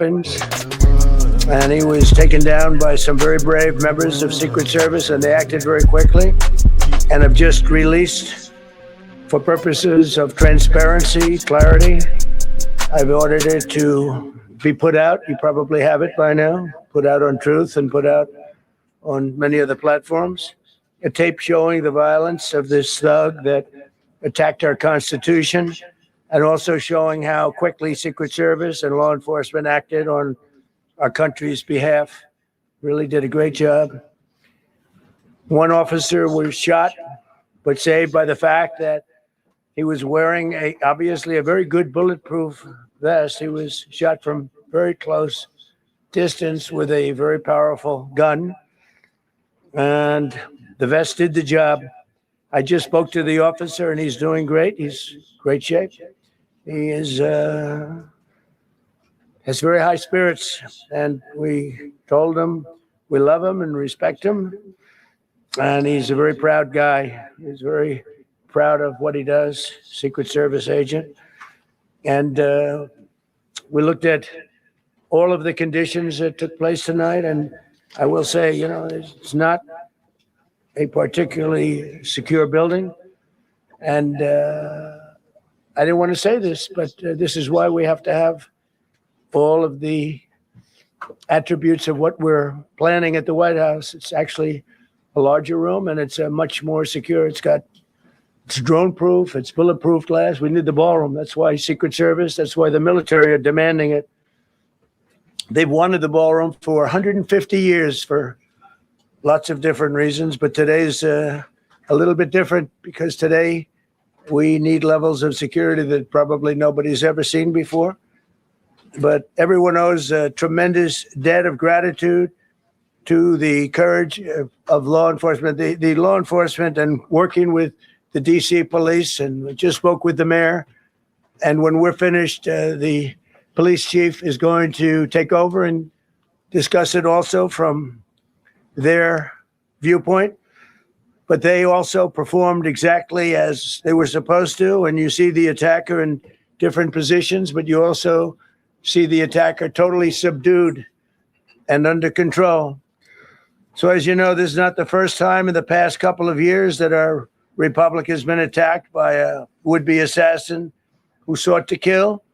weapons. And he was taken down by some very brave members of Secret Service, and they acted very quickly and have just released, for purposes of transparency, clarity, I've ordered it to be put out. You probably have it by now, put out on Truth and put out on many other platforms. A tape showing the violence of this thug that attacked our Constitution, and also showing how quickly Secret Service and law enforcement acted on our country's behalf. Really did a great job. One officer was shot, but saved by the fact that he was wearing obviously a very good bulletproof vest. He was shot from very close distance with a very powerful gun, and the vest did the job. I just spoke to the officer, and he's doing great. He's in great shape. He is has very high spirits, and we told him we love him and respect him, and he's a very proud guy. He's very proud of what he does, Secret Service agent. And we looked at all of the conditions that took place tonight, and I will say, you know, it's not a particularly secure building, and I didn't want to say this, but this is why we have to have all of the attributes of what we're planning at the White House. It's actually a larger room, and it's much more secure. It's drone proof, it's bulletproof glass. We need the ballroom. That's why Secret Service, that's why the military are demanding it. They've wanted the ballroom for 150 years for lots of different reasons, but today's a little bit different, because today we need levels of security that probably nobody's ever seen before. But everyone owes a tremendous debt of gratitude to the courage of law enforcement, the law enforcement, and working with the DC police. And we just spoke with the mayor. And when we're finished, the police chief is going to take over and discuss it also from their viewpoint. But they also performed exactly as they were supposed to. And you see the attacker in different positions, but you also see the attacker totally subdued and under control. So as you know, this is not the first time in the past couple of years that our republic has been attacked by a would-be assassin who sought to kill.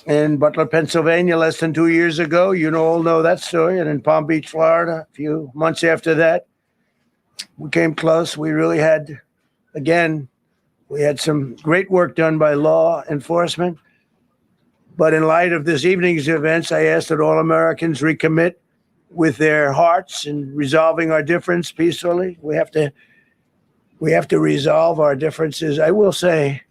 In Butler, Pennsylvania, less than 2 years ago, you all know that story. And in Palm Beach, Florida, a few months after that, we came close. We really had, again, we had some great work done by law enforcement. But in light of this evening's events, I asked that all Americans recommit with their hearts in resolving our difference peacefully. We have to resolve our differences. I will say,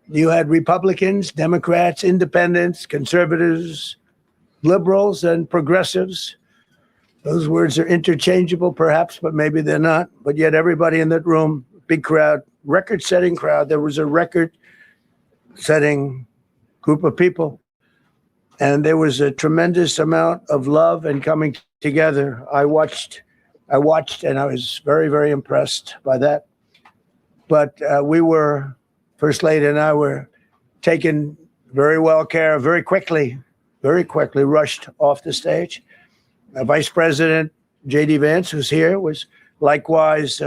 you had Republicans, Democrats, independents, conservatives, liberals, and progressives. Those words are interchangeable, perhaps, but maybe they're not. But yet everybody in that room, big crowd, record-setting crowd. There was a record-setting group of people. And there was a tremendous amount of love and coming together. I watched, and I was very, very impressed by that. But First Lady and I were taken very well care of, very quickly rushed off the stage. Vice President J.D. Vance, who's here, was likewise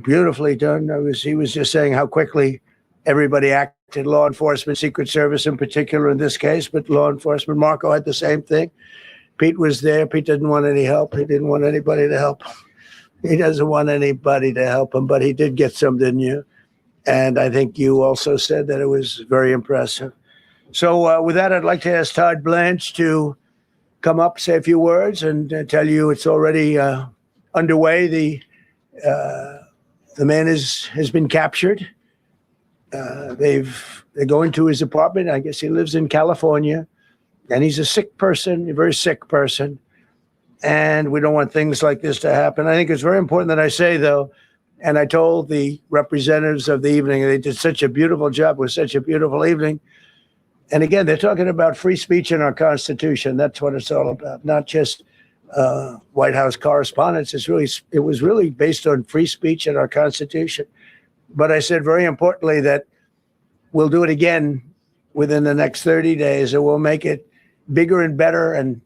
beautifully done. He was just saying how quickly everybody acted. Law enforcement, Secret Service in particular in this case, but law enforcement. Marco had the same thing. Pete was there. Pete didn't want any help. He didn't want anybody to help. He doesn't want anybody to help him, but he did get some, didn't you? And I think you also said that it was very impressive. So with that, I'd like to ask Todd Blanche to come up, say a few words, and tell you it's already underway. The man has been captured. They're going to his apartment. I guess he lives in California, and he's a sick person, a very sick person. And we don't want things like this to happen. I think it's very important that I say, though, and I told the representatives of the evening, they did such a beautiful job. It was such a beautiful evening. And again, they're talking about free speech in our Constitution. That's what it's all about, not just White House correspondence. It was really based on free speech in our Constitution. But I said very importantly that we'll do it again within the next 30 days, and we'll make it bigger and better and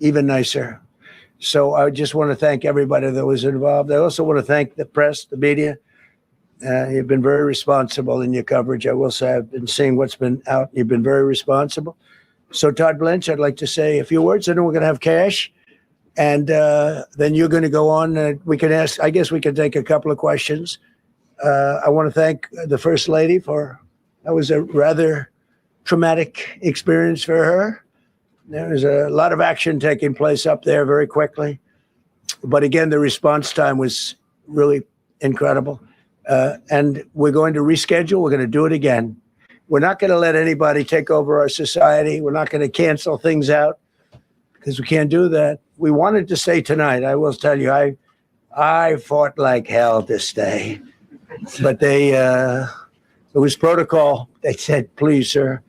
even nicer. So I just want to thank everybody that was involved. I also want to thank the press, the media. You've been very responsible in your coverage. I will say I've been seeing what's been out. You've been very responsible. So Todd Blanche, I'd like to say a few words, and then we're going to have cash. And then you're going to go on. We can ask, I guess we can take a couple of questions. I want to thank the First Lady that was a rather traumatic experience for her. There was a lot of action taking place up there very quickly. But again, the response time was really incredible. And we're going to reschedule. We're going to do it again. We're not going to let anybody take over our society. We're not going to cancel things out because we can't do that. We wanted to stay tonight. I will tell you, I fought like hell to stay. But it was protocol. They said, please, sir,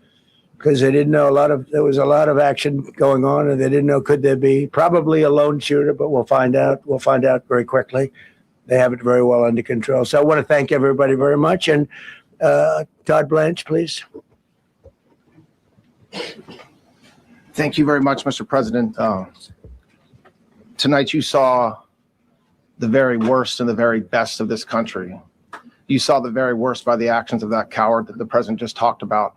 because they didn't know there was a lot of action going on, and they didn't know, could there be probably a lone shooter, but we'll find out. We'll find out very quickly. They have it very well under control. So I want to thank everybody very much. And Todd Blanche, please. Thank you very much, Mr. President. Tonight you saw the very worst and the very best of this country. You saw the very worst by the actions of that coward that the president just talked about.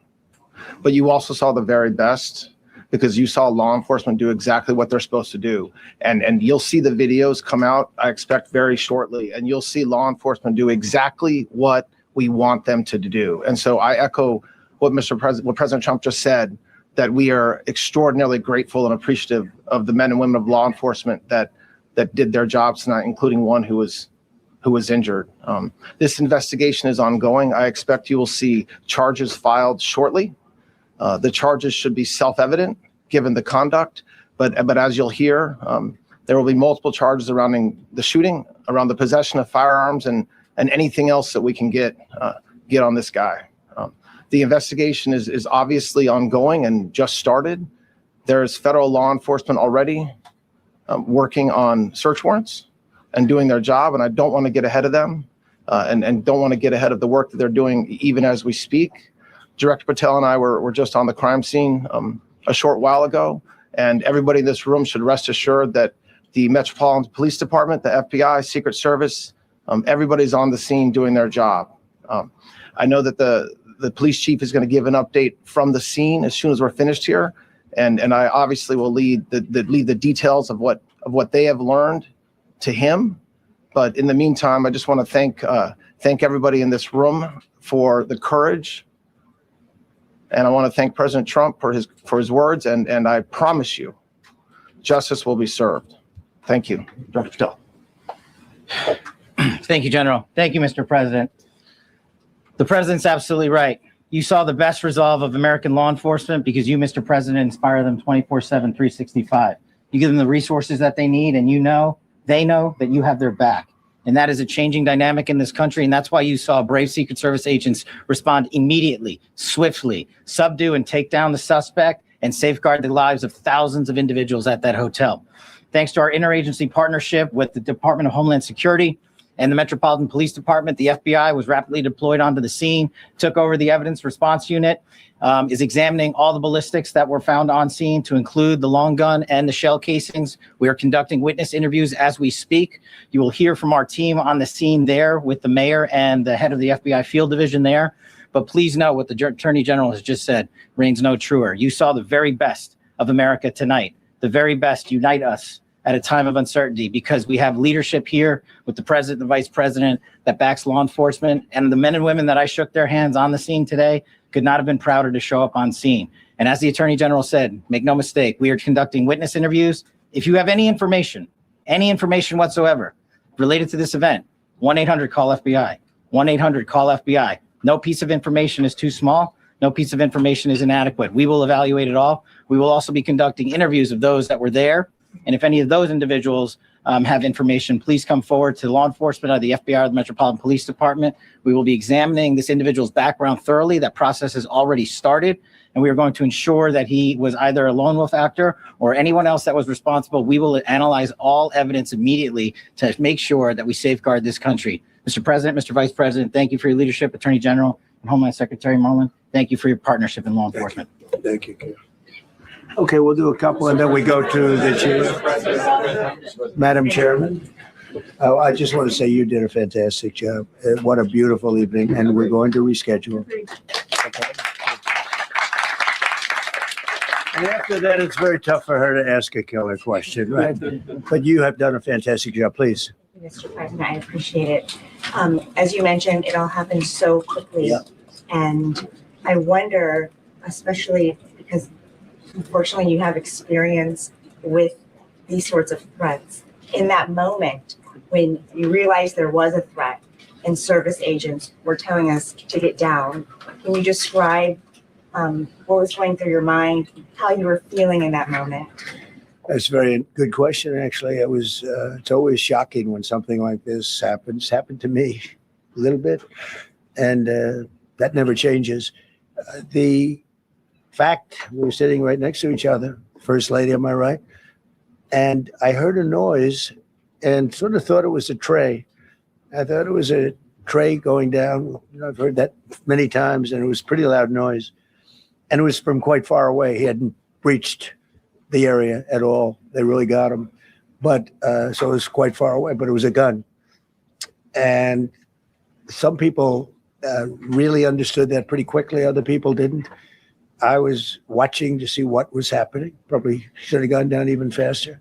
But you also saw the very best because you saw law enforcement do exactly what they're supposed to do. And you'll see the videos come out, I expect, very shortly, and you'll see law enforcement do exactly what we want them to do. And so I echo what President Trump just said, that we are extraordinarily grateful and appreciative of the men and women of law enforcement that did their jobs tonight, including one who was injured. This investigation is ongoing. I expect you will see charges filed shortly. The charges should be self-evident given the conduct, but as you'll hear, there will be multiple charges surrounding the shooting, around the possession of firearms, and anything else that we can get on this guy. The investigation is obviously ongoing and just started. There's federal law enforcement already working on search warrants and doing their job, and I don't want to get ahead of them and don't want to get ahead of the work that they're doing even as we speak. Director Patel and I were just on the crime scene a short while ago, and everybody in this room should rest assured that the Metropolitan Police Department, the FBI, Secret Service, everybody's on the scene doing their job. I know that the police chief is going to give an update from the scene as soon as we're finished here, and I obviously will lead the details of what they have learned to him. But in the meantime, I just want to thank everybody in this room for the courage. And I want to thank President Trump for his words, and I promise you, justice will be served. Thank you, Dr. Patel. Thank you, General. Thank you, Mr. President. The president's absolutely right. You saw the best resolve of American law enforcement because you, Mr. President, inspire them 24/7, 365. You give them the resources that they need, and they know that you have their back. And that is a changing dynamic in this country. And that's why you saw brave Secret Service agents respond immediately, swiftly, subdue and take down the suspect and safeguard the lives of thousands of individuals at that hotel. Thanks to our interagency partnership with the Department of Homeland Security and the Metropolitan Police Department, the FBI was rapidly deployed onto the scene, took over the evidence response unit, is examining all the ballistics that were found on scene to include the long gun and the shell casings. We are conducting witness interviews as we speak. You will hear from our team on the scene there with the mayor and the head of the FBI field division there. But please know what the Attorney General has just said reigns no truer. You saw the very best of America tonight. The very best unite us at a time of uncertainty because we have leadership here with the president, the vice president that backs law enforcement, and the men and women that I shook their hands on the scene today could not have been prouder to show up on scene. And as the Attorney General said, make no mistake, we are conducting witness interviews. If you have any information whatsoever related to this event, 1-800-CALL-FBI, 1-800-CALL-FBI. No piece of information is too small. No piece of information is inadequate. We will evaluate it all. We will also be conducting interviews of those that were there. And if any of those individuals have information, please come forward to law enforcement or the FBI or the Metropolitan Police Department. We will be examining this individual's background thoroughly. That process has already started, and we are going to ensure that he was either a lone wolf actor or anyone else that was responsible. We will analyze all evidence immediately to make sure that we safeguard this country. Mr. President, Mr. Vice President, thank you for your leadership, Attorney General, and Homeland Secretary Merlin, thank you for your partnership in law enforcement. Thank you, Ken. Okay, we'll do a couple and then we go to the chair. Madam Chairman, I just want to say you did a fantastic job. What a beautiful evening, and we're going to reschedule. Okay. And after that, it's very tough for her to ask a killer question, right? But you have done a fantastic job. Please. Mr. President, I appreciate it. As you mentioned, it all happened so quickly. Yeah. And I wonder, especially because unfortunately you have experience with these sorts of threats. In that moment, when you realized there was a threat and service agents were telling us to get down, can you describe what was going through your mind, how you were feeling in that moment? That's a very good question. Actually, it's always shocking when something like this happens. Happened to me a little bit, and that never changes. The fact we were sitting right next to each other, First Lady on my right, and I heard a noise and sort of thought it was a tray. I thought it was a tray going down. I've heard that many times, and it was a pretty loud noise. And it was from quite far away. He hadn't breached the area at all. They really got him. But so it was quite far away, but it was a gun. And some people really understood that pretty quickly. Other people didn't. I was watching to see what was happening. Probably should have gone down even faster.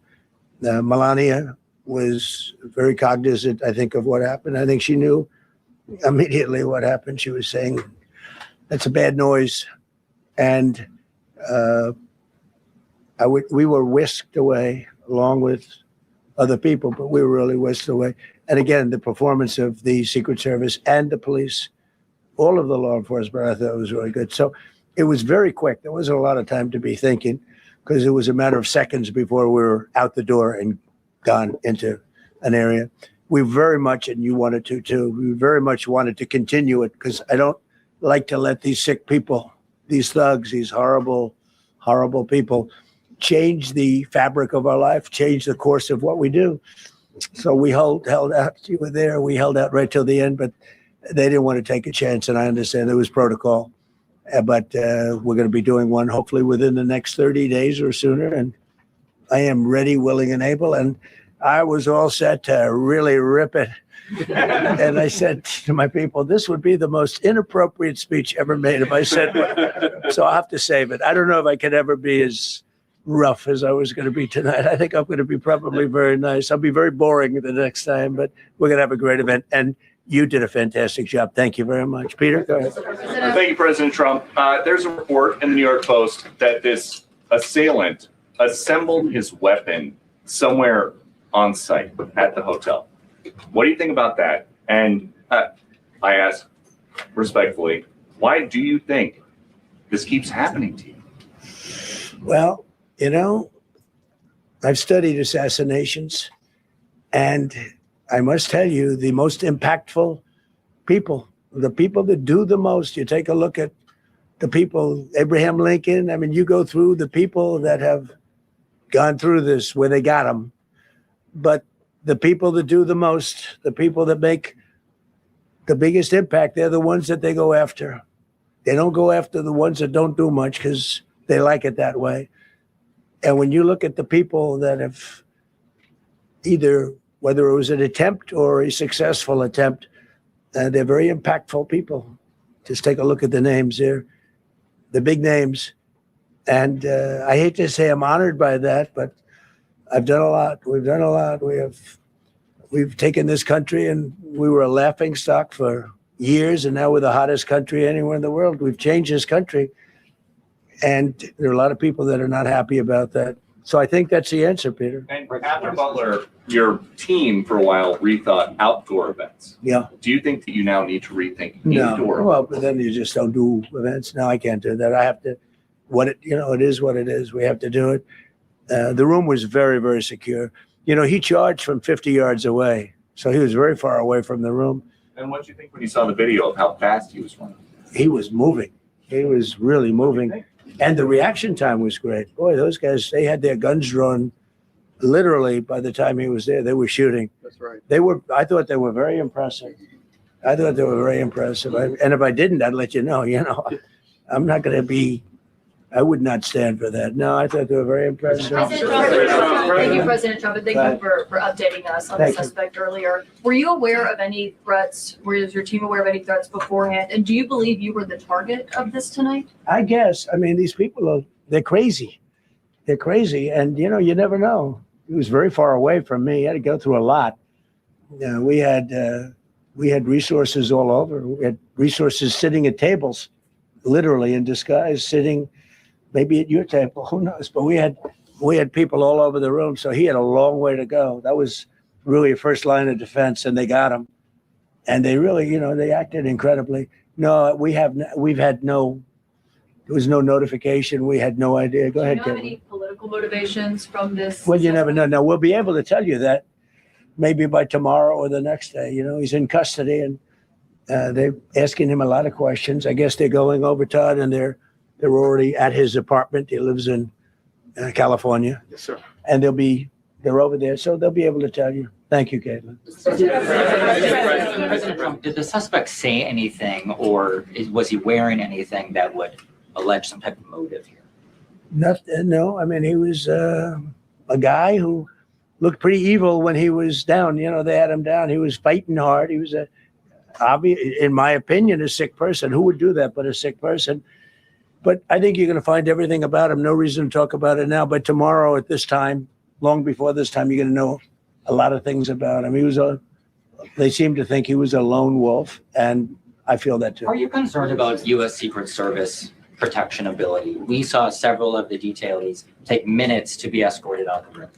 Melania was very cognizant, I think, of what happened. I think she knew immediately what happened. She was saying, that's a bad noise. And we were whisked away along with other people, but we were really whisked away. And again, the performance of the Secret Service and the police, all of the law enforcement, I thought was really good. So it was very quick. There wasn't a lot of time to be thinking because it was a matter of seconds before we were out the door and gone into an area. We very much, and you wanted to too, we very much wanted to continue it because I don't like to let these sick people, these thugs, these horrible, horrible people change the fabric of our life, change the course of what we do. So we held out. You were there. We held out right till the end, but they didn't want to take a chance. And I understand there was protocol, but we're going to be doing one hopefully within the next 30 days or sooner. And I am ready, willing, and able. And I was all set to really rip it. And I said to my people, this would be the most inappropriate speech ever made if I said what. So I'll have to save it. I don't know if I could ever be as rough as I was going to be tonight. I think I'm going to be probably very nice. I'll be very boring the next time, but we're going to have a great event. And you did a fantastic job. Thank you very much. Peter, go ahead. Thank you, President Trump. There's a report in the New York Post that this assailant assembled his weapon somewhere on site at the hotel. What do you think about that? And I ask respectfully, why do you think this keeps happening to you? Well, you know, I've studied assassinations, and I must tell you, the most impactful people, the people that do the most, you take a look at the people, Abraham Lincoln, I mean, you go through the people that have gone through this where they got them, but the people that do the most, the people that make the biggest impact, they're the ones that they go after. They don't go after the ones that don't do much because they like it that way. And when you look at the people that have either, whether it was an attempt or a successful attempt, they're very impactful people. Just take a look at the names there, the big names. And I hate to say I'm honored by that, but I've done a lot. We've done a lot. We've taken this country, and we were a laughing stock for years, and now we're the hottest country anywhere in the world. We've changed this country, and there are a lot of people that are not happy about that. So I think that's the answer, Peter. And after Butler, your team for a while rethought outdoor events. Yeah. Do you think that you now need to rethink No. indoor? Well, but then you just don't do events. No, I can't do that. I have to. It is what it is. We have to do it. The room was very, very secure. You know, he charged from 50 yards away, so he was very far away from the room. And what did you think when you saw the video of how fast he was running? He was moving. He was really moving. And the reaction time was great. Boy, those guys, they had their guns drawn literally by the time he was there. They were shooting. That's right. I thought they were very impressive. I thought they were very impressive. And if I didn't, I'd let you know. I'm not going to be. I would not stand for that. No, I thought they were very impressive. President Trump, thank you, President Trump, and thank you for updating us on the Thank you. suspect earlier. Were you aware of any threats? Was your team aware of any threats beforehand? And do you believe you were the target of this tonight? I guess. I mean, these people they're crazy. They're crazy. And, you never know. He was very far away from me. He had to go through a lot. We had resources all over. We had resources sitting at tables, literally in disguise, sitting maybe at your table, who knows? But we had people all over the room. So he had a long way to go. That was really a first line of defense, and they got him. And they really, they acted incredibly. No, there was no notification. We had no idea. Go ahead, Do you know Kevin. any political motivations from this? Well, you never know. Now, we'll be able to tell you that maybe by tomorrow or the next day. He's in custody, and they're asking him a lot of questions. I guess they're going over, Todd, and they're already at his apartment. He lives in California. Yes, sir. And they're over there, so they'll be able to tell you. Thank you, Caitlin. President Trump, did the suspect say anything, or was he wearing anything that would allege some type of motive here? Nothing. No, I mean, he was a guy who looked pretty evil when he was down. They had him down. He was fighting hard. He was in my opinion, a sick person. Who would do that but a sick person? But I think you're going to find everything about him. No reason to talk about it now. But tomorrow at this time, long before this time, you're going to know a lot of things about him. They seem to think he was a lone wolf, and I feel that too. Are you concerned about U.S. Secret Service protection ability? We saw several of the detainees take minutes to be escorted out of the room.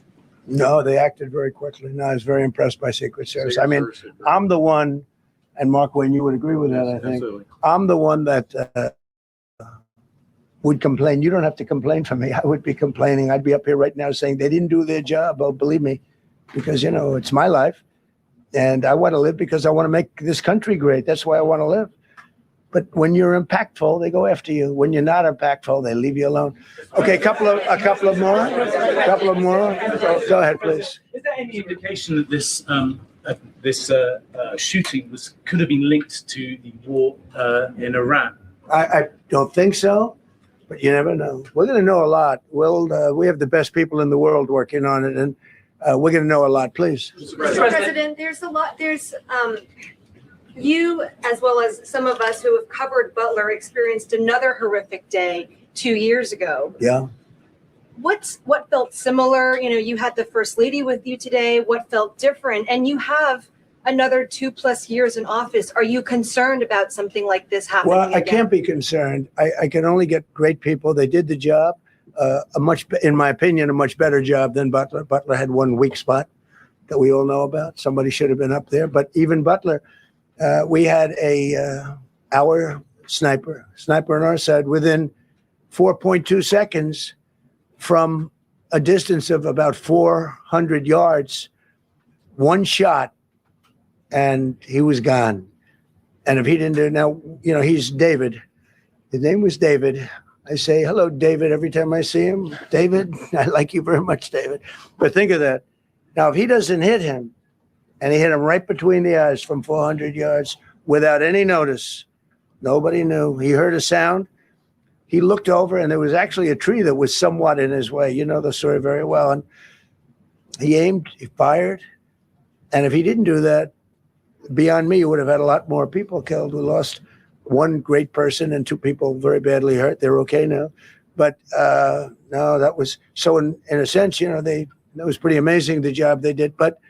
No, they acted very quickly. No, I was very impressed by Secret Service. I mean, I'm the one, and Mark Wayne, you would agree with that, I think. Absolutely. I'm the one that would complain. You don't have to complain for me. I would be complaining. I'd be up here right now saying they didn't do their job. Oh, believe me, because, it's my life. And I want to live because I want to make this country great. That's why I want to live. But when you're impactful, they go after you. When you're not impactful, they leave you alone. Okay, a couple of more. Go ahead, please. Is there any indication that this shooting could have been linked to the war in Iran? I don't think so, but you never know. We're going to know a lot. We have the best people in the world working on it, and we're going to know a lot. Please. Mr. President, there's a lot. There's you, as well as some of us who have covered Butler, experienced another horrific day 2 years ago. Yeah. What felt similar? You had the First Lady with you today. What felt different? And you have another 2+ years in office. Are you concerned about something like this happening Well, I again? can't be concerned. I can only get great people. They did the job, in my opinion, a much better job than Butler. Butler had one weak spot that we all know about. Somebody should have been up there. But even Butler, we had our sniper on our side within 4.2 seconds from a distance of about 400 yards, one shot, and he was gone. And if he didn't do it now, he's David. His name was David. I say, hello, David, every time I see him. David, I like you very much, David. But think of that. Now, if he doesn't hit him, and he hit him right between the eyes from 400 yards without any notice, nobody knew. He heard a sound. He looked over, and there was actually a tree that was somewhat in his way. You know the story very well. And he aimed, he fired. And if he didn't do that, beyond me, you would have had a lot more people killed. We lost one great person and 2 people very badly hurt. They're okay now. But no, that was so in a sense, that was pretty amazing, the job they did. But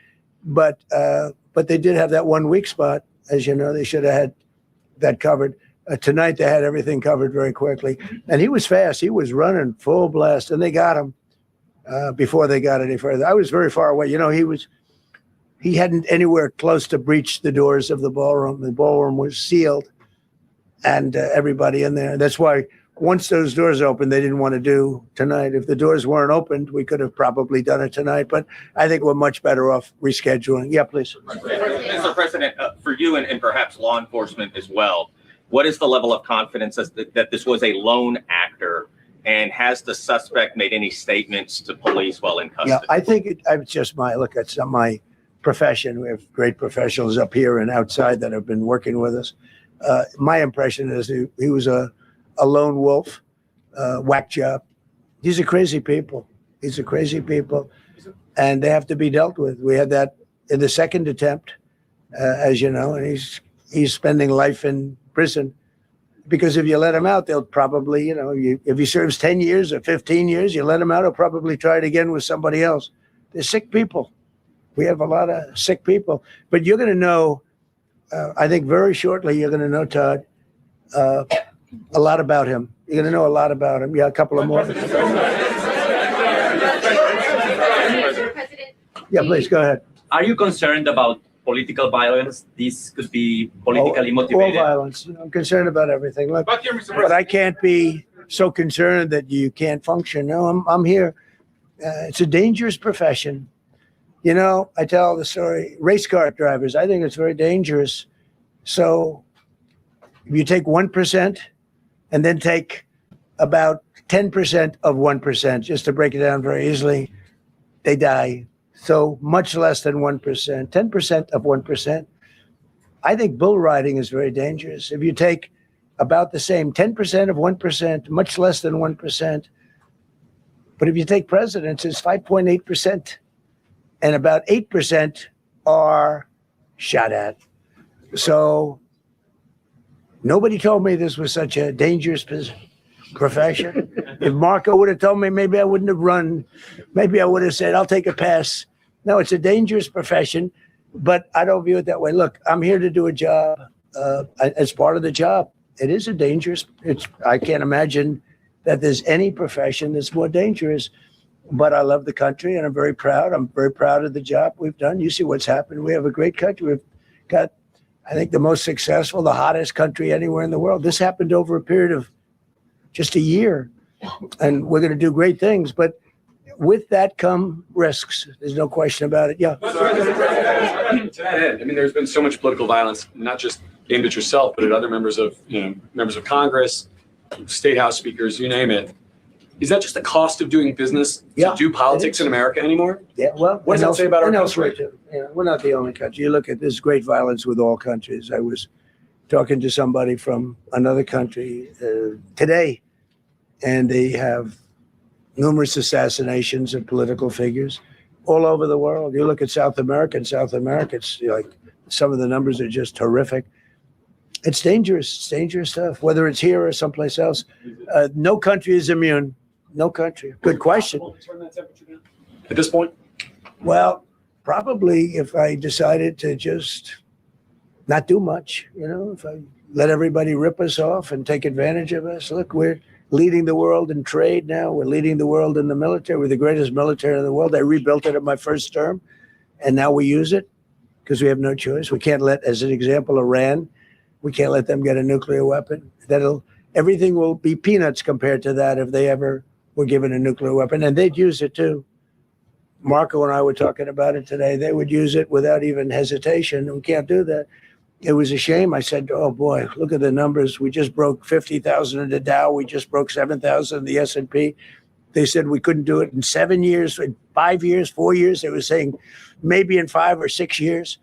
they did have that one weak spot. As you know, they should have had that covered. Tonight, they had everything covered very quickly. And he was fast. He was running full blast, and they got him before they got any further. I was very far away. He hadn't anywhere close to breach the doors of the ballroom. The ballroom was sealed, and everybody in there. That's why once those doors opened, they didn't want to do tonight. If the doors weren't opened, we could have probably done it tonight. But I think we're much better off rescheduling. Yeah, please. Mr. President, for you and perhaps law enforcement as well, what is the level of confidence that this was a lone actor? And has the suspect made any statements to police while in custody? Yeah, I think it's just my profession. We have great professionals up here and outside that have been working with us. My impression is he was a lone wolf, whack job. These are crazy people. These are crazy people, and they have to be dealt with. We had that in the second attempt, as you know, and he's spending life in prison. Because if you let him out, they'll probably, if he serves 10 years or 15 years, you let him out, he'll probably try it again with somebody else. They're sick people. We have a lot of sick people. But you're going to know, I think very shortly, you're going to know, Todd, a lot about him. You're going to know a lot about him. Yeah, a couple of more. Yeah, please, go ahead. Are you concerned about political violence? This could be politically motivated. All violence. I'm concerned about everything. Look, but I can't be so concerned that you can't function. No, I'm here. It's a dangerous profession. I tell the story, race car drivers, I think it's very dangerous. So if you take 1% and then take about 10% of 1%, just to break it down very easily, they die. So much less than 1%, 10% of 1%. I think bull riding is very dangerous. If you take about the same 10% of 1%, much less than 1%, but if you take presidents, it's 5.8%, and about 8% are shot at. So nobody told me this was such a dangerous profession. If Marco would have told me, maybe I wouldn't have run. Maybe I would have said, I'll take a pass. No, it's a dangerous profession, but I don't view it that way. Look, I'm here to do a job. As part of the job, it is a dangerous, I can't imagine that there's any profession that's more dangerous, but I love the country and I'm very proud. I'm very proud of the job we've done. You see what's happened. We have a great country. We've got, I think, the most successful, the hottest country anywhere in the world. This happened over a period of just a year, and we're going to do great things. But with that come risks. There's no question about it. Yeah. To that end, I mean, there's been so much political violence, not just aimed at yourself, but at other members of Congress, state house speakers, you name it. Is that just the cost of doing business to do politics in America anymore? Yeah. Well, what does that say about our country? Too. We're not the only country. You look at this great violence with all countries. I was talking to somebody from another country today, and they have numerous assassinations of political figures all over the world. You look at South America, it's like some of the numbers are just horrific. It's dangerous. It's dangerous stuff, whether it's here or someplace else. No country is immune. No country. Good question. Turn that temperature down at this point? Well, probably if I decided to just not do much, if I let everybody rip us off and take advantage of us. Look, we're leading the world in trade now. We're leading the world in the military. We're the greatest military in the world. I rebuilt it in my first term, and now we use it because we have no choice. We can't let, as an example, Iran, we can't let them get a nuclear weapon. Everything will be peanuts compared to that if they ever were given a nuclear weapon, and they'd use it too. Marco and I were talking about it today. They would use it without even hesitation. We can't do that. It was a shame. I said, oh boy, look at the numbers. We just broke 50,000 in the Dow. We just broke 7,000 in the S&P. They said we couldn't do it in 7 years, 5 years, 4 years. They were saying maybe in 5 or 6 years.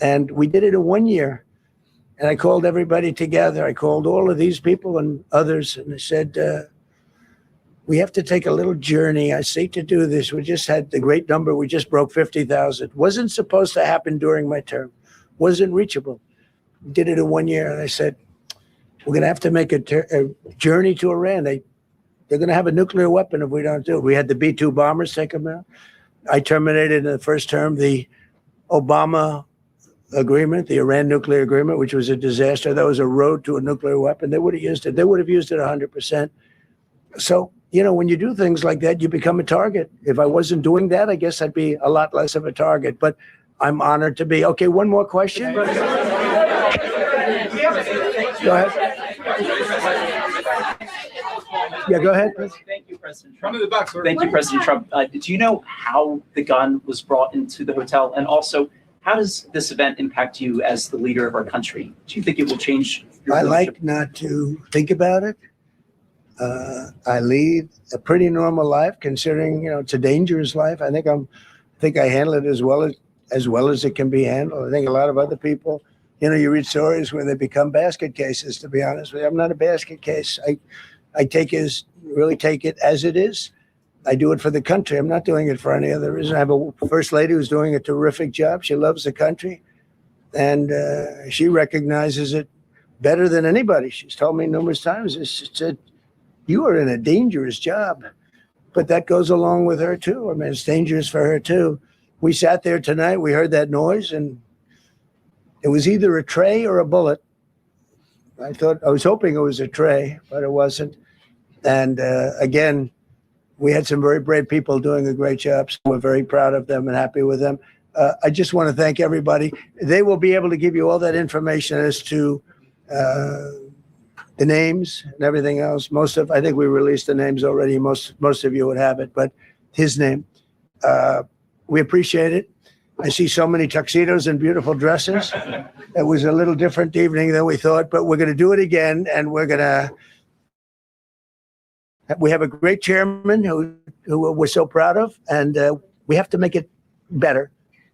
And we did it in 1 year. And I called everybody together. I called all of these people and others. And I said, we have to take a little journey. I say to do this. We just had the great number. We just broke 50,000. Wasn't supposed to happen during my term. Wasn't reachable. Did it in 1 year. And I said, we're going to have to make a journey to Iran. They're going to have a nuclear weapon if we don't do it. We had the B-2 bombers take them out. I terminated in the first term the Obama agreement, the Iran nuclear agreement, which was a disaster. That was a road to a nuclear weapon. They would have used it. They would have used it 100%. So, when you do things like that, you become a target. If I wasn't doing that, I guess I'd be a lot less of a target. But I'm honored to be. Okay, one more question. Go ahead. Yeah, go ahead. Thank you, President Trump. Thank you, President Trump. Do you know how the gun was brought into the hotel? And also, how does this event impact you as the leader of our country? Do you think it will change your leadership? I like not to think about it. I lead a pretty normal life, considering it's a dangerous life. I think I handle it as well as as well as it can be handled. I think a lot of other people, you know, you read stories where they become basket cases, to be honest with you. I'm not a basket case. I really take it as it is. I do it for the country. I'm not doing it for any other reason. I have a first lady who's doing a terrific job. She loves the country, and she recognizes it better than anybody. She's told me numerous times, she said, you are in a dangerous job. But that goes along with her, too. I mean, it's dangerous for her, too. We sat there tonight. We heard that noise, and it was either a tray or a bullet. I was hoping it was a tray, but it wasn't. And again, we had some very brave people doing a great job. So we're very proud of them and happy with them. I just want to thank everybody. They will be able to give you all that information as to the names and everything else. I think we released the names already. Most of you would have it, but his name. We appreciate it. I see so many tuxedos and beautiful dresses. It was a little different evening than we thought, but we're going to do it again, and we have a great chairman who we're so proud of, and we have to make it better.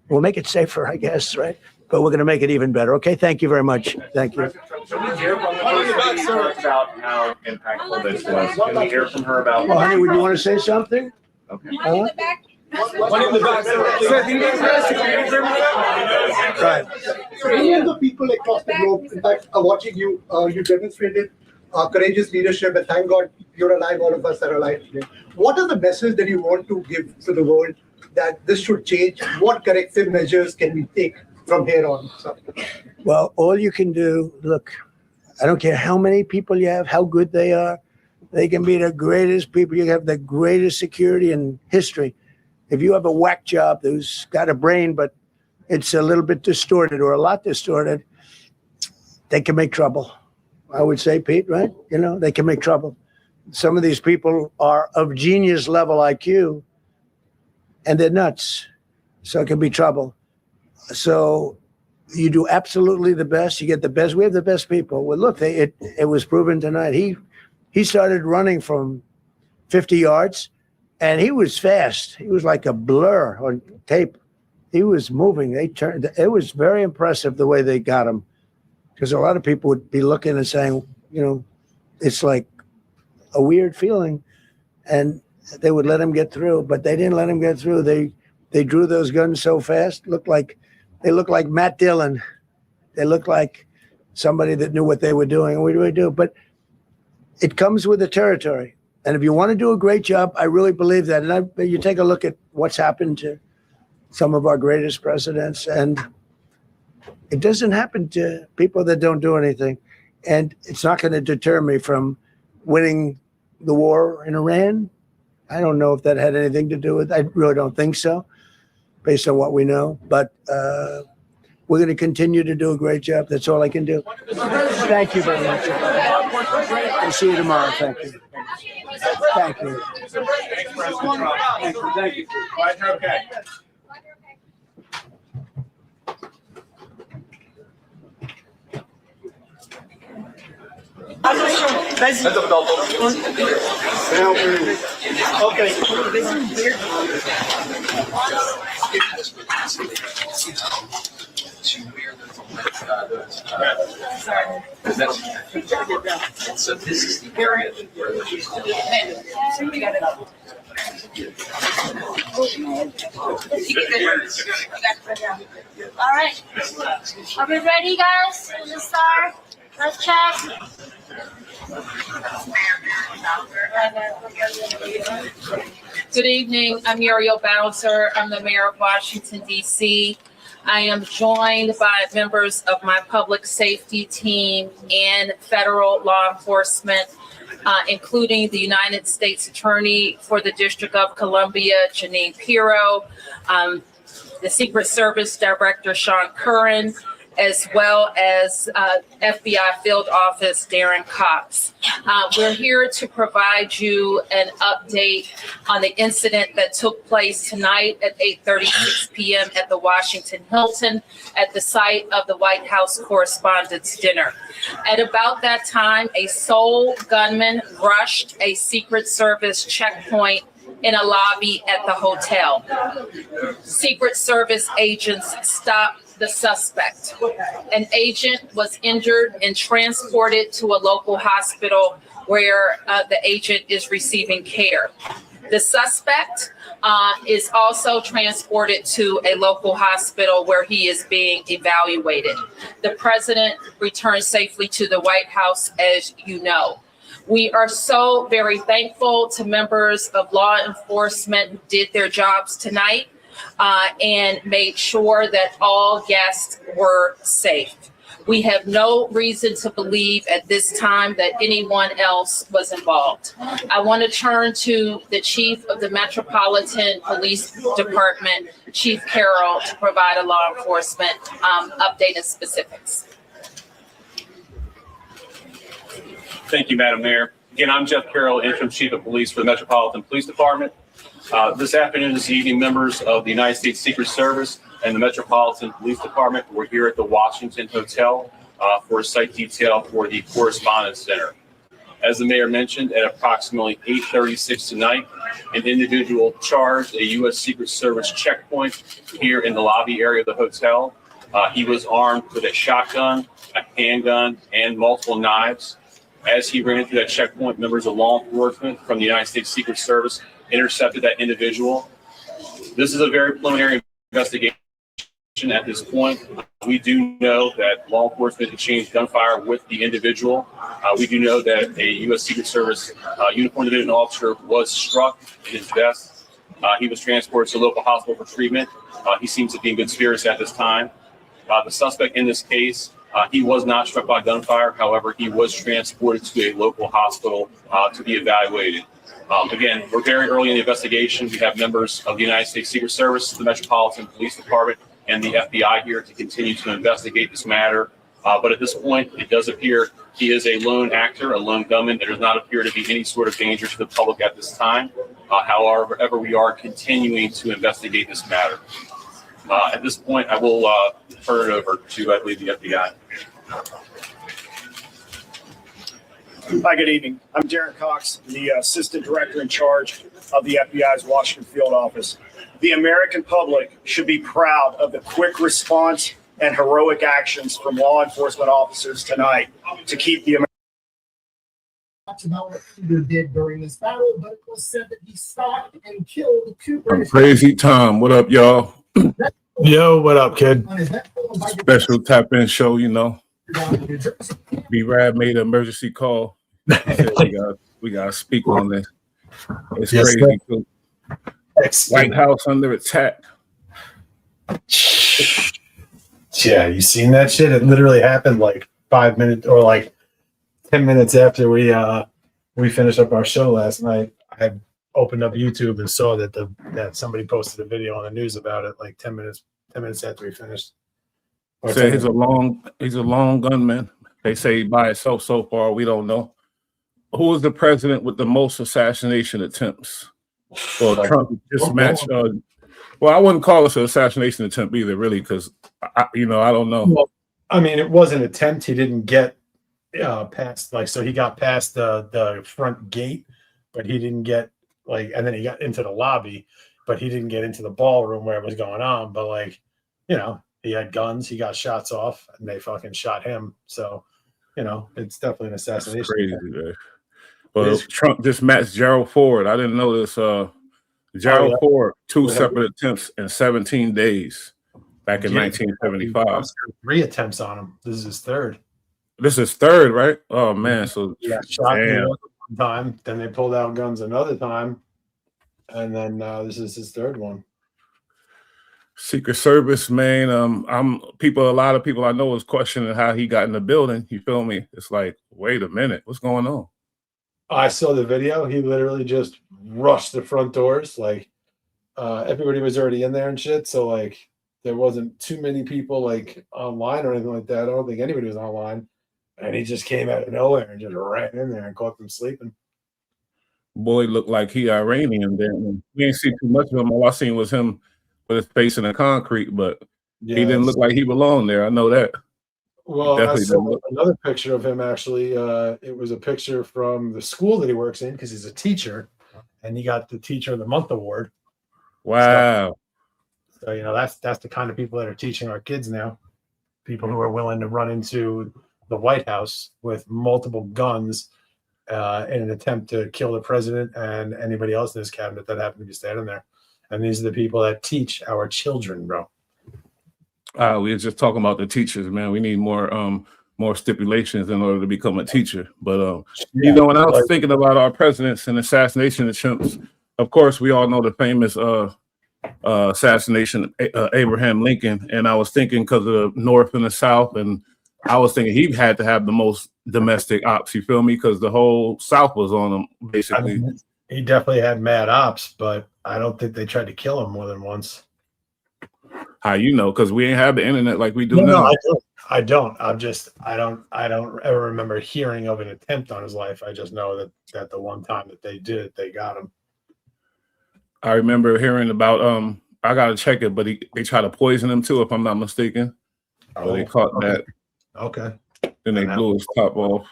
We'll make it safer, I guess, right? But we're going to make it even better. Okay, thank you very much. Thank you. Can we hear from the person who talked about how impactful this was? Can we hear from her about? Well, honey, would you want to say something? Okay. One in the back. Right. Millions of people across the globe, in fact, are watching you. You demonstrated courageous leadership, and thank God you're alive. All of us are alive today. What are the messages that you want to give to the world that this should change? What corrective measures can we take from here on? So. Well, all you can do, look, I don't care how many people you have, how good they are. They can be the greatest people. You have the greatest security in history. If you have a whack job who's got a brain, but it's a little bit distorted or a lot distorted, they can make trouble. I would say, Pete, right? You know, they can make trouble. Some of these people are of genius level IQ, and they're nuts. So it can be trouble. So you do absolutely the best. You get the best. We have the best people. Well, look, it was proven tonight. He started running from 50 yards, and he was fast. He was like a blur on tape. He was moving. It was very impressive the way they got him, because a lot of people would be looking and saying, you know, it's like a weird feeling, and they would let him get through, but they didn't let him get through. They drew those guns so fast. They looked like Matt Dillon. They looked like somebody that knew what they were doing, and we really do. But it comes with the territory. And if you want to do a great job, I really believe that. And you take a look at what's happened to some of our greatest presidents, and it doesn't happen to people that don't do anything. And it's not going to deter me from winning the war in Iran. I don't know if that had anything to do with it. I really don't think so, based on what we know. But we're going to continue to do a great job. That's all I can do. Thank you very much. I'll see you tomorrow. Thank you. Thank you. Thank you. Glad you're okay. So this is the area where all right. Are we ready, guys? Let's start. Let's check. Good evening. I'm Muriel Bowser. I'm the mayor of Washington, D.C. I am joined by members of my public safety team and federal law enforcement, including the United States Attorney for the District of Columbia, Janine Pirro, the Secret Service Director, Sean Curran, as well as FBI Field Office Darren Cox. We're here to provide you an update on the incident that took place tonight at 8:36 p.m. at the Washington Hilton at the site of the White House Correspondents' Dinner. At about that time, a sole gunman rushed a Secret Service checkpoint in a lobby at the hotel. Secret Service agents stopped the suspect. An agent was injured and transported to a local hospital where the agent is receiving care. The suspect is also transported to a local hospital where he is being evaluated. The president returned safely to the White House, as you know. We are so very thankful to members of law enforcement who did their jobs tonight and made sure that all guests were safe. We have no reason to believe at this time that anyone else was involved. I want to turn to the Chief of the Metropolitan Police Department, Chief Carroll, to provide a law enforcement update and specifics. Thank you, Madam Mayor. Again, I'm Jeff Carroll, Interim Chief of Police for the Metropolitan Police Department. This afternoon, this evening, members of the United States Secret Service and the Metropolitan Police Department were here at the Washington Hotel for a site detail for the Correspondence Center. As the mayor mentioned, at approximately 8:36 tonight, an individual charged a U.S. Secret Service checkpoint here in the lobby area of the hotel. He was armed with a shotgun, a handgun, and multiple knives. As he ran through that checkpoint, members of law enforcement from the United States Secret Service intercepted that individual. This is a very preliminary investigation at this point. We do know that law enforcement exchanged gunfire with the individual. We do know that a U.S. Secret Service uniformed division officer was struck in his vest. He was transported to a local hospital for treatment. He seems to be in good spirits at this time. The suspect in this case, he was not struck by gunfire. However, he was transported to a local hospital to be evaluated. Again, we're very early in the investigation. We have members of the United States Secret Service, the Metropolitan Police Department, and the FBI here to continue to investigate this matter. But at this point, it does appear he is a lone actor, a lone gunman. There does not appear to be any sort of danger to the public at this time. However, we are continuing to investigate this matter. At this point, I will turn it over to, I believe, the FBI. Hi, good evening. I'm Darren Cox, the Assistant Director in charge of the FBI's Washington Field Office. The American public should be proud of the quick response and heroic actions from law enforcement officers tonight to keep the American. About what Peter did during this battle, but it was said that he stalked and killed two British. Crazy Tom, what up, y'all? Yo, what up, kid? Special tap-in show, you know. B-Rad made an emergency call. He said we gotta speak on this. It's Yes, crazy. Too. White House under attack. Yeah, you seen that shit? It literally happened like 5 minutes or like 10 minutes after we finished up our show last night. I opened up YouTube and saw that somebody posted a video on the news about it like 10 minutes after we finished. Say he's a long gunman. They say by itself so far, we don't know. Who is the president with the most assassination attempts? Well, Trump just matched. Well, I wouldn't call this an assassination attempt either, really, because I don't know. Well, I mean, it was an attempt. He didn't get past so he got past the front gate, but he didn't get and then he got into the lobby, but he didn't get into the ballroom where it was going on. But he had guns, he got shots off, and they fucking shot him. So, it's definitely an assassination. That's crazy, man. Well, Trump just matched Gerald Ford. I didn't know this. Gerald Ford, 2 separate attempts in 17 days back in 1975. 3 attempts on him. This is his third. This is third, right? Oh, man. So, he got shot one time, then they pulled out guns another time, and then this is his third one. Secret Service, man. A lot of people I know is questioning how he got in the building. You feel me? It's like, wait a minute, what's going on? I saw the video. He literally just rushed the front doors. Everybody was already in there and shit. So there wasn't too many people online or anything like that. I don't think anybody was online. And he just came out of nowhere and just ran in there and caught them sleeping. Boy looked like he Iranian then. We didn't see too much of him. All I seen was him with his face in the concrete, but he didn't look like he belonged there. I know that. Well, I saw another picture of him actually. It was a picture from the school that he works in because he's a teacher, and he got the Teacher of the Month award. Wow. So you know that's the kind of people that are teaching our kids now. People who are willing to run into the White House with multiple guns in an attempt to kill the president and anybody else in his cabinet that happened to be standing there. And these are the people that teach our children, bro. We were just talking about the teachers, man. We need more stipulations in order to become a teacher. But you know, when I was thinking about our presidents and assassination attempts, of course, we all know the famous assassination of Abraham Lincoln, and I was thinking because of the North and the South, and I was thinking he had to have the most domestic ops. You feel me? Because the whole South was on him, basically. I mean, he definitely had mad ops, but I don't think they tried to kill him more than once. How you know? Because we ain't have the internet like we do No, now. I don't. I don't ever remember hearing of an attempt on his life. I just know that the one time that they did, they got him. I remember hearing about I gotta check it, but they tried to poison him too, if I'm not mistaken. So they caught that. Okay. Then they blew his top off.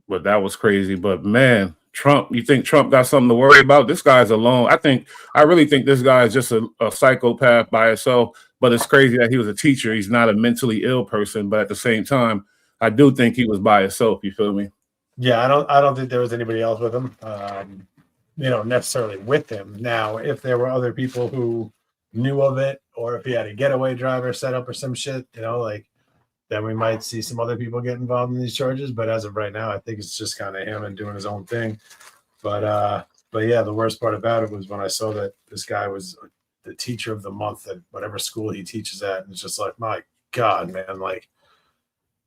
But that was crazy. But man, Trump, you think Trump got something to worry about? This guy's alone. I really think this guy is just a psychopath by himself. But it's crazy that he was a teacher. He's not a mentally ill person. But at the same time, I do think he was by himself. You feel me? Yeah, I don't think there was anybody else with him. You know, necessarily with him. Now, if there were other people who knew of it, or if he had a getaway driver set up or some shit, you know, like, then we might see some other people get involved in these charges. But as of right now, I think it's just kind of him and doing his own thing. But yeah, the worst part about it was when I saw that this guy was the Teacher of the Month at whatever school he teaches at, and it's just like, my God, man, like,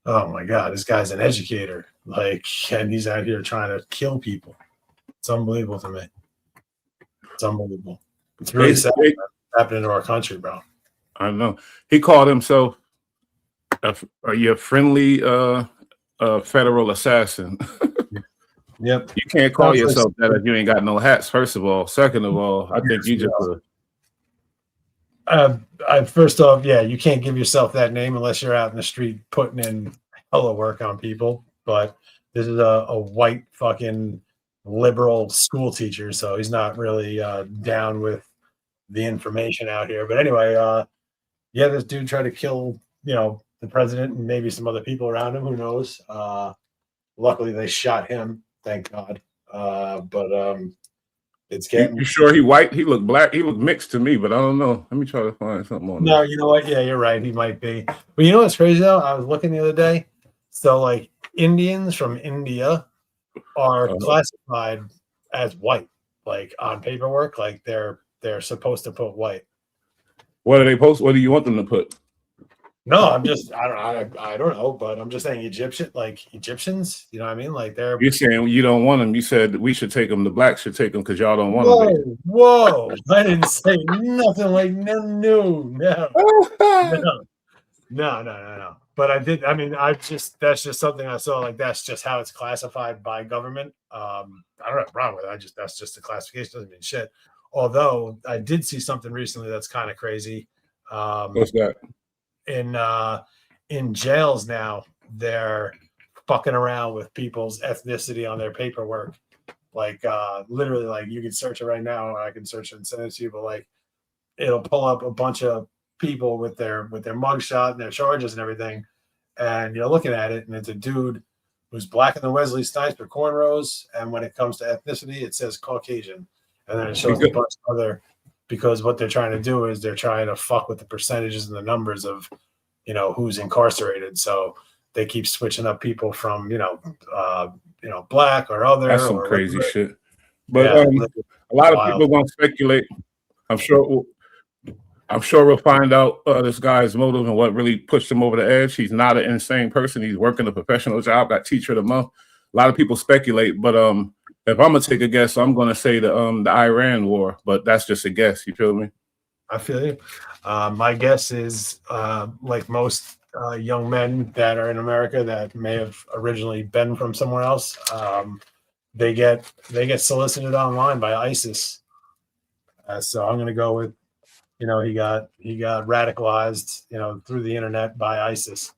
oh my God, this guy's an educator, like, and he's out here trying to kill people. It's unbelievable to me. It's unbelievable. It's really sad what's happening to our country, bro. I know. He called himself a friendly federal assassin. Yep. You can't call yourself that if you ain't got no hats, first of all. Second of all, I think you just first off, yeah, you can't give yourself that name unless you're out in the street putting in hella work on people. But this is a white fucking liberal school teacher, so he's not really down with the information out here. But anyway, yeah, this dude tried to kill, you know, the president and maybe some other people around him. Who knows? Luckily, they shot him. Thank God. But it's getting. You sure he white? He looked black. He looked mixed to me, but I don't know. Let me try to find something on. No, you know what? Yeah, you're right. He might be. But you know what's crazy though? I was looking the other day. So like Indians from India are classified as white, like on paperwork, like they're supposed to put white. What are they post? What do you want them to put? No, I don't know, but I'm just saying Egyptians, you know what I mean? Like they're. You're saying you don't want them. You said we should take them. The blacks should take them because y'all don't want them. Whoa! I didn't say nothing like no. But I did. I mean, that's just something I saw. Like that's just how it's classified by government. I don't have a problem with it. That's just a classification. Doesn't mean shit. Although I did see something recently that's kind of crazy. What's that? In jails now, they're fucking around with people's ethnicity on their paperwork. Like literally, like you can search it right now, or I can search it and send it to you. But like, it'll pull up a bunch of people with their mugshot and their charges and everything, and you're looking at it, and it's a dude who's blacker than Wesley Snipes for cornrows, and when it comes to ethnicity, it says Caucasian, and then it shows a bunch of other. Because what they're trying to do is they're trying to fuck with the percentages and the numbers of, you know, who's incarcerated. So they keep switching up people from, black or other. That's some crazy shit. But a lot of people gonna speculate. I'm sure we'll find out this guy's motive and what really pushed him over the edge. He's not an insane person. He's working a professional job. Got Teacher of the Month. A lot of people speculate, but if I'm gonna take a guess, I'm gonna say the Iran war, but that's just a guess. You feel me? I feel you. My guess is like most young men that are in America that may have originally been from somewhere else, they get solicited online by ISIS. So I'm gonna go with, he got radicalized, through the internet by ISIS.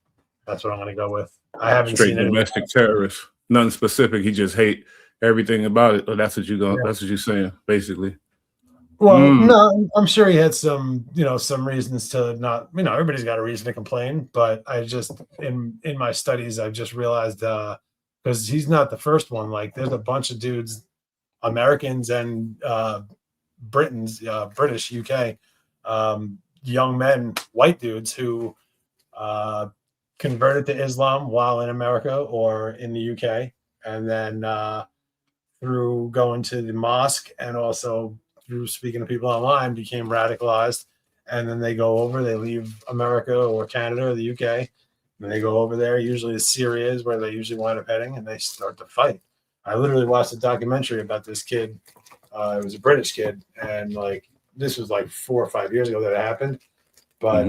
That's what I'm gonna go with. I haven't Straight seen any domestic terrorist. Nothing specific. He just hate everything about it. Or that's what that's what you're saying, basically. Well, no, I'm sure he had some, some reasons to not, everybody's got a reason to complain, but I just, in my studies, I've just realized, because he's not the first one, like there's a bunch of dudes, Americans and British, UK, young men, white dudes who converted to Islam while in America or in the UK, and then through going to the mosque and also through speaking to people online became radicalized, and then they go over, they leave America or Canada or the UK, and they go over there, usually to Syria is where they usually wind up heading, and they start to fight. I literally watched a documentary about this kid. It was a British kid, and like this was like 4 or 5 years ago that it happened, but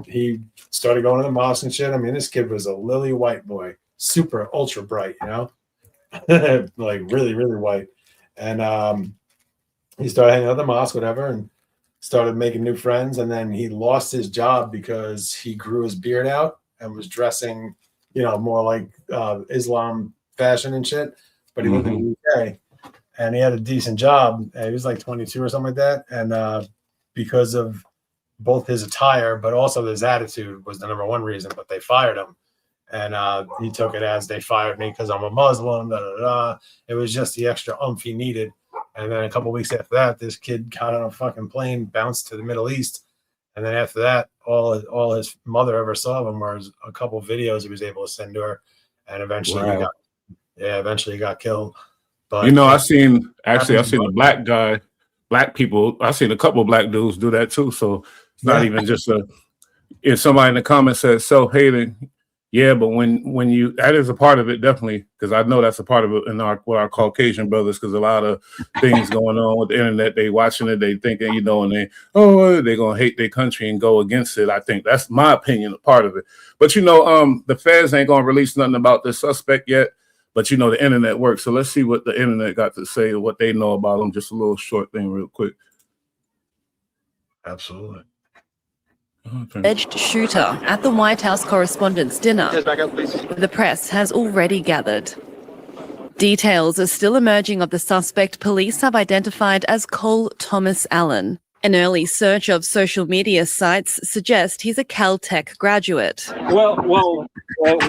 he started going to the mosque and shit. I mean, this kid was a lily white boy, super ultra bright, like really, really white. And he started hanging out at the mosque, whatever, and started making new friends. And then he lost his job because he grew his beard out and was dressing, more like Islam fashion and shit. But he lived in the UK, and he had a decent job. He was like 22 or something like that. And because of both his attire, but also his attitude was the number one reason, but they fired him. And he took it as they fired me because I'm a Muslim. It was just the extra oomph he needed. And then a couple of weeks after that, this kid got on a fucking plane, bounced to the Middle East. And then after that, all his mother ever saw of him was a couple of videos he was able to send to her. And eventually he got killed. But I seen a black people. I seen a couple of black dudes do that too. So it's not even just if somebody in the comments says self-hating. Yeah, but when you, that is a part of it, definitely, because I know that's a part of it in with our Caucasian brothers, because a lot of things going on with the internet, they watching it, they thinking, and they're going to hate their country and go against it. I think that's my opinion, a part of it. But, the feds ain't going to release nothing about this suspect yet, but, the internet works. So let's see what the internet got to say, or what they know about him. Just a little short thing real quick. Absolutely. Alleged shooter at the White House Correspondents' Dinner. The press has already gathered. Details are still emerging of the suspect police have identified as Cole Thomas Allen. An early search of social media sites suggests he's a Caltech graduate. Well,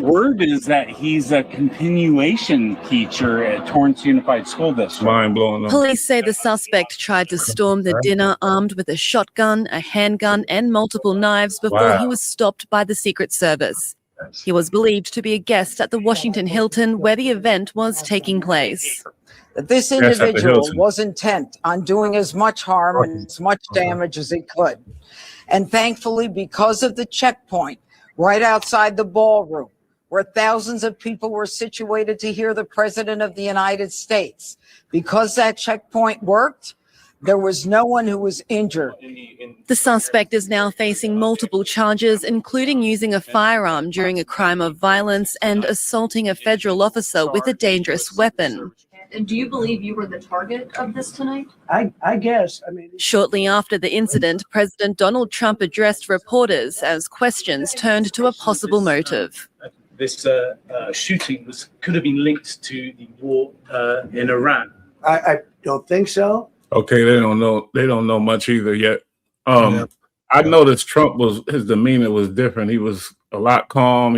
word is that he's a continuation teacher at Torrance Unified School District. Mind blowing. Police say the suspect tried to storm the dinner armed with a shotgun, a handgun, and multiple knives before he was stopped by the Secret Service. He was believed to be a guest at the Washington Hilton where the event was taking place. This individual was intent on doing as much harm and as much damage as he could. And thankfully, because of the checkpoint right outside the ballroom, where thousands of people were situated to hear the President of the United States, because that checkpoint worked, there was no one who was injured. The suspect is now facing multiple charges, including using a firearm during a crime of violence and assaulting a federal officer with a dangerous weapon. And do you believe you were the target of this tonight? I guess. Shortly after the incident, President Donald Trump addressed reporters as questions turned to a possible motive. This shooting could have been linked to the war in Iran. I don't think so. Okay, they don't know much either yet. I noticed his demeanor was different. He was a lot calm.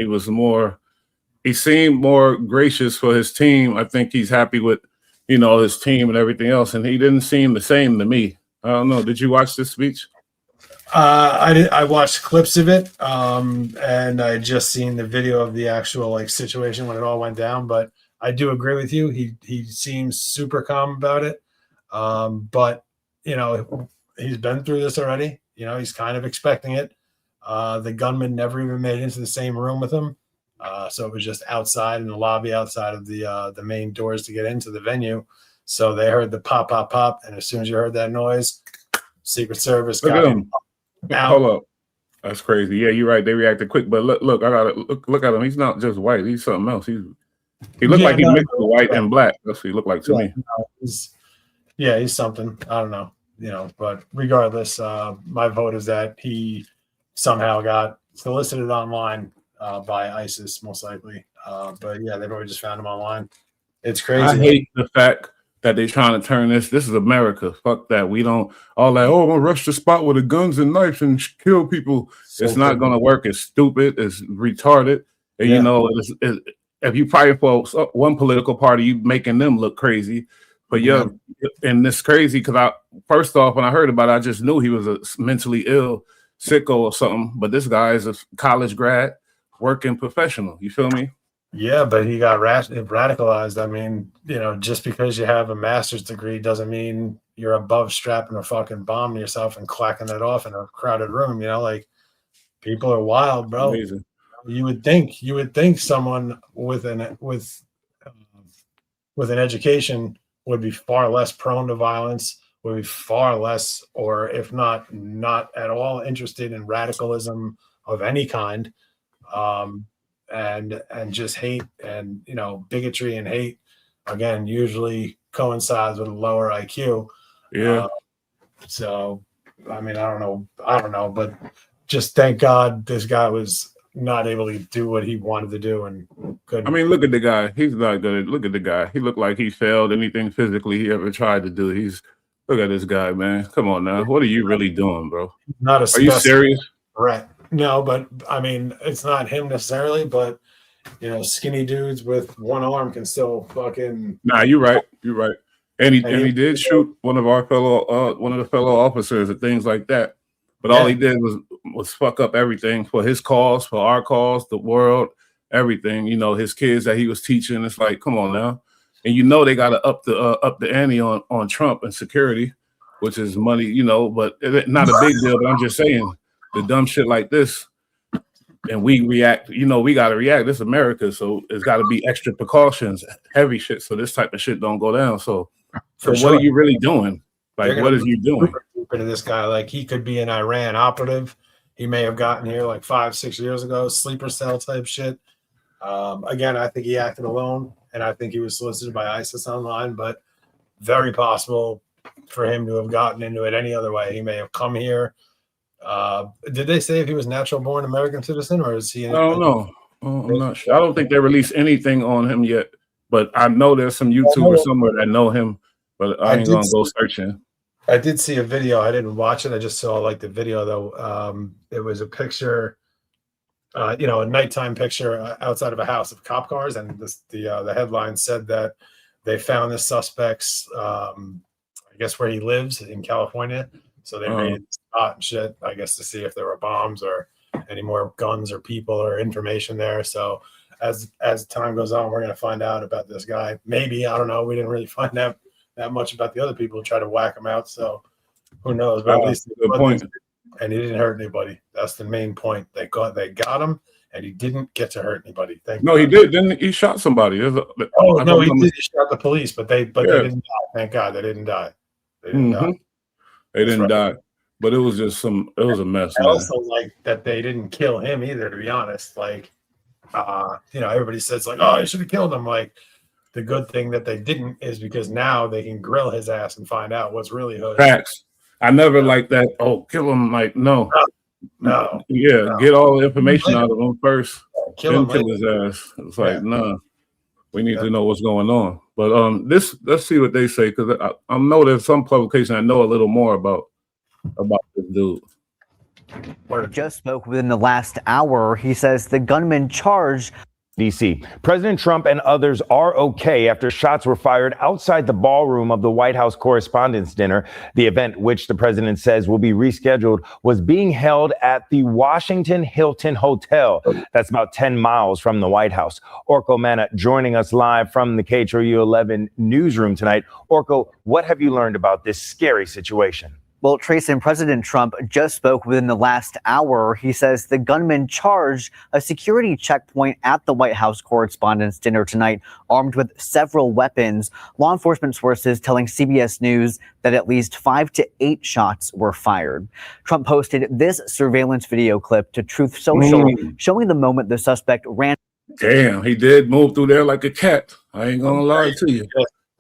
He seemed more gracious for his team. I think he's happy with, his team and everything else. And he didn't seem the same to me. I don't know. Did you watch this speech? I watched clips of it, and I just seen the video of the actual situation when it all went down. But I do agree with you. He seems super calm about it. But he's been through this already. He's kind of expecting it. The gunman never even made it into the same room with him. So it was just outside in the lobby, outside of the main doors to get into the venue. So they heard the pop, pop, pop, and as soon as you heard that noise, Secret Service got him out. Hold up, that's crazy. Yeah, you're right. They reacted quick, but look, I gotta look at him. He's not just white. He's something else. He looked like he mixed with white and black. That's what he looked like to me. He's something. I don't know. But regardless, my vote is that he somehow got solicited online by ISIS, most likely. But yeah, they've already just found him online. It's crazy. I hate the fact that they're trying to turn this. This is America. Fuck that. We don't all that. Oh, I'm gonna rush the spot with the guns and knives and kill people. It's not gonna work. It's stupid. It's retarded. And you know, if you fight for one political party, you making them look crazy. But and this crazy because first off, when I heard about it, I just knew he was a mentally ill sicko or something. But this guy is a college grad, working professional. You feel me? Yeah, but he got radicalized. I mean, you know, just because you have a master's degree doesn't mean you're above strapping a fucking bomb to yourself and clacking it off in a crowded room. You know, like people are wild, bro. Amazing. You would think someone with an education would be far less prone to violence, would be far less, or if not at all interested in radicalism of any kind. And just hate and, you know, bigotry and hate, again, usually coincides with a lower IQ. Yeah. So, I mean, I don't know, but just thank God this guy was not able to do what he wanted to do and couldn't. I mean, look at the guy. He's not good. Look at the guy. He looked like he failed anything physically he ever tried to do. Look at this guy, man. Come on now. What are you really doing, bro? Not a Are you serious? Right. No, but I mean, it's not him necessarily, but you know, skinny dudes with one arm can still fucking. Nah, you're right. You're right. And he did shoot one of the fellow officers and things like that. But all he did was fuck up everything for his cause, for our cause, the world, everything. You know, his kids that he was teaching. It's like, come on now. And you know they got to up the ante on Trump and security, which is money. You know, but not a big deal. But I'm just saying. The dumb shit like this, and we react, you know, we got to react. This is America, so it's got to be extra precautions, heavy shit, so this type of shit don't go down. So what are you really doing? Like, what is you doing? To this guy, like he could be an Iran operative. He may have gotten here like 5-6 years ago, sleeper cell type shit. Again, I think he acted alone, and I think he was solicited by ISIS online, but very possible for him to have gotten into it any other way. He may have come here. Did they say if he was natural born American citizen or is he? I don't know. I'm not sure. I don't think they released anything on him yet, but I know there's some YouTubers somewhere that know him, but I ain't gonna go searching. I did see a video. I didn't watch it. I just saw like the video though. It was a picture, you know, a nighttime picture outside of a house of cop cars, and the headline said that they found the suspect's, I guess where he lives in California. So they raided the spot and shit, I guess, to see if there were bombs or any more guns or people or information there. So as time goes on, we're going to find out about this guy. Maybe, I don't know. We didn't really find out that much about the other people who try to whack him out. So who knows? But at least good point. And he didn't hurt anybody. That's the main point. They got him, and he didn't get to hurt anybody. No, he did. Didn't he? Shot somebody. Oh no, he did. He shot the police, but they didn't die. Thank God, they didn't die. They didn't die. They didn't die, but it was just it was a mess. I also like that they didn't kill him either, to be honest. Like, you know, everybody says like, oh, you should have killed him. Like, the good thing that they didn't is because now they can grill his ass and find out what's really hood. Facts. I never like that. Oh, kill him. Like, no. Get all the information out of him first. Kill his ass. It's like, nah. We need to know what's going on. But let's see what they say, because I know there's some publication I know a little more about this dude. Just spoke within the last hour. He says the gunman charged D.C. President Trump and others are okay after shots were fired outside the ballroom of the White House Correspondents' Dinner. The event, which the president says will be rescheduled, was being held at the Washington Hilton Hotel. That's about 10 miles from the White House. Orko Manna joining us live from the KTRU 11 newsroom tonight. Orko, what have you learned about this scary situation? Well, Treason, President Trump just spoke within the last hour. He says the gunman charged a security checkpoint at the White House Correspondents' Dinner tonight, armed with several weapons. Law enforcement sources telling CBS News that at least 5 to 8 shots were fired. Trump posted this surveillance video clip to Truth Social, showing the moment the suspect ran. Damn, he did move through there like a cat. I ain't gonna lie to you.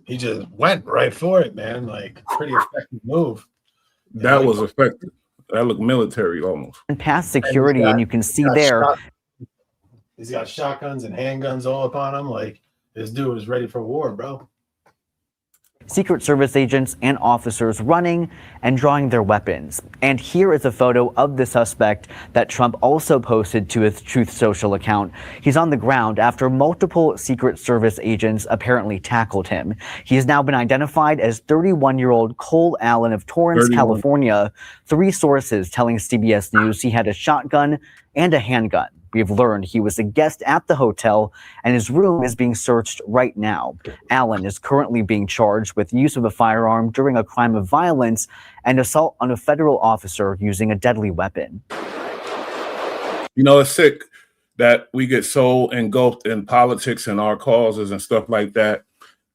He just went right for it, man. Like, pretty effective move. That was effective. That looked military almost. And past security, and you can see there. He's got shotguns and handguns all upon him. Like, This dude was ready for war, bro. Secret Service agents and officers running and drawing their weapons. And here is a photo of the suspect that Trump also posted to his Truth Social account. He's on the ground after multiple Secret Service agents apparently tackled him. He has now been identified as 31-year-old Cole Allen of Torrance, 31. California. 3 sources telling CBS News he had a shotgun and a handgun. We have learned he was a guest at the hotel and his room is being searched right now. Allen is currently being charged with use of a firearm during a crime of violence and assault on a federal officer using a deadly weapon. You know, it's sick that we get so engulfed in politics and our causes and stuff like that.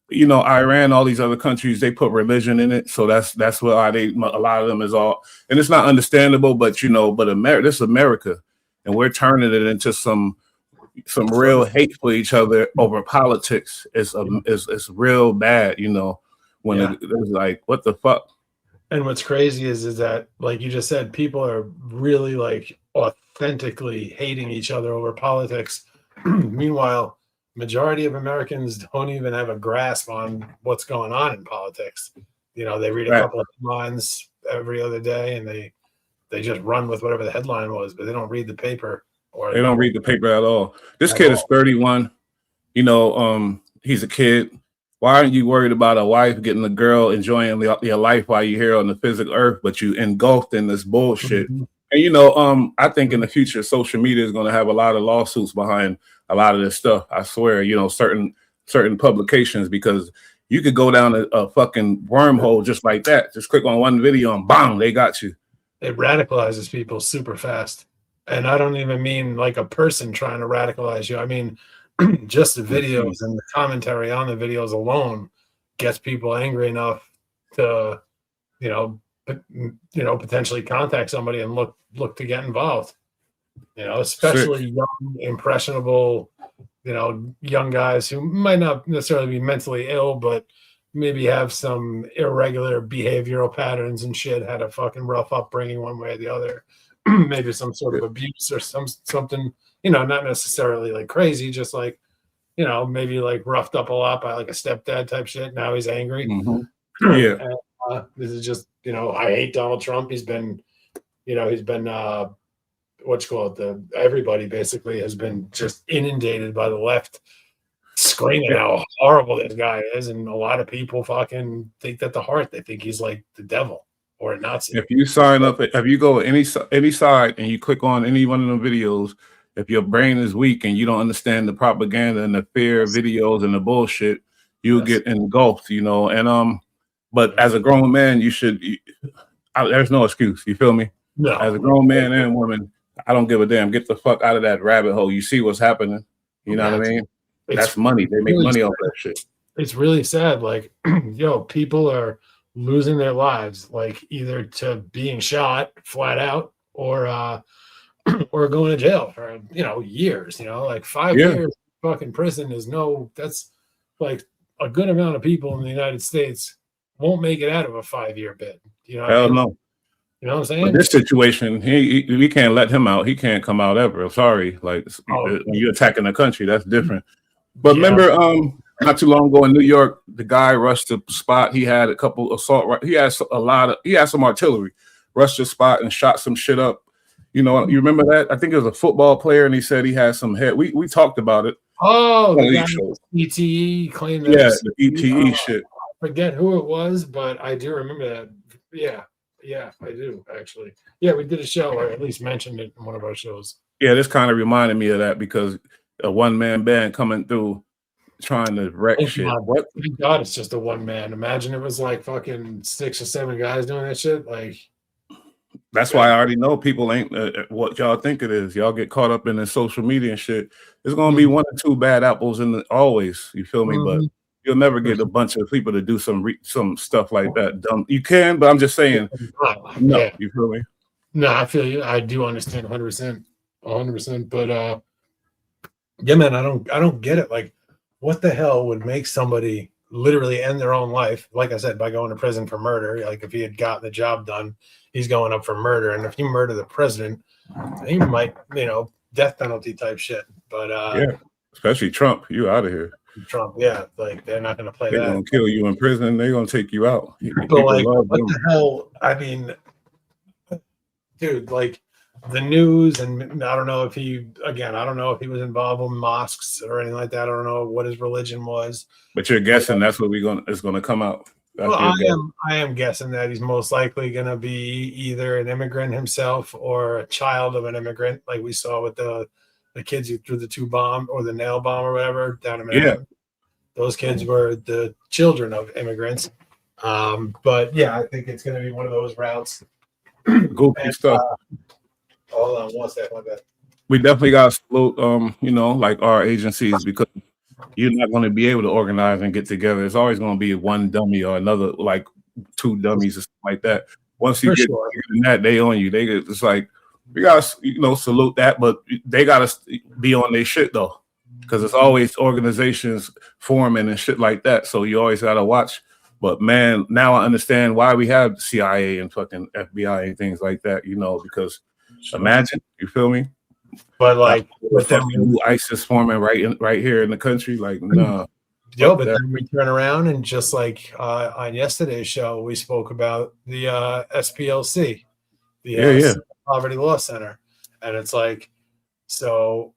You know, Iran, all these other countries, they put religion in it. So that's why a lot of them is all, and it's not understandable, but you know, but this is America. And we're turning it into some real hate for each other over politics. It's real bad, you know, when it's like, what the fuck? And what's crazy is that, like you just said, people are really like authentically hating each other over politics. Meanwhile, majority of Americans don't even have a grasp on what's going on in politics. You know, they read a couple of headlines every other day and they just run with whatever the headline was, but they don't read the paper. They don't read the paper at all. This kid is 31. You know, he's a kid. Why aren't you worried about a wife getting a girl enjoying your life while you're here on the physical earth, but you engulfed in this bullshit? Mm-hmm. And, you know, I think in the future, social media is going to have a lot of lawsuits behind a lot of this stuff. I swear, you know, certain publications, because you could go down a fucking wormhole just like that. Just click on one video and bang, they got you. It radicalizes people super fast. And I don't even mean like a person trying to radicalize you. I mean, just the videos and the commentary on the videos alone gets people angry enough to, potentially contact somebody and look to get involved. You know, especially young, impressionable, young guys who might not necessarily be mentally ill, but maybe have some irregular behavioral patterns and shit, had a fucking rough upbringing one way or the other, maybe some sort of abuse or something, not necessarily like crazy, just like, maybe like roughed up a lot by like a stepdad type shit. Now he's angry. Mm-hmm. Yeah. And, this is just, I hate Donald Trump. He's been everybody basically has been just inundated by the left screaming how horrible this guy is, and a lot of people fucking think that they think he's like the devil or a Nazi. If you sign up, if you go any side and you click on any one of them videos, if your brain is weak and you don't understand the propaganda and the fear videos and the bullshit, you'll get engulfed, and but as a grown man, there's no excuse, you feel me? No. As a grown man and woman, I don't give a damn. Get the fuck out of that rabbit hole. You see what's happening, you know what I mean? That's money. They make money off that shit. It's really sad. Like, people are losing their lives, like either to being shot flat out or going to jail for, years, like 5 years fucking prison that's like a good amount of people in the United States won't make it out of a 5-year bid. Hell no. You know what I'm saying? But this situation, we can't let him out. He can't come out ever. I'm sorry. Like, when you're attacking a country, that's different. But remember, not too long ago in New York, the guy rushed the spot. He had a couple assault. He had some artillery. Rushed the spot and shot some shit up. You remember that? I think it was a football player, and he said he had some head. We talked about it. Oh, the ETE claimed that. Yeah, the ETE shit. I forget who it was, but I do remember that. Yeah, I do actually. Yeah, we did a show, or at least mentioned it in one of our shows. Yeah, this kind of reminded me of that because a one-man band coming through trying to wreck shit. What? Thank God it's just a one man. Imagine it was like fucking 6 or 7 guys doing that shit. Like, that's why I already know people ain't what y'all think it is. Y'all get caught up in the social media and shit. There's gonna be 1 or 2 bad apples always. You feel me? But you'll never get a bunch of people to do some stuff like that. Dumb. You can, but I'm just saying. No, yeah. You feel me? No, I feel you. I do understand 100%. But yeah, man, I don't get it. Like, what the hell would make somebody literally end their own life? Like I said, by going to prison for murder. Like, if he had gotten the job done, he's going up for murder. And if you murder the president, he might, death penalty type shit. But yeah, especially Trump, you out of here. Trump. Yeah, like they're not going to play They're that. gonna kill you in prison. They're gonna take you out. But People like, love what them. the hell? I mean, dude, like the news, and I don't know if he was involved with mosques or anything like that. I don't know what his religion was. But you're guessing that's what it's gonna come out. That's Well, your guess. I am guessing that he's most likely going to be either an immigrant himself or a child of an immigrant, like we saw with the kids who threw the 2 bomb or the nail bomb or whatever down in Manhattan. Those kids were the children of immigrants. But yeah, I think it's going to be one of those routes. Goofy stuff. Hold on one second. Like that. We definitely got to salute, like our agencies, because you're not going to be able to organize and get together. It's always going to be one dummy or another, like 2 dummies or something like that. Once you get that, they on you. It's like, we got to, salute that, but they got to be on their shit though, because it's always organizations forming and shit like that. So you always got to watch. But man, now I understand why we have CIA and fucking FBI and things like that, because imagine, you feel me? But like with them new ISIS forming right here in the country, like nah. Yo, but then we turn around and just like on yesterday's show, we spoke about the SPLC, the Poverty Law Center, and it's like, so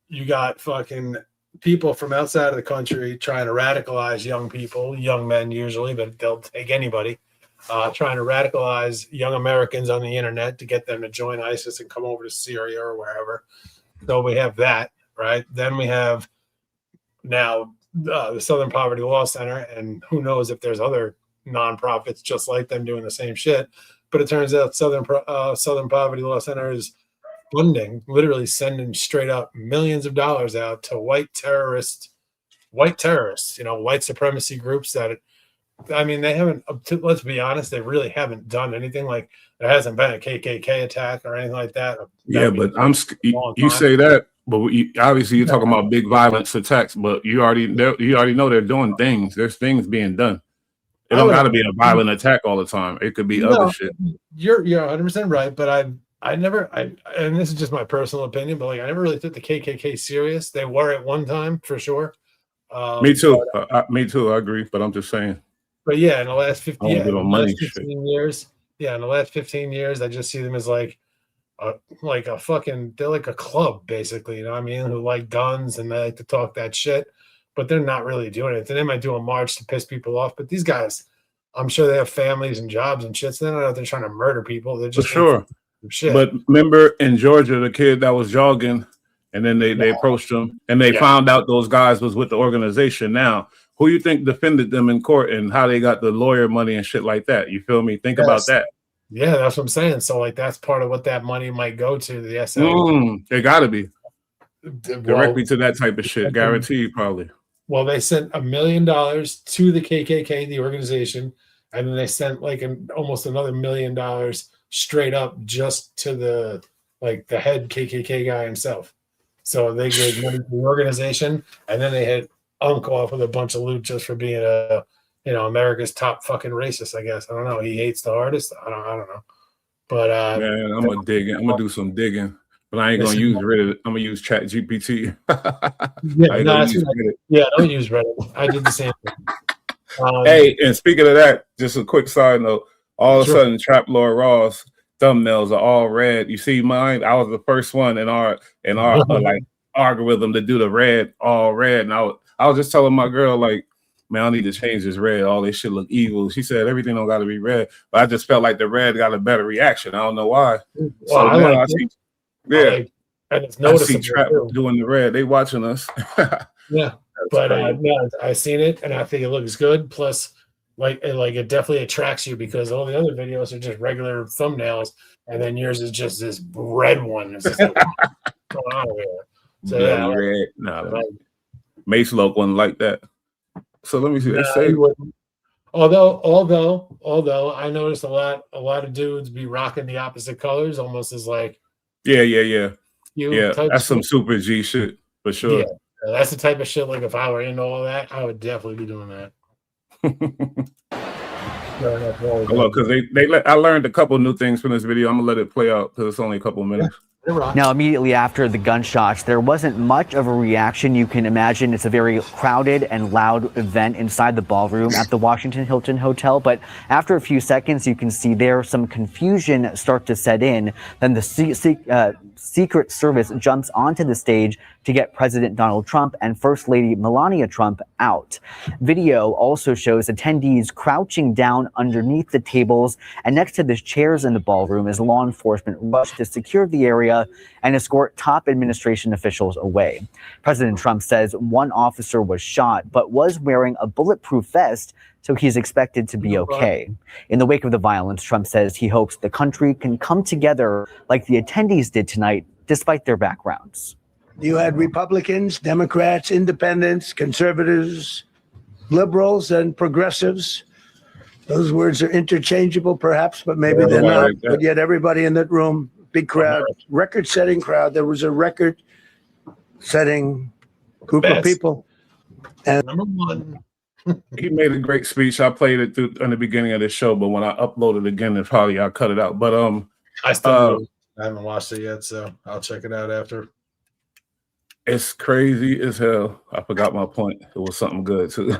you got fucking people from outside of the country trying to radicalize young people, young men usually, but they'll take anybody, trying to radicalize young Americans on the internet to get them to join ISIS and come over to Syria or wherever. So we have that, right? Then we have now the Southern Poverty Law Center, and who knows if there's other nonprofits just like them doing the same shit. But it turns out Southern Poverty Law Center is funding, literally sending straight up millions of dollars out to white terrorists, white supremacy groups that, I mean, they haven't, let's be honest, they really haven't done anything. Like there hasn't been a KKK attack or anything like that. Yeah, but you say that, but obviously you're talking about big violence attacks, but you already know they're doing things. There's things being done. It don't got to be a violent attack all the time. It could be other shit. You're 100% right, but I never, and this is just my personal opinion, but like I never really took the KKK serious. They were at one time for sure. Me too. Me too. I agree, but I'm just saying. But yeah, in the last 15 years, in the last 15 years, I just see them as like a fucking, they're like a club basically. You know what I mean? Who like guns and they like to talk that shit, but they're not really doing it. They might do a march to piss people off, but these guys, I'm sure they have families and jobs and shit. So they're not out there trying to murder people. They're just for sure. Shit. But remember in Georgia, the kid that was jogging, and then they approached him, and they found out those guys was with the organization. Now, who you think defended them in court and how they got the lawyer money and shit like that? You feel me? Think about that. Yeah, that's what I'm saying. So like that's part of what that money might go to, the SL. They gotta be directly to that type of shit, guaranteed probably. Well, they sent $1 million to the KKK, the organization, and then they sent like almost another $1 million straight up just to the head KKK guy himself. So they gave money to the organization, and then they hit Unk off with a bunch of loot just for being America's top fucking racist. I guess I don't know. He hates the artist. I don't know. But man, I'm gonna dig in. I'm gonna do some digging, but I ain't gonna use Reddit. I'm gonna use Chat GPT. Don't use Reddit. I did the same thing. Hey, and speaking of that, just a quick side note. All of a sudden, Trap Lord Raw's thumbnails are all red. You see mine? I was the first one in our like algorithm to do the red, all red. And I was just telling my girl, like, man, I need to change this red. All this shit look evil. She said everything don't gotta be red. But I just felt like the red got a better reaction. I don't know why. Well, so I see, and it's I see noticeable Trap doing the red. They watching us. Yeah. But I seen it and I think it looks good. Plus, like it definitely attracts you because all the other videos are just regular thumbnails, and then yours is just this red one. It's just like, what's going on over here? So red. No, Mace Loke wasn't like that. So let me see. Although I noticed a lot of dudes be rocking the opposite colors, almost as like that's some super G shit for sure. Yeah, that's the type of shit. Like if I were into all that, I would definitely be doing that. Because I learned a couple new things from this video. I'm gonna let it play out because it's only a couple minutes. Now, immediately after the gunshots, there wasn't much of a reaction. You can imagine it's a very crowded and loud event inside the ballroom at the Washington Hilton Hotel. But after a few seconds, you can see there some confusion start to set in. Then the Secret Service jumps onto the stage to get President Donald Trump and First Lady Melania Trump out. Video also shows attendees crouching down underneath the tables, and next to the chairs in the ballroom as law enforcement rushed to secure the area and escort top administration officials away. President Trump says one officer was shot but was wearing a bulletproof vest, so he's expected to be okay. In the wake of the violence, Trump says he hopes the country can come together like the attendees did tonight, despite their backgrounds. You had Republicans, Democrats, independents, conservatives, liberals, and progressives. Those words are interchangeable, perhaps, but maybe they're not. But yet everybody in that room, big crowd, record-setting crowd. There was a record-setting group of people. And number one, he made a great speech. I played it through in the beginning of the show, but when I upload it again, then probably I'll cut it out. But I still I haven't watched it yet, so I'll check it out after. It's crazy as hell. I forgot my point. It was something good too.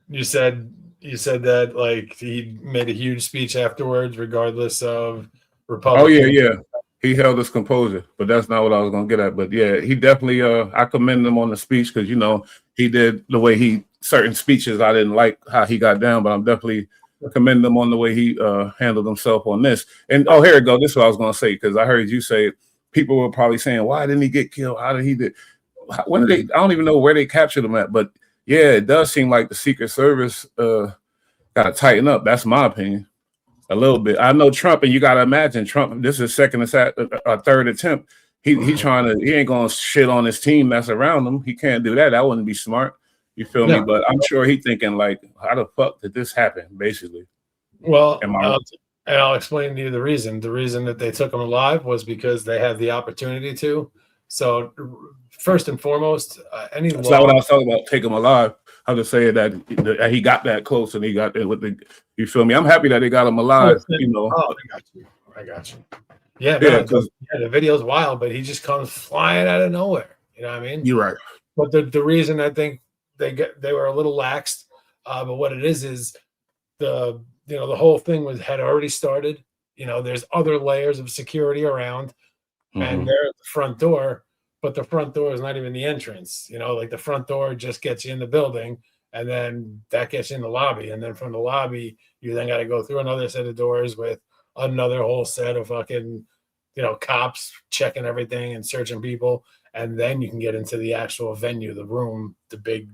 You said that like he made a huge speech afterwards, regardless of Republican. Oh yeah. He held his composure, but that's not what I was gonna get at. But yeah, he definitely. I commend him on the speech because he did the way certain speeches I didn't like how he got down, but I'm definitely commend him on the way he handled himself on this. And here it go. This is what I was gonna say because I heard you say people were probably saying, why didn't he get killed? How did he did? When did they? I don't even know where they captured him at, but yeah, it does seem like the Secret Service got to tighten up. That's my opinion. A little bit. I know Trump, and you got to imagine Trump. This is second or third attempt. He ain't gonna shit on his team that's around him. He can't do that. That wouldn't be smart. You feel me? But I'm sure he thinking like, how the fuck did this happen? Basically. Well, I'll explain to you the reason. The reason that they took him alive was because they had the opportunity to. So first and foremost, any that's not what I was talking about. Take him alive. I'm just saying that he got that close and he got there with the. You feel me? I'm happy that they got him alive. Oh, I got you. Yeah, man, the video's wild, but he just comes flying out of nowhere. You know what I mean? You're right. But the reason I think they were a little laxed, but what it is the whole thing had already started. There's other layers of security around, and they're at the front door. But the front door is not even the entrance. Like the front door just gets you in the building, and then that gets you in the lobby, and then from the lobby you then got to go through another set of doors with another whole set of fucking cops checking everything and searching people, and then you can get into the actual venue, the room, the big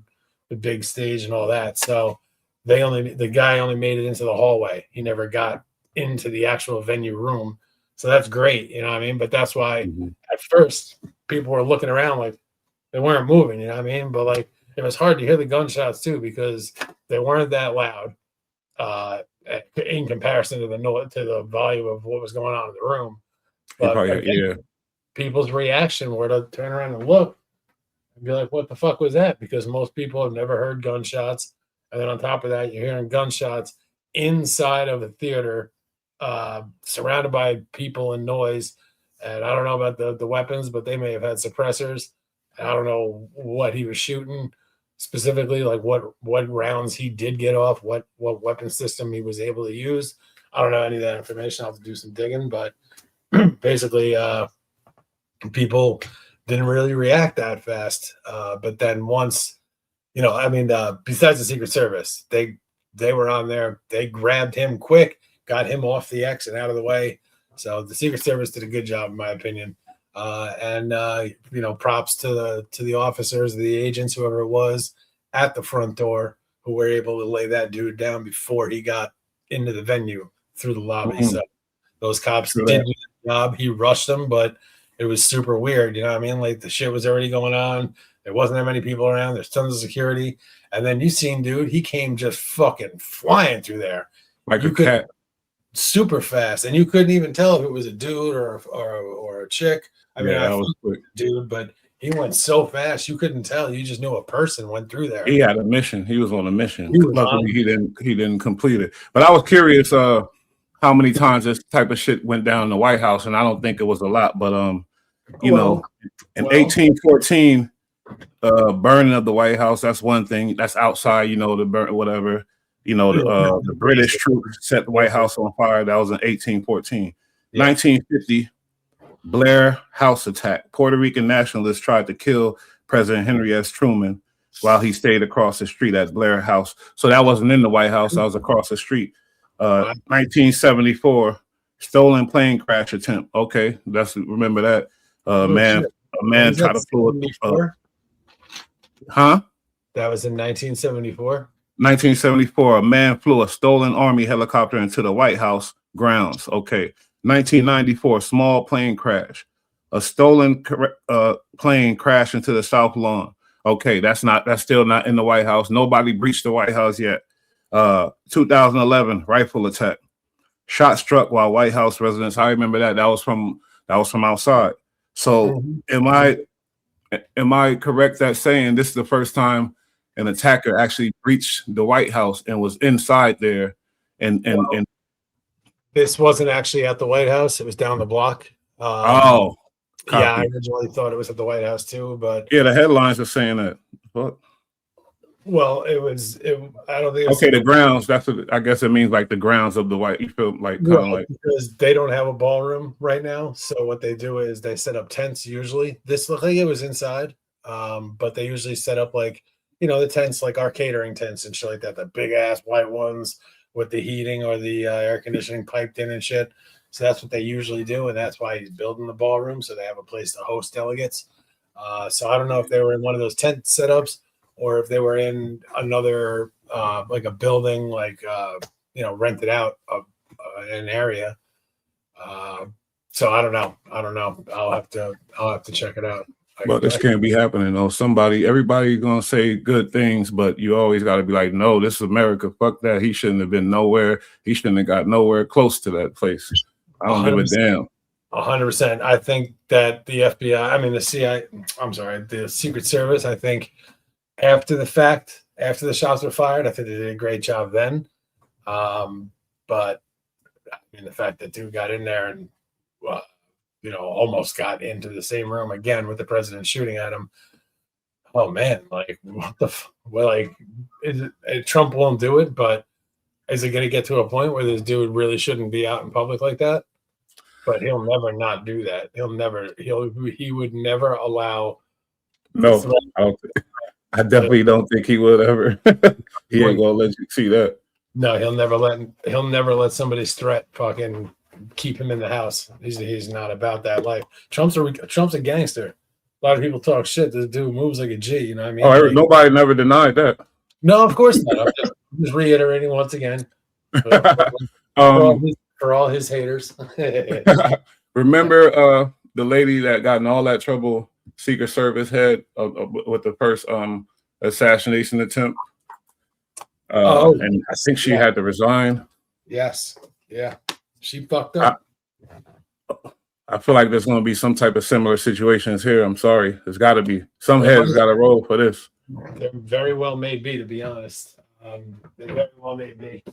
stage and all that. So the guy only made it into the hallway. He never got into the actual venue room. So that's great, you know what I mean? But that's why at first people were looking around like they weren't moving, you know what I mean? But like it was hard to hear the gunshots too because they weren't that loud in comparison to the volume of what was going on in the room. But people's reaction were to turn around and look and be like, what the fuck was that? Because most people have never heard gunshots. And then on top of that, you're hearing gunshots inside of a theater, surrounded by people and noise. And I don't know about the weapons, but they may have had suppressors. I don't know what he was shooting specifically, like what rounds he did get off, what weapon system he was able to use. I don't know any of that information. I'll have to do some digging, but basically people didn't really react that fast. But then once, besides the Secret Service, they were on there. They grabbed him quick, got him off the X and out of the way. So the Secret Service did a good job, in my opinion. Props to the officers, the agents, whoever it was at the front door who were able to lay that dude down before he got into the venue through the lobby. So those cops did do the job. He rushed them, but it was super weird. You know what I mean? Like the shit was already going on. There wasn't that many people around. There's tons of security. And then you seen, dude, he came just fucking flying through there. Like a cat. Super fast. And you couldn't even tell if it was a dude or a chick. I mean, I was quick, dude, but he went so fast you couldn't tell. You just knew a person went through there. He had a mission. He was on a mission. Luckily, he didn't complete it. But I was curious. how many times this type of shit went down in the White House, and I don't think it was a lot. But you know, in 1814, burning of the White House, that's one thing. That's outside, you know, the burn whatever. You know, the British troops set the White House on fire. That was in 1814. 1950, Blair House attack. Puerto Rican nationalists tried to kill President Henry S. Truman while he stayed across the street at Blair House. So that wasn't in the White House. That was across the street. 1974, stolen plane crash attempt. Okay, remember that. A man tried to pull it. Huh? That was in 1974. 1974, a man flew a stolen Army helicopter into the White House grounds. Okay. 1994, small plane crash. A stolen plane crashed into the South Lawn. Okay, that's still not in the White House. Nobody breached the White House yet. 2011, rifle attack. Shot struck while White House residents. I remember that. That was from outside. So am I correct that saying this is the first time an attacker actually breached the White House and was inside there and this wasn't actually at the White House, it was down the block. Copy. Yeah, I originally thought it was at the White House too, but yeah, the headlines are saying that. But well, I don't think okay, the grounds, that's what I guess it means, like the grounds of the White, you feel like kind of like, because they don't have a ballroom right now. So what they do is they set up tents usually. This looked like it was inside. But they usually set up like, you know, the tents, like our catering tents and shit like that, the big ass white ones with the heating or the air conditioning piped in and shit. So that's what they usually do, and that's why he's building the ballroom, so they have a place to host delegates. So I don't know if they were in one of those tent setups or if they were in another like a building, like you know, rented out of an area. So I don't know. I'll have to check it out. But this can't be happening though. Everybody gonna say good things, but you always got to be like, no, this is America. Fuck that. He shouldn't have been nowhere. He shouldn't have got nowhere close to that place. I don't give a damn. 100%. I think that the FBI, I mean the CIA, I'm sorry, the Secret Service, I think after the fact, after the shots were fired, I think they did a great job then. But I mean the fact that dude got in there and you know, almost got into the same room again with the president shooting at him. Oh man, like what the well, like Trump won't do it, but is it going to get to a point where this dude really shouldn't be out in public like that? But he'll never not do that. He would never allow. No, I definitely don't think he would ever. He ain't gonna let you see that. No, he'll never let somebody's threat fucking keep him in the house. He's not about that life. Trump's a gangster. A lot of people talk shit. This dude moves like a G. You know what I mean? Oh, like, nobody never denied that. No, of course not. I'm just reiterating once again for all his haters. Remember the lady that got in all that trouble, Secret Service head with the first assassination attempt? And I think she had to resign. Yes. Yeah. She fucked up. I feel like there's going to be some type of similar situations here. I'm sorry. There's got to be. Some heads got to roll for this. There very well may be, to be honest. They very well may be.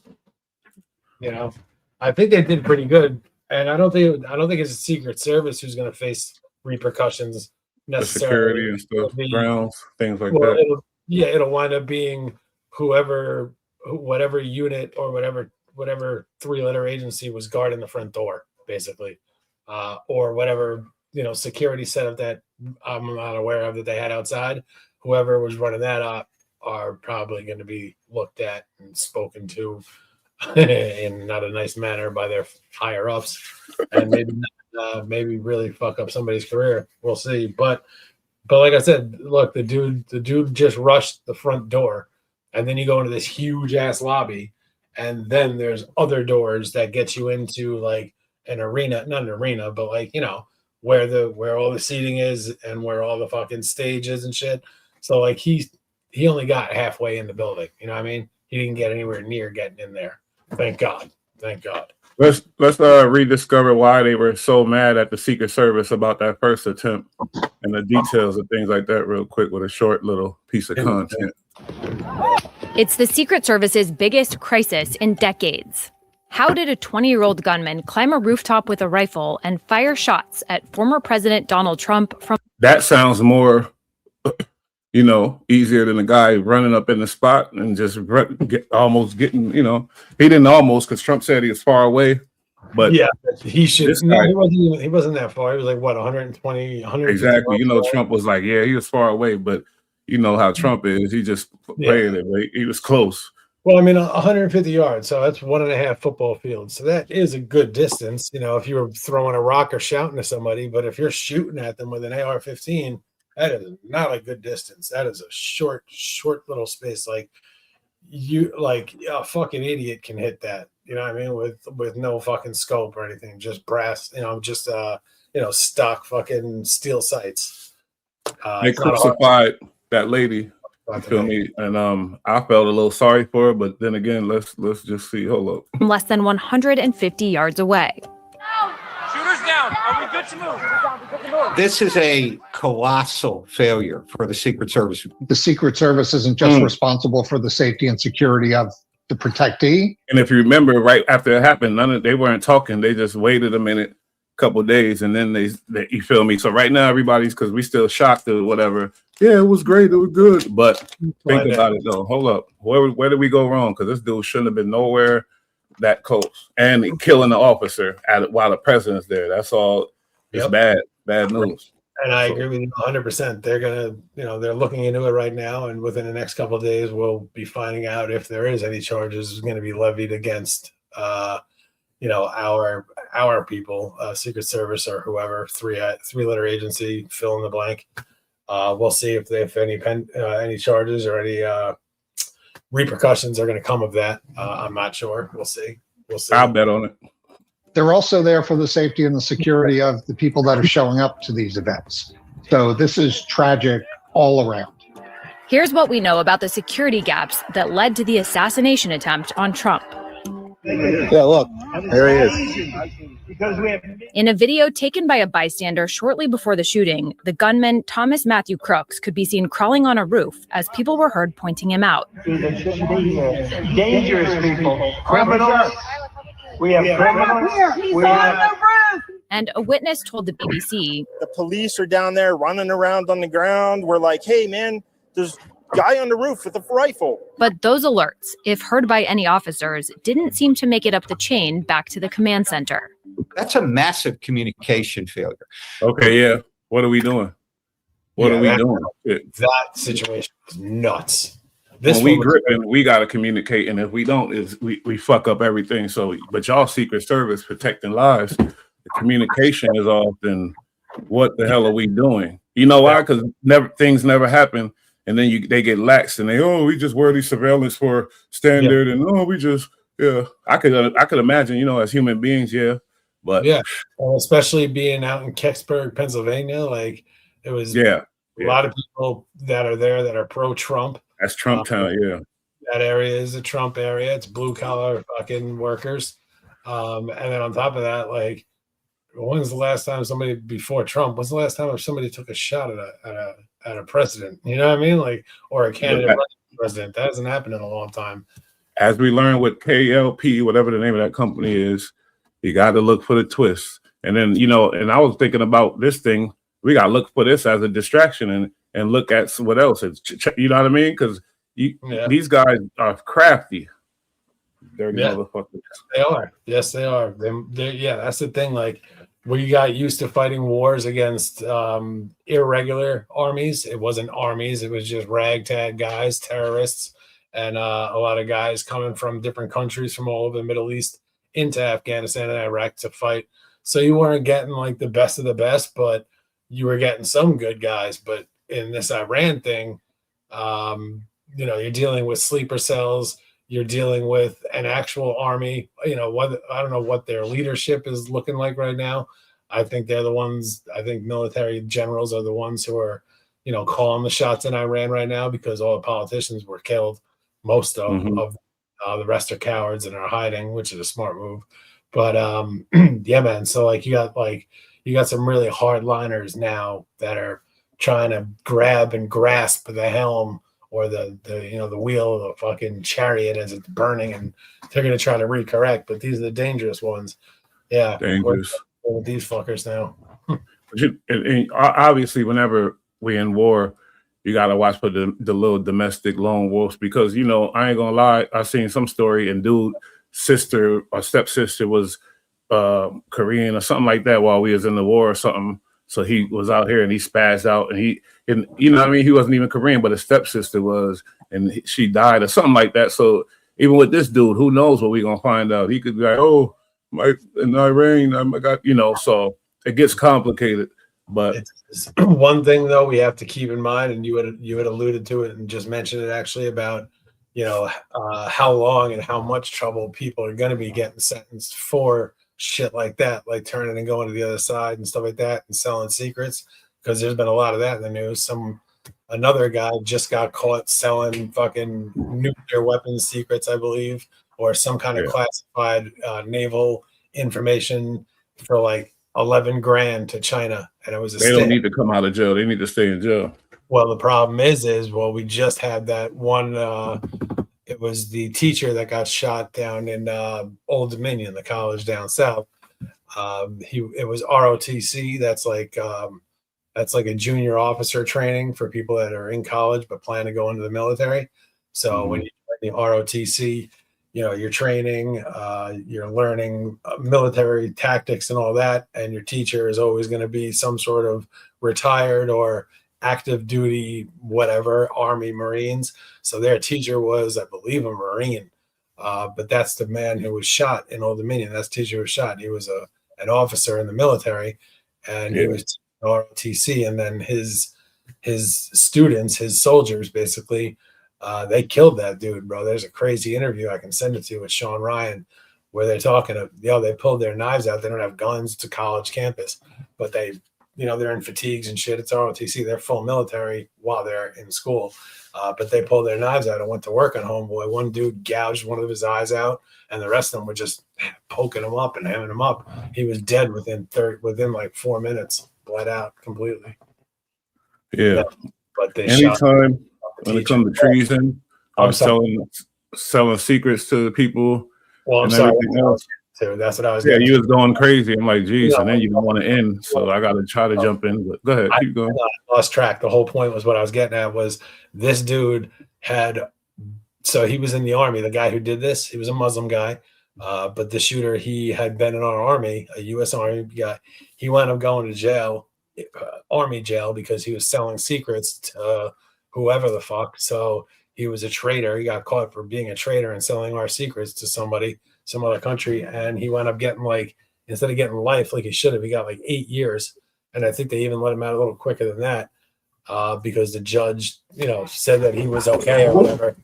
You know, I think they did pretty good, and I don't think it's a Secret Service who's going to face repercussions necessarily. The security and stuff, grounds, things like that. It'll wind up being whatever unit or whatever three-letter agency was guarding the front door, basically, or whatever, you know, security setup that I'm not aware of that they had outside. Whoever was running that up are probably going to be looked at and spoken to in not a nice manner by their higher ups, and maybe really fuck up somebody's career. We'll see. But like I said, look, the dude just rushed the front door, and then you go into this huge ass lobby, and then there's other doors that get you into like an arena, not an arena, but like, you know, where all the seating is and where all the fucking stage is and shit. So like he only got halfway in the building. You know what I mean? He didn't get anywhere near getting in there. Thank God. Thank God. Let's rediscover why they were so mad at the Secret Service about that first attempt and the details of things like that real quick with a short little piece of content. It's the Secret Service's biggest crisis in decades. How did a 20-year-old gunman climb a rooftop with a rifle and fire shots at former President Donald Trump from... That sounds more, easier than a guy running up in the spot and just almost getting, he didn't almost, because Trump said he was far away. But yeah, he should. this guy, He wasn't that far. He was like, what, 120, 150 exactly. miles away? Trump was like, yeah, he was far away, but you know how Trump is. He just played it. Right? He was close. Well, 150 yards, so that's 1.5 football fields. So that is a good distance, if you were throwing a rock or shouting to somebody. But if you're shooting at them with an AR-15, that is not a good distance. That is a short little space. Like a fucking idiot can hit that. You know what I mean? With no fucking scope or anything, just brass. Stock fucking steel sights. They crucified that lady. You feel me? And I felt a little sorry for her, but then again, let's just see. Hold up. less than 150 yards away. Shooters down. Are we good to move? This is a colossal failure for the Secret Service. The Secret Service isn't just responsible for the safety and security of the protectee. And if you remember, right after it happened, they weren't talking. They just waited a minute, couple of days, and then they you feel me? So right now, everybody's, because we still shocked or whatever. Yeah, it was great. It was good. But think about it, though. Hold up. Where did we go wrong? Because this dude shouldn't have been nowhere that close. And killing the officer while the president's there. That's all. It's bad news. And I agree with you 100%. They're going to, they're looking into it right now. And within the next couple of days, we'll be finding out if there is any charges going to be levied against, our people, Secret Service or whoever, three-letter agency, fill in the blank. We'll see if any charges or any repercussions are going to come of that. I'm not sure. We'll see. I'll bet on it. They're also there for the safety and the security of the people that are showing up to these events. So this is tragic all around. Here's what we know about the security gaps that led to the assassination attempt on Trump. Yeah, look, there he is. In a video taken by a bystander shortly before the shooting, the gunman, Thomas Matthew Crooks, could be seen crawling on a roof as people were heard pointing him out. Dangerous people. Criminals. We have criminals. And a witness told the BBC, the police are down there running around on the ground. We're like, hey, man, there's a guy on the roof with a rifle. But those alerts, if heard by any officers, didn't seem to make it up the chain back to the command center. That's a massive communication failure. Okay, yeah. What are we doing? What are we doing? That situation was nuts. When we gripping, we got to communicate, and if we don't, we fuck up everything. So, but y'all Secret Service protecting lives, the communication is off. Then what the hell are we doing? You know why? Because things never happen, and then they get lax, and we just wear these surveillance for standard, and we just I could imagine, as human beings, but especially being out in Kecksburg, Pennsylvania, like it was a lot of people that are there that are pro-Trump. That's Trump town, That area is a Trump area. It's blue collar fucking workers. And then on top of that, like, when's the last time somebody before Trump? When's the last time somebody took a shot at a president? You know what I mean? Like, or a candidate running for president. That hasn't happened in a long time. As we learned with KLP, whatever the name of that company is, you got to look for the twist. And then, and I was thinking about this thing. We got to look for this as a distraction and look at what else. You know what I mean? Because these guys are crafty. Dirty motherfuckers. They are. Yes, they are. That's the thing. Like, we got used to fighting wars against irregular armies. It wasn't armies. It was just ragtag guys, terrorists, and a lot of guys coming from different countries from all over the Middle East into Afghanistan and Iraq to fight. So you weren't getting like the best of the best, but you were getting some good guys. But in this Iran thing, you're dealing with sleeper cells. You're dealing with an actual army. I don't know what their leadership is looking like right now. I think they're the ones. I think military generals are the ones who are, calling the shots in Iran right now, because all the politicians were killed. Most of the rest are cowards and are hiding, which is a smart move. But man. So you got some really hardliners now that are trying to grab and grasp the helm or the the wheel of the fucking chariot as it's burning, and they're gonna try to recorrect. But these are the dangerous ones. Yeah, Dangerous. we're with these fuckers now. And obviously, whenever we're in war, you gotta watch for the little domestic lone wolves, because I ain't gonna lie, I seen some story and dude sister or stepsister was Korean or something like that while we was in the war or something. So he was out here and he spazzed out, and he wasn't even Korean, but his stepsister was, and she died or something like that. So even with this dude, who knows what we're gonna find out? He could be like, oh, in Iran, I got, so it gets complicated. But it's one thing though we have to keep in mind, and you had alluded to it and just mentioned it actually, about how long and how much trouble people are going to be getting sentenced for shit like that, like turning and going to the other side and stuff like that, and selling secrets, because there's been a lot of that in the news. Another guy just got caught selling fucking nuclear weapons secrets, I believe, or some kind of classified naval information for like 11 grand to China, and it was they don't need to come out of jail. They need to stay in jail. Well, the problem is we just had that one. It was the teacher that got shot down in Old Dominion, the college down south. It was ROTC. That's like a junior officer training for people that are in college but plan to go into the military. So when you join the ROTC, you're training, you're learning military tactics and all that, and your teacher is always going to be some sort of retired or active duty, whatever, Army, Marines. So their teacher was, I believe, a Marine, but that's the man who was shot in Old Dominion. That's the teacher who was shot. He was an officer in the military, and he was ROTC, and then his students, his soldiers, basically, they killed that dude, bro. There's a crazy interview I can send it to you with Sean Ryan, where they're talking they pulled their knives out. They don't have guns. It's a college campus, but they're in fatigues and shit. It's ROTC. They're full military while they're in school. But they pulled their knives out and went to work on homeboy. One dude gouged one of his eyes out, and the rest of them were just poking him up and hamming him up. He was dead within like 4 minutes, bled out completely. Yeah. But they anytime when it comes to treason, or selling secrets to the people, well, I'm and sorry. everything else. That's what I was. Yeah, you was going crazy. I'm like, geez, and then you don't want to end, so I got to try to jump in. But go ahead, keep going. I lost track. The whole point was what I was getting at was this dude so he was in the Army. The guy who did this, he was a Muslim guy, but the shooter, he had been in our Army, a U.S. Army guy. He wound up going to jail, Army jail, because he was selling secrets to whoever the fuck. So he was a traitor. He got caught for being a traitor and selling our secrets to somebody, some other country, and he wound up getting, like, instead of getting life like he should have, he got like 8 years, and I think they even let him out a little quicker than that, because the judge, said that he was okay or whatever.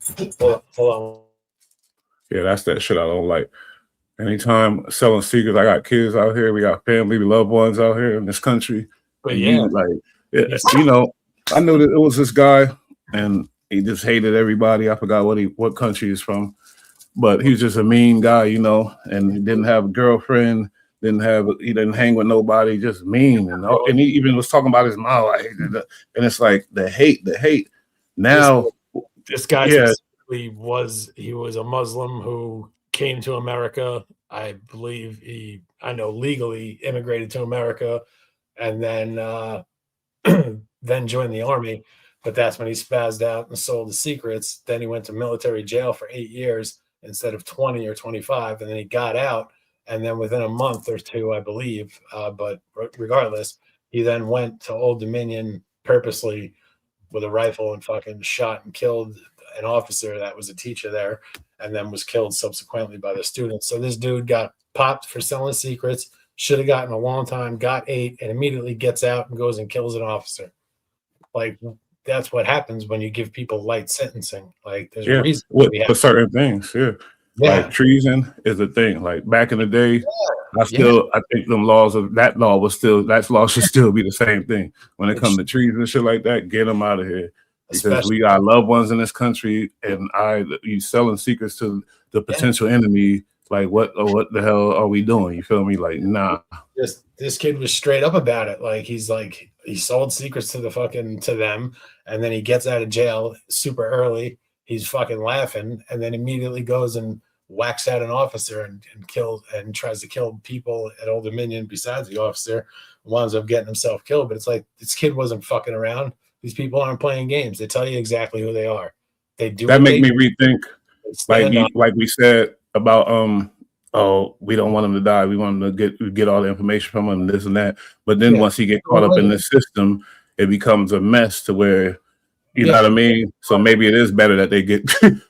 Hold on. Yeah, that's that shit I don't like. Anytime selling secrets, I got kids out here, we got family, loved ones out here in this country. But I knew that it was this guy, and he just hated everybody. I forgot what country he's from. But he was just a mean guy, and he didn't have a girlfriend, he didn't hang with nobody, just mean. And he even was talking about his mom. I hated it. And it's like the hate. Now, this guy specifically was a Muslim who came to America. I believe legally immigrated to America, and then then joined the Army. But that's when he spazzed out and sold the secrets. Then he went to military jail for 8 years instead of 20 or 25. And then he got out. And then within a month or two, I believe, but regardless, he then went to Old Dominion purposely with a rifle and fucking shot and killed an officer that was a teacher there, and then was killed subsequently by the students. So this dude got popped for selling secrets, should have gotten a long time, got 8, and immediately gets out and goes and kills an officer. Like, that's what happens when you give people light sentencing. Like, there's a reason for certain things. Like treason is a thing. Like back in the day, I think that law should still be the same thing when it comes to treason and shit like that. Get them out of here, because we got loved ones in this country, and you selling secrets to the potential enemy Like, what the hell are we doing? You feel me? Like, nah. This kid was straight up about it. Like he sold secrets to them, and then he gets out of jail super early. He's fucking laughing, and then immediately goes and whacks out an officer and tries to kill people at Old Dominion besides the officer. Winds up getting himself killed. But it's like, this kid wasn't fucking around. These people aren't playing games. They tell you exactly who they are. They do. That make me rethink, like we said about oh, we don't want him to die. We want him to get all the information from him, this and that. But then once he get caught up in the system, it becomes a mess to where, you know what I mean? So maybe it is better that they get done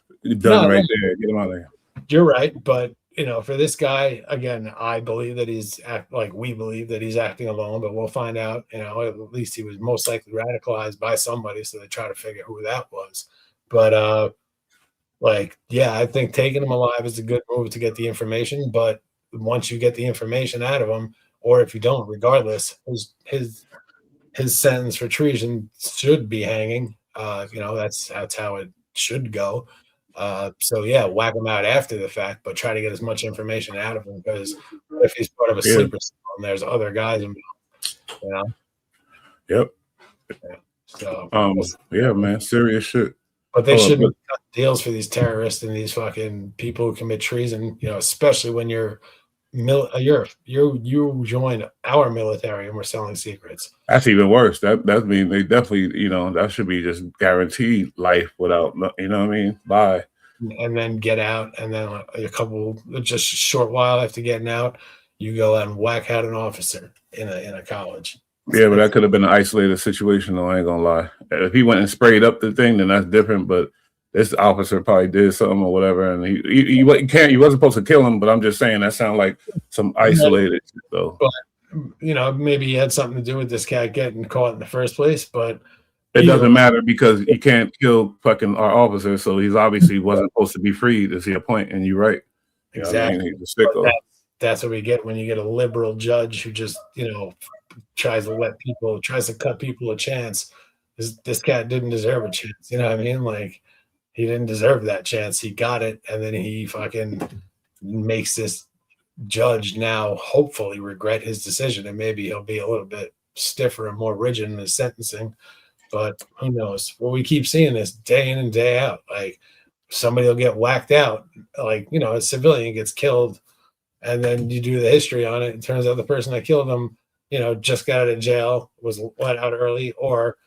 right there. Get him out of there. You're right, but for this guy, again, we believe that he's acting alone, but we'll find out. At least he was most likely radicalized by somebody, so they try to figure who that was. But I think taking him alive is a good move to get the information. But once you get the information out of him, or if you don't, regardless, his sentence for treason should be hanging. That's how it should go. Whack him out after the fact, but try to get as much information out of him, because if he's part of a sleeper cell and there's other guys involved, Yep. Yeah. So man, serious shit. But they shouldn't cut deals for these terrorists and these fucking people who commit treason, especially when you join our military and we're selling secrets. That's even worse. That means they definitely, that should be just guaranteed life without, you know what I mean? Bye. And then get out, and then just a short while after getting out, you go out and whack out an officer in a college. Yeah, but that could have been an isolated situation, though. I ain't gonna lie. If he went and sprayed up the thing, then that's different. But this officer probably did something or whatever, and he wasn't supposed to kill him. But I'm just saying that sounds like some isolated shit, though. But maybe he had something to do with this cat getting caught in the first place. But it doesn't matter, because you can't kill fucking our officer, so he's obviously wasn't supposed to be freed. Is your point? And you're right. Exactly. He's a sicko. That's what we get when you get a liberal judge who just tries to cut people a chance. This cat didn't deserve a chance. You know what I mean? Like, he didn't deserve that chance. He got it, and then he fucking makes this judge now hopefully regret his decision, and maybe he'll be a little bit stiffer and more rigid in his sentencing. But who knows? Well, we keep seeing this day in and day out. Like, somebody will get whacked out, a civilian gets killed, and then you do the history on it. It turns out the person that killed him, just got out of jail, was let out early, or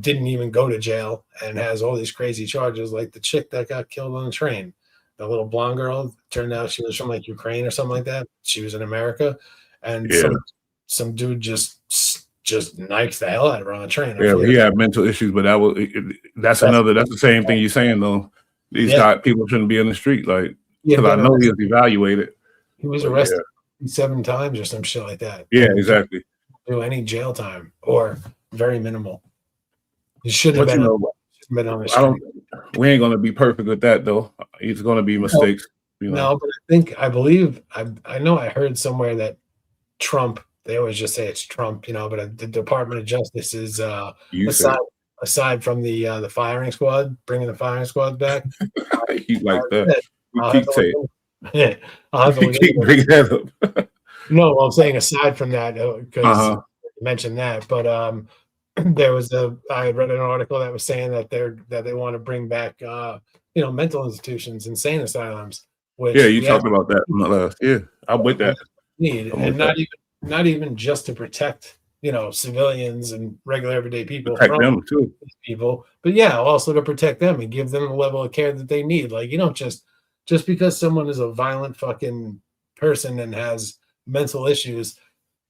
didn't even go to jail and has all these crazy charges, like the chick that got killed on the train. The little blonde girl, turned out she was from Ukraine or something like that. She was in America, and some dude just knifes the hell out of her on the train. Yeah, he had mental issues, but that's the same thing you're saying, though. These people shouldn't be in the street, because I know he was evaluated. He was arrested 7 times or some shit like that. Yeah, exactly. Do any jail time, or very minimal. He shouldn't have been on the street. We ain't gonna be perfect with that, though. It's gonna be mistakes. No, but I know I heard somewhere that Trump. They always just say it's Trump, but the Department of Justice is aside from the firing squad, bringing the firing squad back. You like that? You keep saying. Yeah, I'll have to keep bringing that up. No, I'm saying aside from that, because you mentioned that, but I read an article that was saying that they want to bring back mental institutions, insane asylums. Which you talked about that. I'm with that. Not even just to protect civilians and regular everyday people, protect them too. People, but also to protect them and give them the level of care that they need. Like, you don't just because someone is a violent fucking person and has mental issues,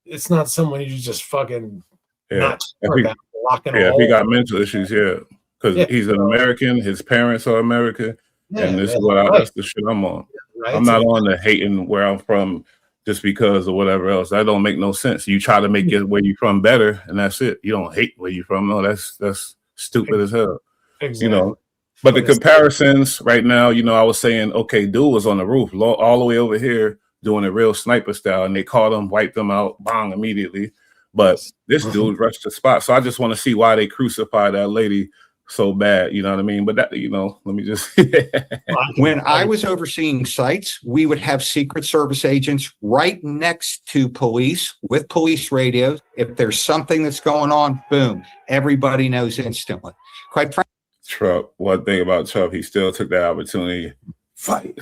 it's not someone you just fucking not sure about locking a hole. If he got mental issues, because he's an American, his parents are American, and this is that's the shit I'm on. Right? I'm not on the hating where I'm from just because or whatever else. That don't make no sense. You try to make it where you're from better, and that's it. You don't hate where you're from. No, that's stupid as hell. Exactly. But the comparisons right now, I was saying, okay, dude was on the roof all the way over here doing a real sniper style, and they caught him, wiped them out, bang, immediately. But this dude rushed the spot. So I just want to see why they crucified that lady so bad, you know what I mean? But that, let me just. When I was overseeing sites, we would have Secret Service agents right next to police with police radios. If there's something that's going on, boom, everybody knows instantly. Quite frankly, Trump, one thing about Trump, he still took that opportunity. Fight.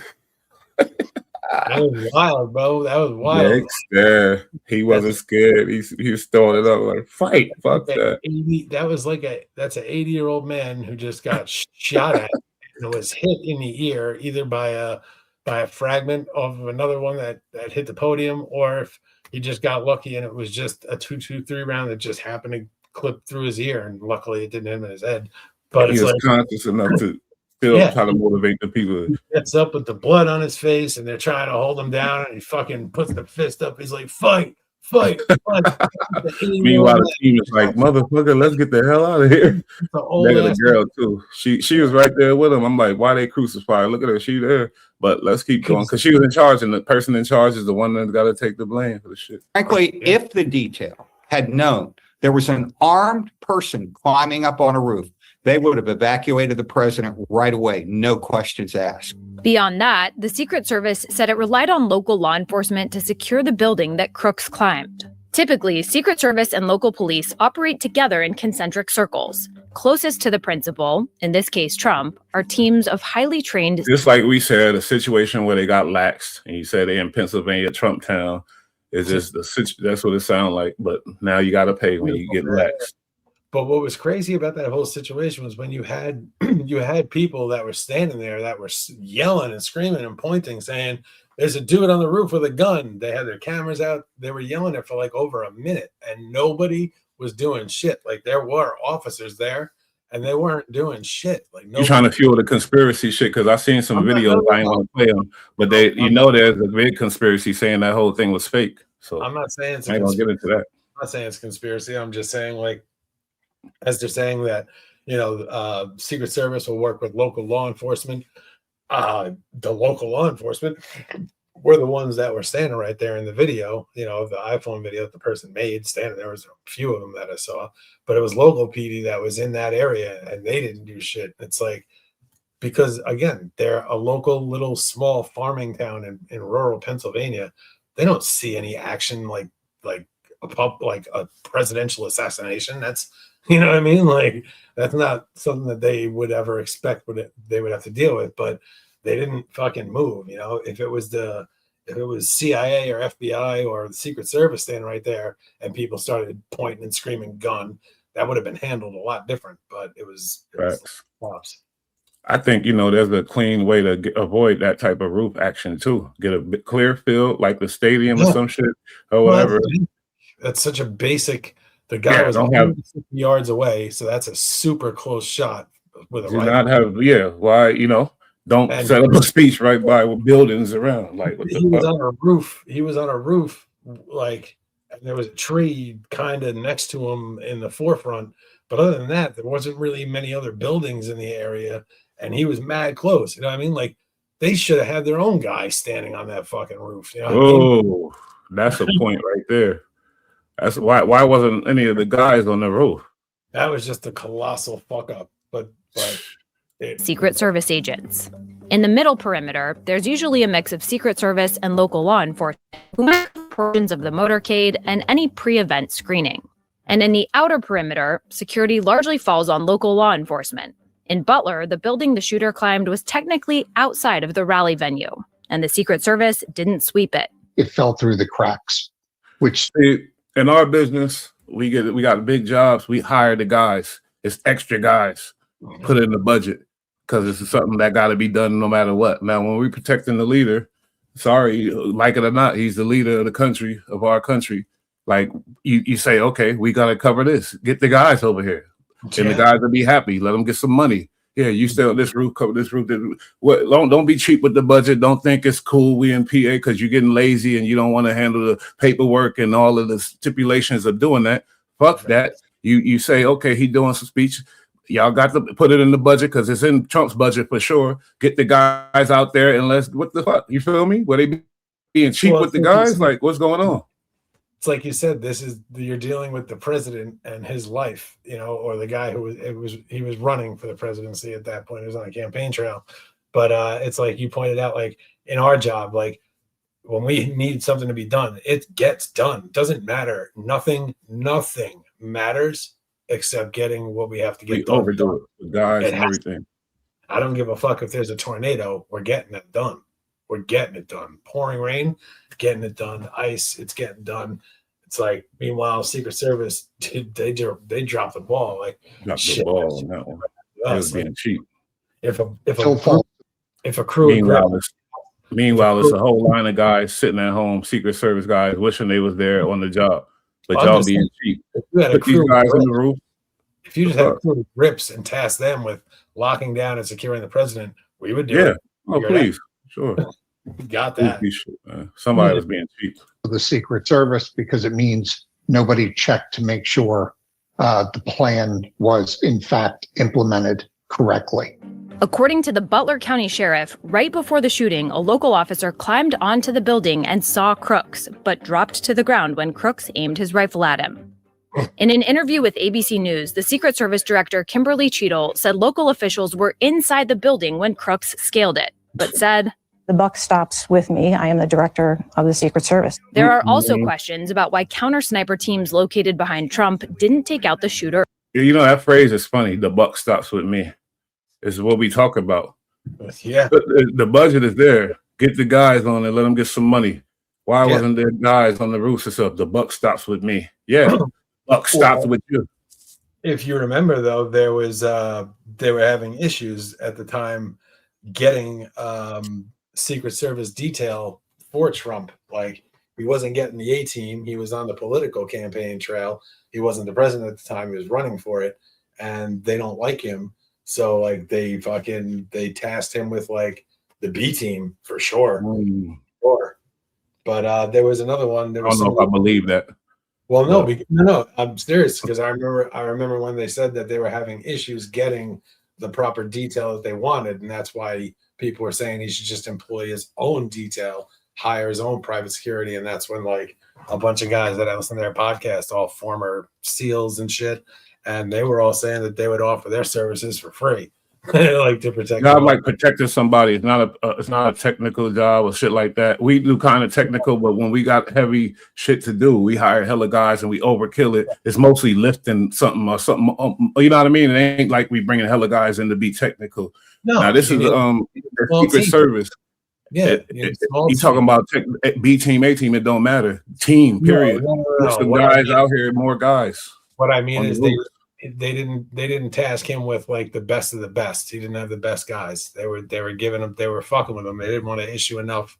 That was wild, bro. That was wild. Yeah, he wasn't scared. He was throwing it up like, fight. Fuck that. That's an 80-year-old man who just got shot at and was hit in the ear either by a fragment of another one that hit the podium, or if he just got lucky and it was just a 223 round that just happened to clip through his ear, and luckily it didn't hit him in his head. But he was conscious enough to still try to motivate the people. He gets up with the blood on his face, and they're trying to hold him down, and he fucking puts the fist up. He's like, fight. Meanwhile, the team is like, motherfucker, let's get the hell out of here. They got a girl too. She was right there with him. I'm like, why they crucify her? Look at her, she there. But let's keep going because she was in charge, and the person in charge is the one that's got to take the blame for the shit. Frankly, if the detail had known there was an armed person climbing up on a roof, they would have evacuated the president right away, no questions asked. Beyond that, the Secret Service said it relied on local law enforcement to secure the building that Crooks climbed. Typically, Secret Service and local police operate together in concentric circles. Closest to the principal, in this case Trump, are teams of highly trained... Just like we said, a situation where they got laxed, and you said they in Pennsylvania, Trump town, is just that's what it sounds like. But now you got to pay when you get laxed. But what was crazy about that whole situation was when you had people that were standing there that were yelling and screaming and pointing, saying, "There's a dude on the roof with a gun." They had their cameras out. They were yelling it for like over a minute, and nobody was doing shit. Like there were officers there, and they weren't doing shit. Like you're trying to fuel the conspiracy shit because I've seen some videos. I ain't want to play them, but there's a big conspiracy saying that whole thing was fake. So I'm not saying I ain't gonna get into that. I'm not saying it's conspiracy. I'm just saying, like, as they're saying that, Secret Service will work with local law enforcement. The local law enforcement were the ones that were standing right there in the video, the iPhone video that the person made standing there. Was a few of them that I saw, but it was local PD that was in that area, and they didn't do shit. It's like, because again, they're a local little small farming town in rural Pennsylvania. They don't see any action like a presidential assassination. That's, you know what I mean? Like, that's not something that they would ever expect they would have to deal with, but they didn't fucking move. If it was CIA or FBI or the Secret Service standing right there and people started pointing and screaming gun, that would have been handled a lot different, but it was cops. I think, there's a clean way to avoid that type of roof action too. Get a clear field like the stadium or some shit or whatever. That's such a basic. The guy was 160 yards away, so that's a super close shot with a rifle. Not have, why, don't set up a speech right by buildings around. Like, he was on a roof. He was on a roof, like, and there was a tree kind of next to him in the forefront. But other than that, there wasn't really many other buildings in the area, and he was mad close. You know what I mean? Like, they should have had their own guy standing on that fucking roof. You know what I mean? That's a point right there. That's why wasn't any of the guys on the roof? That was just a colossal fuck up. But Secret Service agents. In the middle perimeter, there's usually a mix of Secret Service and local law enforcement who make portions of the motorcade and any pre-event screening. And in the outer perimeter, security largely falls on local law enforcement. In Butler, the building the shooter climbed was technically outside of the rally venue, and the Secret Service didn't sweep it. It fell through the cracks, which... In our business, we got big jobs. We hire the guys. It's extra guys. Put it in the budget because it's something that got to be done no matter what. Now, when we're protecting the leader, sorry, like it or not, he's the leader of the country, of our country. Like, you say, okay, we got to cover this. Get the guys over here. And the guys will be happy. Let them get some money. Yeah, you stay on this roof, cover this roof. Don't be cheap with the budget. Don't think it's cool we in PA because you're getting lazy and you don't want to handle the paperwork and all of the stipulations of doing that. Fuck that. You say, okay, he doing some speech. Y'all got to put it in the budget because it's in Trump's budget for sure. Get the guys out there and what the fuck? You feel me? Were they being cheap with the guys? Like, what's going on? it's like you said, you're dealing with the president and his life, or the guy who he was running for the presidency at that point. He was on a campaign trail. But it's like you pointed out, like in our job, like when we need something to be done, it gets done. Doesn't matter. Nothing matters except getting what we have to get We done. overdo it with guys and everything. I don't give a fuck if there's a tornado. We're getting it done. We're getting it done. Pouring rain, getting it done. Ice, it's getting done. It's like, meanwhile, Secret Service, they dropped the ball. Like, dropped the ball on that one. It was being cheap. If a crew, meanwhile, it's a whole line of guys sitting at home, Secret Service guys, wishing they was there on the job, but y'all being cheap. Put these guys on the roof. If you just had a crew of grips and task them with locking down and securing the president, we would do it. Oh, please, sure. We got that. Somebody was being cheap. The Secret Service, because it means nobody checked to make sure the plan was in fact implemented correctly. According to the Butler County Sheriff, right before the shooting, a local officer climbed onto the building and saw Crooks, but dropped to the ground when Crooks aimed his rifle at him. In an interview with ABC News, the Secret Service Director Kimberly Cheadle said local officials were inside the building when Crooks scaled it, but said, "The buck stops with me. I am the director of the Secret Service." There are also questions about why counter-sniper teams located behind Trump didn't take out the shooter. That phrase is funny. The buck stops with me. This is what we talk about. Yeah. The budget is there. Get the guys on it. Let them get some money. Why wasn't there guys on the roofs and stuff? The buck stops with me. Yeah. Buck stops with you. If you remember, though, there was they were having issues at the time getting Secret Service detail for Trump. Like, he wasn't getting the A team. He was on the political campaign trail. He wasn't the president at the time. He was running for it, and they don't like him. So like they tasked him with like the B team for sure. But there was another one. I don't know if I believe that. Well, no, I'm serious, because I remember when they said that they were having issues getting the proper detail that they wanted, and that's why people were saying he should just employ his own detail, hire his own private security, and that's when like a bunch of guys that I listen to their podcast, all former SEALs and shit, and they were all saying that they would offer their services for free, like to protect. God, like protecting somebody. It's not a technical job or shit like that. We do kind of technical, but when we got heavy shit to do, we hire hella guys and we overkill it. It's mostly lifting something or something. You know what I mean? It ain't like we bringing hella guys in to be technical. No, now this is the Secret Service. Yeah, you talking about B team, A team? It don't matter. Team, period. There's some guys out here, more guys. What I mean is they didn't task him with like the best of the best. He didn't have the best guys. They were giving him, they were fucking with him. They didn't want to issue enough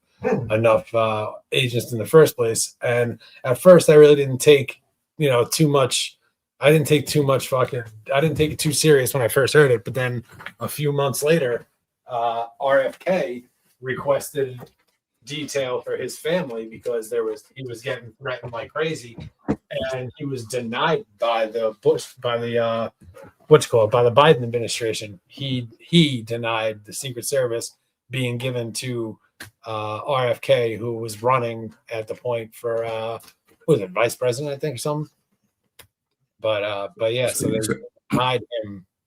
agents in the first place. And at first I really didn't take too much. I didn't take it too serious when I first heard it. But then a few months later, RFK requested detail for his family because he was getting threatened like crazy, and he was denied by the Biden administration. He denied the Secret Service being given to RFK, who was running at the point for what was it, vice president, I think, or something. But yeah, so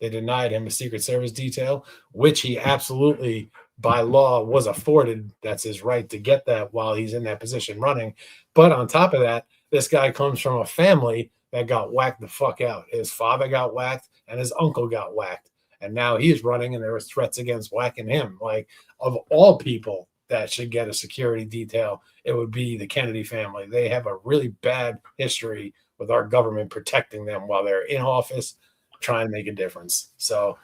they denied him a Secret Service detail, which he absolutely by law was afforded. That's his right to get that while he's in that position running. But on top of that, this guy comes from a family that got whacked the fuck out. His father got whacked and his uncle got whacked. And now he's running and there was threats against whacking him. Like, of all people that should get a security detail, it would be the Kennedy family. They have a really bad history with our government protecting them while they're in office, trying to make a difference. So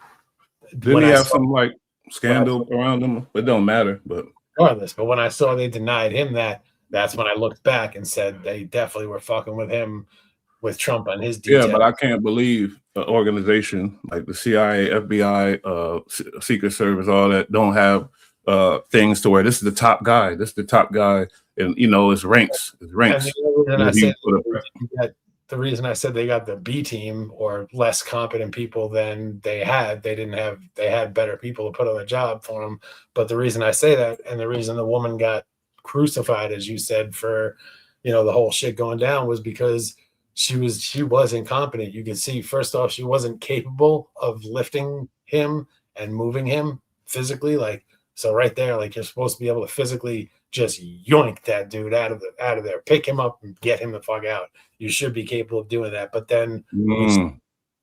didn't he have some like scandal around him? It don't matter, but regardless. But when I saw they denied him that's when I looked back and said they definitely were fucking with him, with Trump on his detail. Yeah, but I can't believe an organization like the CIA, FBI, Secret Service, all that don't have things to where this is the top guy. This is the top guy, and it's ranks. It's ranks. The reason I said they got the B team, or less competent people than they had, they had better people to put on the job for them. But the reason I say that, and the reason the woman got crucified, as you said, for the whole shit going down was because she was incompetent. You could see, first off, she wasn't capable of lifting him and moving him physically. Like, so right there, like, you're supposed to be able to physically just yoink that dude out of there, pick him up and get him the fuck out. You should be capable of doing that. But then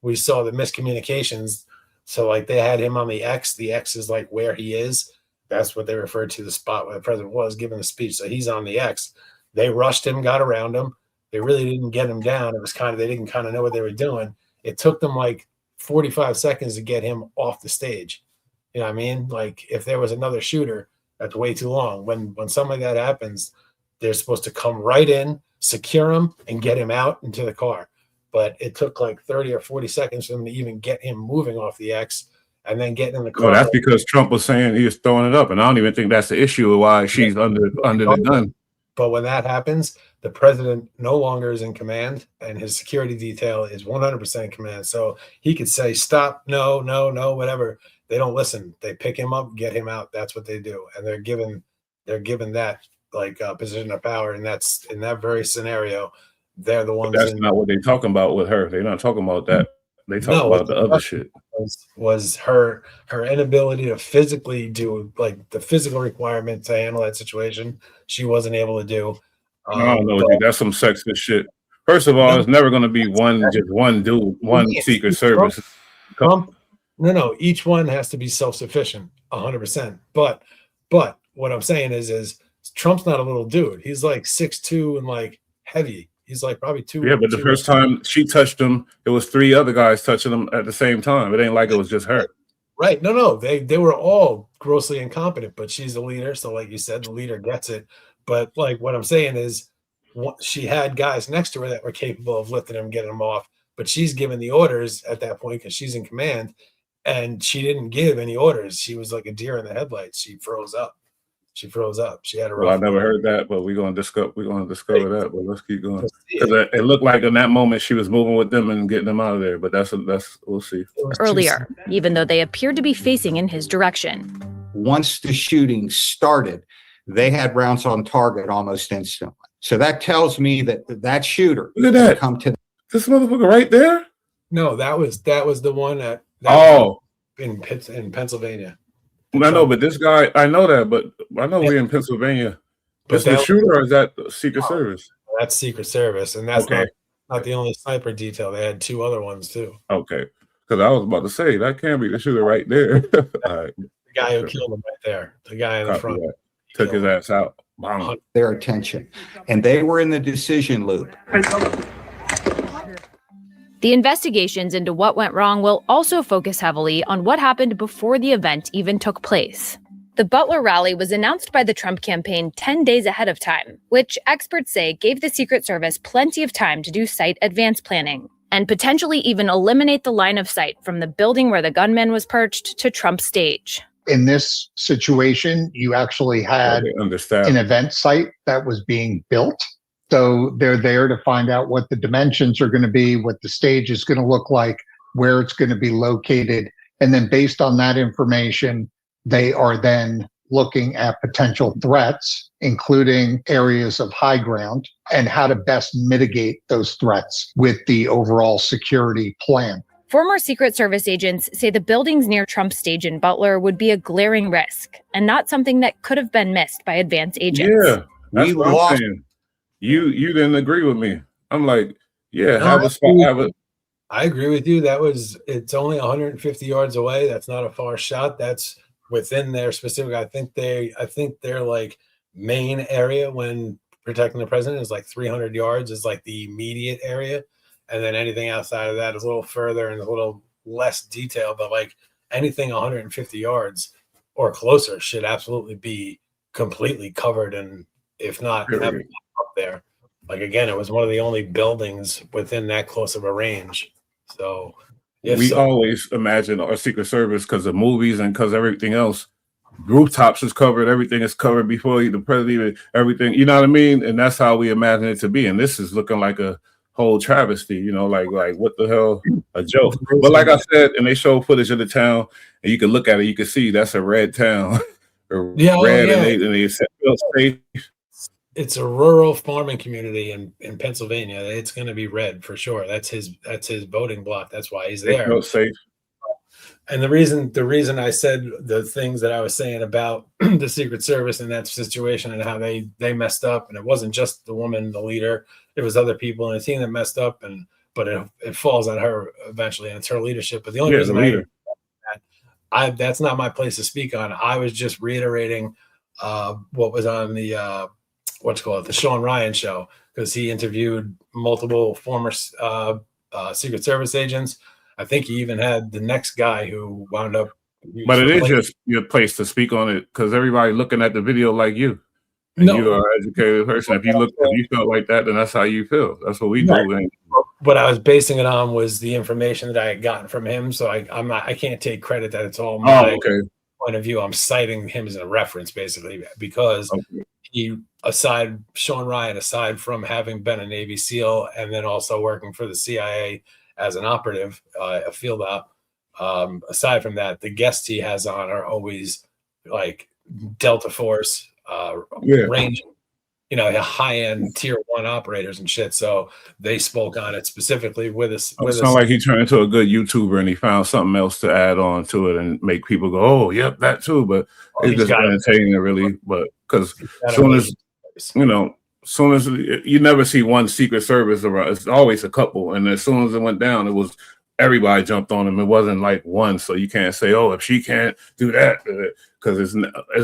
we saw the miscommunications. So like they had him on the X. The X is like where he is. That's what they referred to the spot where the president was giving the speech. So he's on the X. They rushed him, got around him. They really didn't get him down. It was they didn't kind of know what they were doing. It took them like 45 seconds to get him off the stage. You know what I mean? Like if there was another shooter, that's way too long. When something like that happens, they're supposed to come right in, secure him, and get him out into the car. But it took like 30 or 40 seconds for them to even get him moving off the X and then getting in the car. Well, that's because Trump was saying he was throwing it up, and I don't even think that's the issue of why she's under the gun. But when that happens, the president no longer is in command, and his security detail is 100% in command. So he could say, stop, no, whatever. They don't listen. They pick him up, get him out. That's what they do. And they're given that like position of power. And that's in that very scenario, they're the ones. But that's not what they're talking about with her. They're not talking about that. They talk about the other shit. Was her inability to physically do like the physical requirement to handle that situation. She wasn't able to do. I don't know, dude. That's some sexist shit. First of all, it's never going to be one dude, one Secret Service. Trump. No. Each one has to be self-sufficient, 100%. But what I'm saying is Trump's not a little dude. He's like 6'2" and like heavy. He's like probably 2. Yeah, but the first time she touched him, it was 3 other guys touching him at the same time. It ain't like it was just her. Right. No. They were all grossly incompetent, but she's the leader. So like you said, the leader gets it. But like what I'm saying is she had guys next to her that were capable of lifting him, getting him off. But she's given the orders at that point because she's in command. And she didn't give any orders. She was like a deer in the headlights. She froze up. She had a rough. Well, I never heard that, but we're gonna discover that. But let's keep going because it looked like in that moment she was moving with them and getting them out of there. But that's we'll see. Earlier, even though they appeared to be facing in his direction. Once the shooting started, they had rounds on target almost instantly. So that tells me that shooter. Look at that. Come to this motherfucker right there. No, that was the one that in Pennsylvania. I know, but this guy, I know that, but I know we're in Pennsylvania. But the shooter, or is that Secret Service? That's Secret Service, and that's not the only sniper detail. They had 2 other ones too. Okay, because I was about to say that can't be the shooter right there. All right. The guy who killed him right there, the guy in the front, took his ass out. Their attention, and they were in the decision loop. The investigations into what went wrong will also focus heavily on what happened before the event even took place. The Butler rally was announced by the Trump campaign 10 days ahead of time, which experts say gave the Secret Service plenty of time to do site advance planning and potentially even eliminate the line of sight from the building where the gunman was perched to Trump's stage. In this situation, you actually had an event site that was being built. So they're there to find out what the dimensions are going to be, what the stage is going to look like, where it's going to be located. And then based on that information, they are then looking at potential threats, including areas of high ground, and how to best mitigate those threats with the overall security plan. Former Secret Service agents say the buildings near Trump's stage in Butler would be a glaring risk and not something that could have been missed by advance agents. Yeah, that's what I'm saying. You didn't agree with me. I'm like, yeah, I agree with you. It's only 150 yards away. That's not a far shot. That's within their specific. I think their like main area when protecting the president is like 300 yards is like the immediate area. And then anything outside of that is a little further and a little less detailed, but like anything 150 yards or closer should absolutely be completely covered. And if not, up there. Like, again, it was one of the only buildings within that close of a range. So we always imagine our Secret Service because of movies and because everything else. Rooftops is covered, everything is covered before the president, everything, you know what I mean? And that's how we imagine it to be. And this is looking like a whole travesty, you know, like what the hell, a joke. But like I said, and they show footage of the town, and you can look at it, you can see that's a red town, or red, and they feel safe. it's a rural farming community in Pennsylvania. It's going to be red for sure. That's his voting block. That's why he's They there. felt safe. And the reason I said the things that I was saying about the Secret Service in that situation and how they messed up, and it wasn't just the woman, the leader, it was other people in the team that messed up, but it falls on her eventually, and it's her leadership. But the only reason that's not my place to speak on. I was just reiterating what was on the the Sean Ryan show, because he interviewed multiple former Secret Service agents. I think he even had the next guy who wound up. But it is just your place to speak on it, because everybody looking at the video like you. And you are an educated person. If you felt like that, then that's how you feel. That's what we do. What I was basing it on was the information that I had gotten from him. So I can't take credit that it's all my point of view. I'm citing him as a reference, basically, because Sean Ryan, aside from having been a Navy SEAL and then also working for the CIA as an operative, a field op, aside from that, the guests he has on are always like Delta Force, range, high-end tier 1 operators and shit. So they spoke on it specifically with us. It's not like he turned into a good YouTuber and he found something else to add on to it and make people go, "Oh, yep, that too." But it's just entertaining, really. But because as soon as you never see one Secret Service around, it's always a couple. And as soon as it went down, it was everybody jumped on him. It wasn't like one. So you can't say, "Oh, if she can't do that," because it's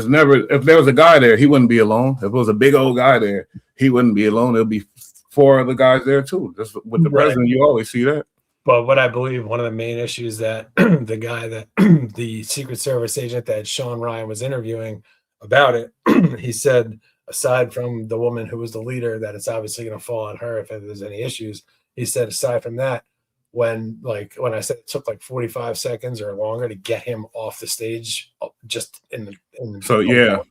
never. If there was a guy there, he wouldn't be alone. If it was a big old guy there, he wouldn't be alone. There'll be 4 other guys there too. Just with the president, you always see that. But what I believe one of the main issues that the guy that the Secret Service agent that Sean Ryan was interviewing about it, he said, aside from the woman who was the leader, that it's obviously going to fall on her if there's any issues. He said, aside from that, when I said it took like 45 seconds or longer to get him off the stage, just in the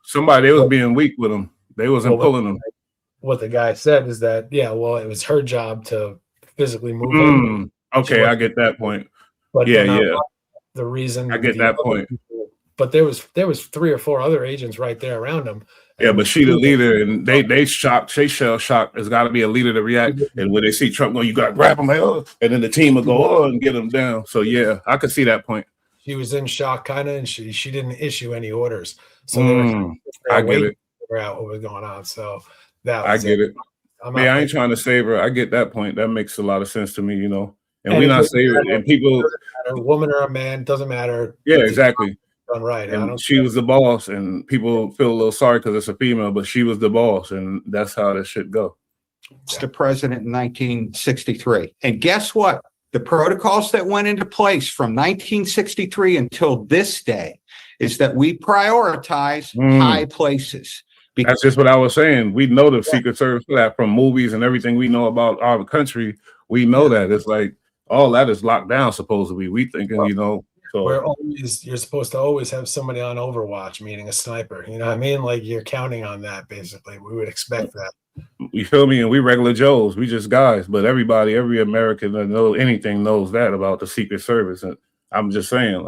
somebody was being weak with him. They wasn't pulling him. What the guy said is that it was her job to physically move him. Okay, I get that point. But the reason I get that point. But there was 3 or 4 other agents right there around him. Yeah, but she the leader, and they shocked. They shell shocked. There's got to be a leader to react. And when they see Trump go, you got to grab him, and then the team will go and get him down. So yeah, I could see that point. She was in shock, kind of, and she didn't issue any orders. So I get it. Figure out what was going on. So that I get it. I ain't trying to save her. I get that point. That makes a lot of sense to me, And we're not saving. And people, a woman or a man, doesn't matter. Yeah, exactly. Done right. And she was the boss, and people feel a little sorry because it's a female, but she was the boss, and that's how this should go. It's the president in 1963. And guess what? The protocols that went into place from 1963 until this day is that we prioritize high places. That's just what I was saying. We know the Secret Service for that from movies and everything we know about our country. We know that it's like all that is locked down. Supposedly, we thinking, So you're supposed to always have somebody on Overwatch, meaning a sniper. You know what I mean? Like you're counting on that. Basically, we would expect that. You feel me? And we regular Joes, we just guys. But everybody, every American that knows anything knows that about the Secret Service. And I'm just saying,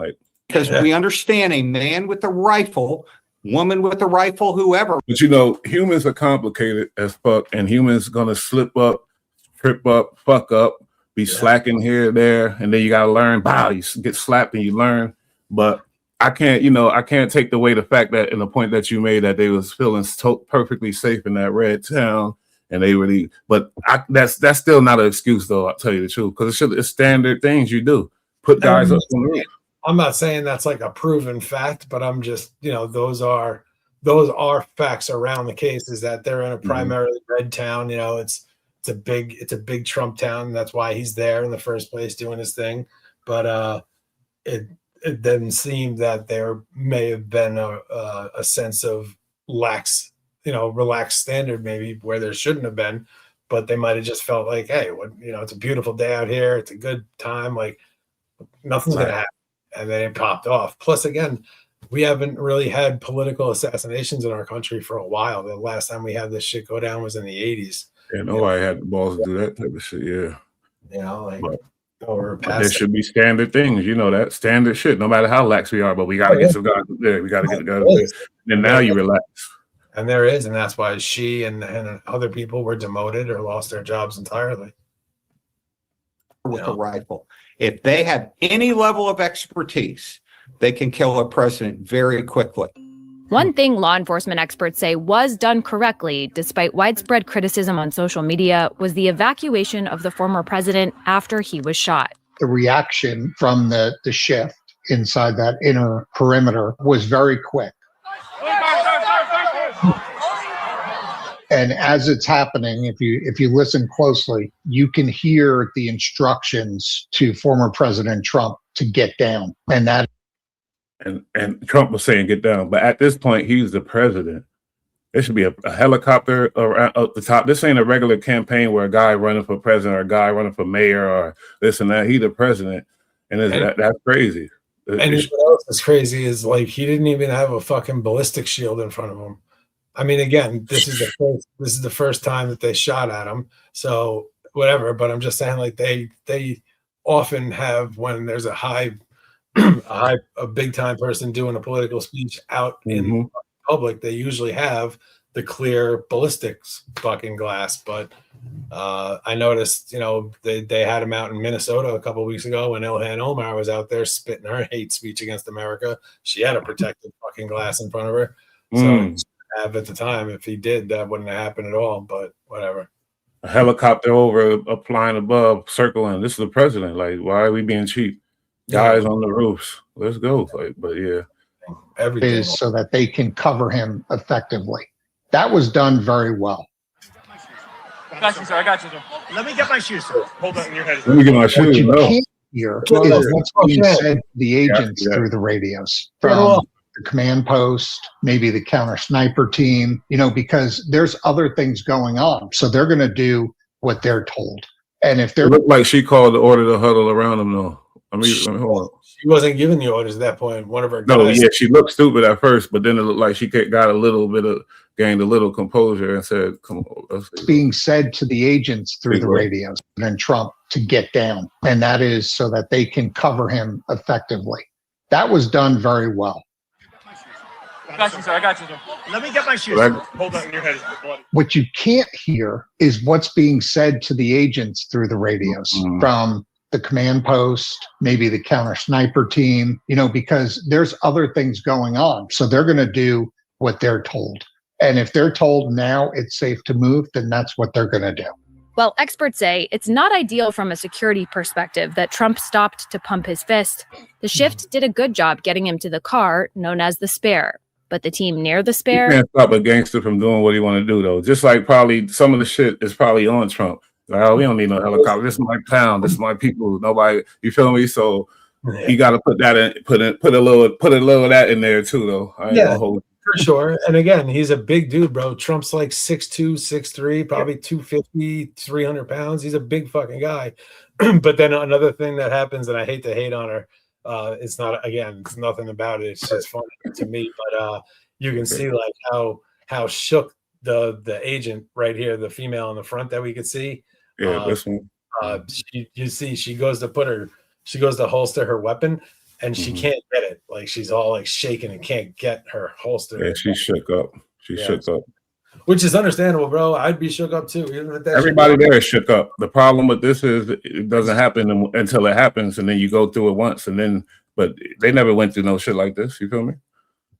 because we understand a man with a rifle, woman with a rifle, whoever. But humans are complicated as fuck, and humans gonna slip up, trip up, fuck up. Be slacking here, there, and then you gotta learn. You get slapped and you learn. But I can't take away the fact that in the point that you made that they was feeling perfectly safe in that red town, and they really. But that's still not an excuse, though. I'll tell you the truth, because it's standard things you do. Put guys up on the roof. I'm not saying that's like a proven fact, but I'm just those are facts around the case. Is that they're in a primarily red town. It's a big Trump town. That's why he's there in the first place doing his thing. But it didn't seem that there may have been a sense of relaxed standard maybe where there shouldn't have been. But they might have just felt like, hey, it's a beautiful day out here. It's a good time. Like nothing's gonna happen, and then it popped off. Plus, again, we haven't really had political assassinations in our country for a while. The last time we had this shit go down was in the 80s. Yeah, nobody had the balls to do that type of shit. Yeah, but there should be standard things, that standard shit. No matter how lax we are, but we gotta get some guys up there. We gotta get the guys up there. And now you relax. And there is, and that's why she and other people were demoted or lost their jobs entirely. With a rifle. If they have any level of expertise, they can kill a president very quickly. One thing law enforcement experts say was done correctly, despite widespread criticism on social media, was the evacuation of the former president after he was shot. The reaction from the shift inside that inner perimeter was very quick. And as it's happening, if you listen closely, you can hear the instructions to former President Trump to get down. And that and Trump was saying get down, but at this point he's the president. There should be a helicopter around up the top. This ain't a regular campaign where a guy running for president or a guy running for mayor or this and that. He's the president, and that's crazy. And what else is crazy is like he didn't even have a fucking ballistic shield in front of him. I mean, again, this is the first time that they shot at him. So whatever, but I'm just saying, like they often have, when there's a big time person doing a political speech out in public, they usually have the clear ballistics fucking glass. But I noticed, they had him out in Minnesota a couple of weeks ago when Ilhan Omar was out there spitting her hate speech against America. She had a protective fucking glass in front of her. So have at the time, if he did, that wouldn't have happened at all, but whatever. A helicopter over, flying above, circling. This is the president. Like, why are we being cheap? Guys on the roofs. Let's go. Like, but yeah. everything is so that they can cover him effectively. That was done very well. I got you, sir. I got you, sir. Let me get my shoes, sir. Hold on in your head. Let me get my shoes. What you can't hear is what's being said to the agents through the radios from the command post, maybe the counter sniper team, because there's other things going on. So they're going to do what they're told. And if they're... It looked like she called the order to huddle around them, though. Let me hold on. She wasn't giving the orders at that point. One of her guys... No, yeah, she looked stupid at first, but then it looked like she got gained a little composure and said, come on. Let's see. Being said to the agents through the radios and Trump to get down. And that is so that they can cover him effectively. That was done very well. I got you, sir. I got you, sir. Let me get my shoes. Hold on in your head. What you can't hear is what's being said to the agents through the radios from the command post, maybe the counter sniper team, because there's other things going on. So they're going to do what they're told. And if they're told now it's safe to move, then that's what they're going to do. Well, experts say it's not ideal from a security perspective that Trump stopped to pump his fist. The shift did a good job getting him to the car known as the Spare. But the team near the Spare... You can't stop a gangster from doing what he want to do, though. Just like probably some of the shit is probably on Trump. Like, oh, we don't need no helicopter. This is my town. This is my people. Nobody, you feel me? So you got to put that in, put a little of that in there too, though. For sure. And again, he's a big dude, bro. Trump's like 6'2", 6'3", probably 250, 300 pounds. He's a big fucking guy. But then another thing that happens, and I hate to hate on her, it's nothing about it. It's just funny to me. But you can see like how shook the agent right here, the female in the front that we could see. Yeah, listen. You see, she goes to holster her weapon, and she can't get it. Like she's all like shaking and can't get her holster. Yeah, she shook up. Shook up. Which is understandable, bro. I'd be shook up too. Even with that everybody there is shook up. The problem with this is it doesn't happen until it happens, and then you go through it once, and then. But they never went through no shit like this. You feel me?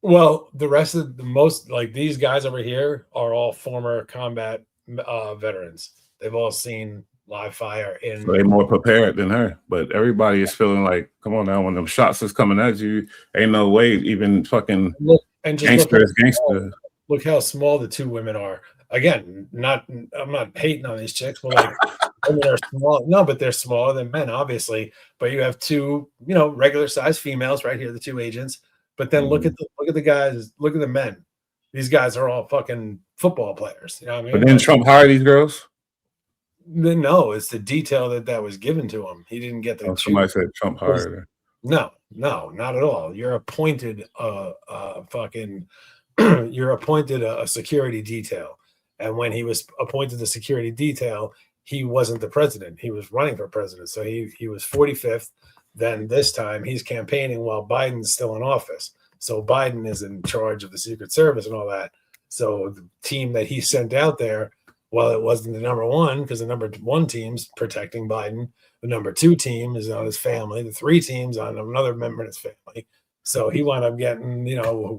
Well, the rest of the most like these guys over here are all former combat veterans. They've all seen live fire so they're more prepared than her. But everybody is feeling like, come on now, when them shots is coming at you, ain't no way even fucking gangster is gangster. Look how small the two women are. Again, I'm not hating on these chicks, but like women are small. No, but they're smaller than men, obviously. But you have two, regular sized females right here, the two agents. But then look at the guys, look at the men. These guys are all fucking football players. You know what I mean? But then Trump hired these girls? No, it's the detail that was given to him. He didn't get the. Somebody said Trump hired her. No, not at all. You're appointed you're appointed a security detail. And when he was appointed the security detail, he wasn't the president. He was running for president. So he was 45th. Then this time he's campaigning while Biden's still in office. So Biden is in charge of the Secret Service and all that. So the team that he sent out there, while it wasn't the number one, because the number one team's protecting Biden, the number two team is on his family, the three teams on another member of his family. So he wound up getting,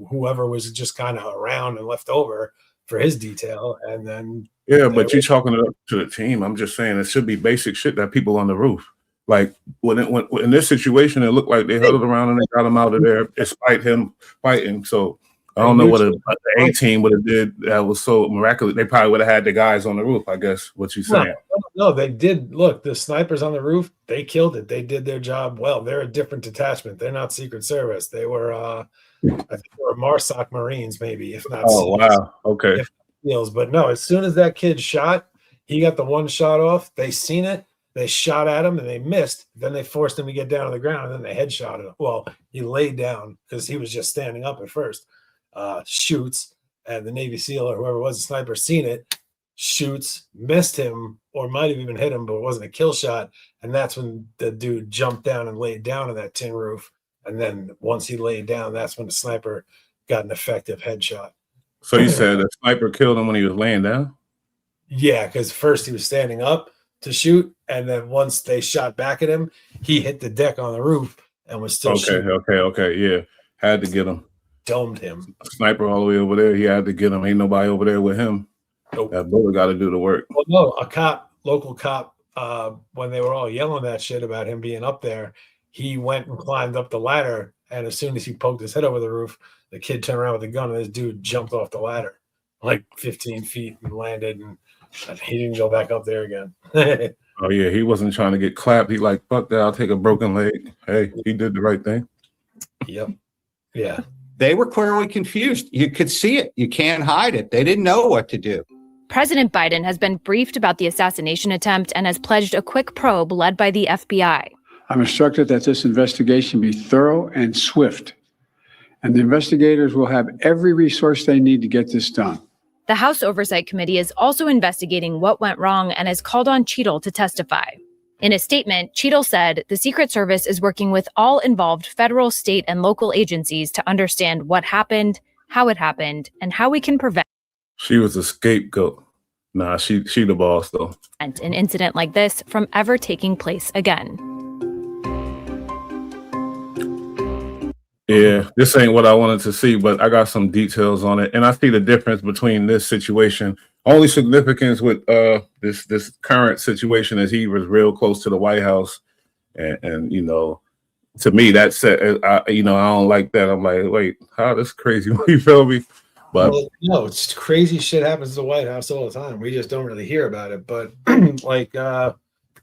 whoever was just kind of around and left over for his detail. And then yeah, but you're chalking it up to the team. I'm just saying it should be basic shit that people on the roof. Like when in this situation, it looked like they huddled around and they got him out of there despite him fighting. So I don't know what the A team would have did that was so miraculous. They probably would have had the guys on the roof, I guess, what you're saying. No, they did. Look, the snipers on the roof, they killed it. They did their job well. They're a different detachment. They're not Secret Service. They were, I think they were MARSOC Marines, maybe, if not. Oh, wow. Okay. But no, as soon as that kid shot, he got the one shot off. They seen it. They shot at him and they missed. Then they forced him to get down on the ground and then they headshot him. Well, he laid down because he was just standing up at first. Shoots, and the Navy SEAL or whoever was the sniper seen it, shoots, missed him, or might have even hit him, but it wasn't a kill shot. And that's when the dude jumped down and laid down on that tin roof. And then once he laid down, that's when the sniper got an effective headshot. So you said the sniper killed him when he was laying down? Yeah, because first he was standing up to shoot, and then once they shot back at him, he hit the deck on the roof and was still shooting. Okay, yeah. Had to get him. Domed him. Sniper all the way over there. He had to get him. Ain't nobody over there with him. Nope. That bullet got to do the work. Well, no, local cop, when they were all yelling that shit about him being up there, he went and climbed up the ladder. And as soon as he poked his head over the roof, the kid turned around with a gun and this dude jumped off the ladder like 15 feet and landed. And he didn't go back up there again. Oh, yeah. He wasn't trying to get clapped. He like, fuck that. I'll take a broken leg. Hey, he did the right thing. Yep. Yeah. They were clearly confused. You could see it. You can't hide it. They didn't know what to do. President Biden has been briefed about the assassination attempt and has pledged a quick probe led by the FBI. I'm instructed that this investigation be thorough and swift, and the investigators will have every resource they need to get this done. The House Oversight Committee is also investigating what went wrong and has called on Cheadle to testify. In a statement, Cheadle said the Secret Service is working with all involved federal, state, and local agencies to understand what happened, how it happened, and how we can prevent. She was a scapegoat. Nah, she the boss, though. An incident like this from ever taking place again. Yeah, this ain't what I wanted to see, but I got some details on it. And I see the difference between this situation. Only significance with this current situation is he was real close to the White House. And to me, that said, I don't like that. I'm like, wait, how this crazy? You feel me? But no, it's crazy shit happens to the White House all the time. We just don't really hear about it. But like, I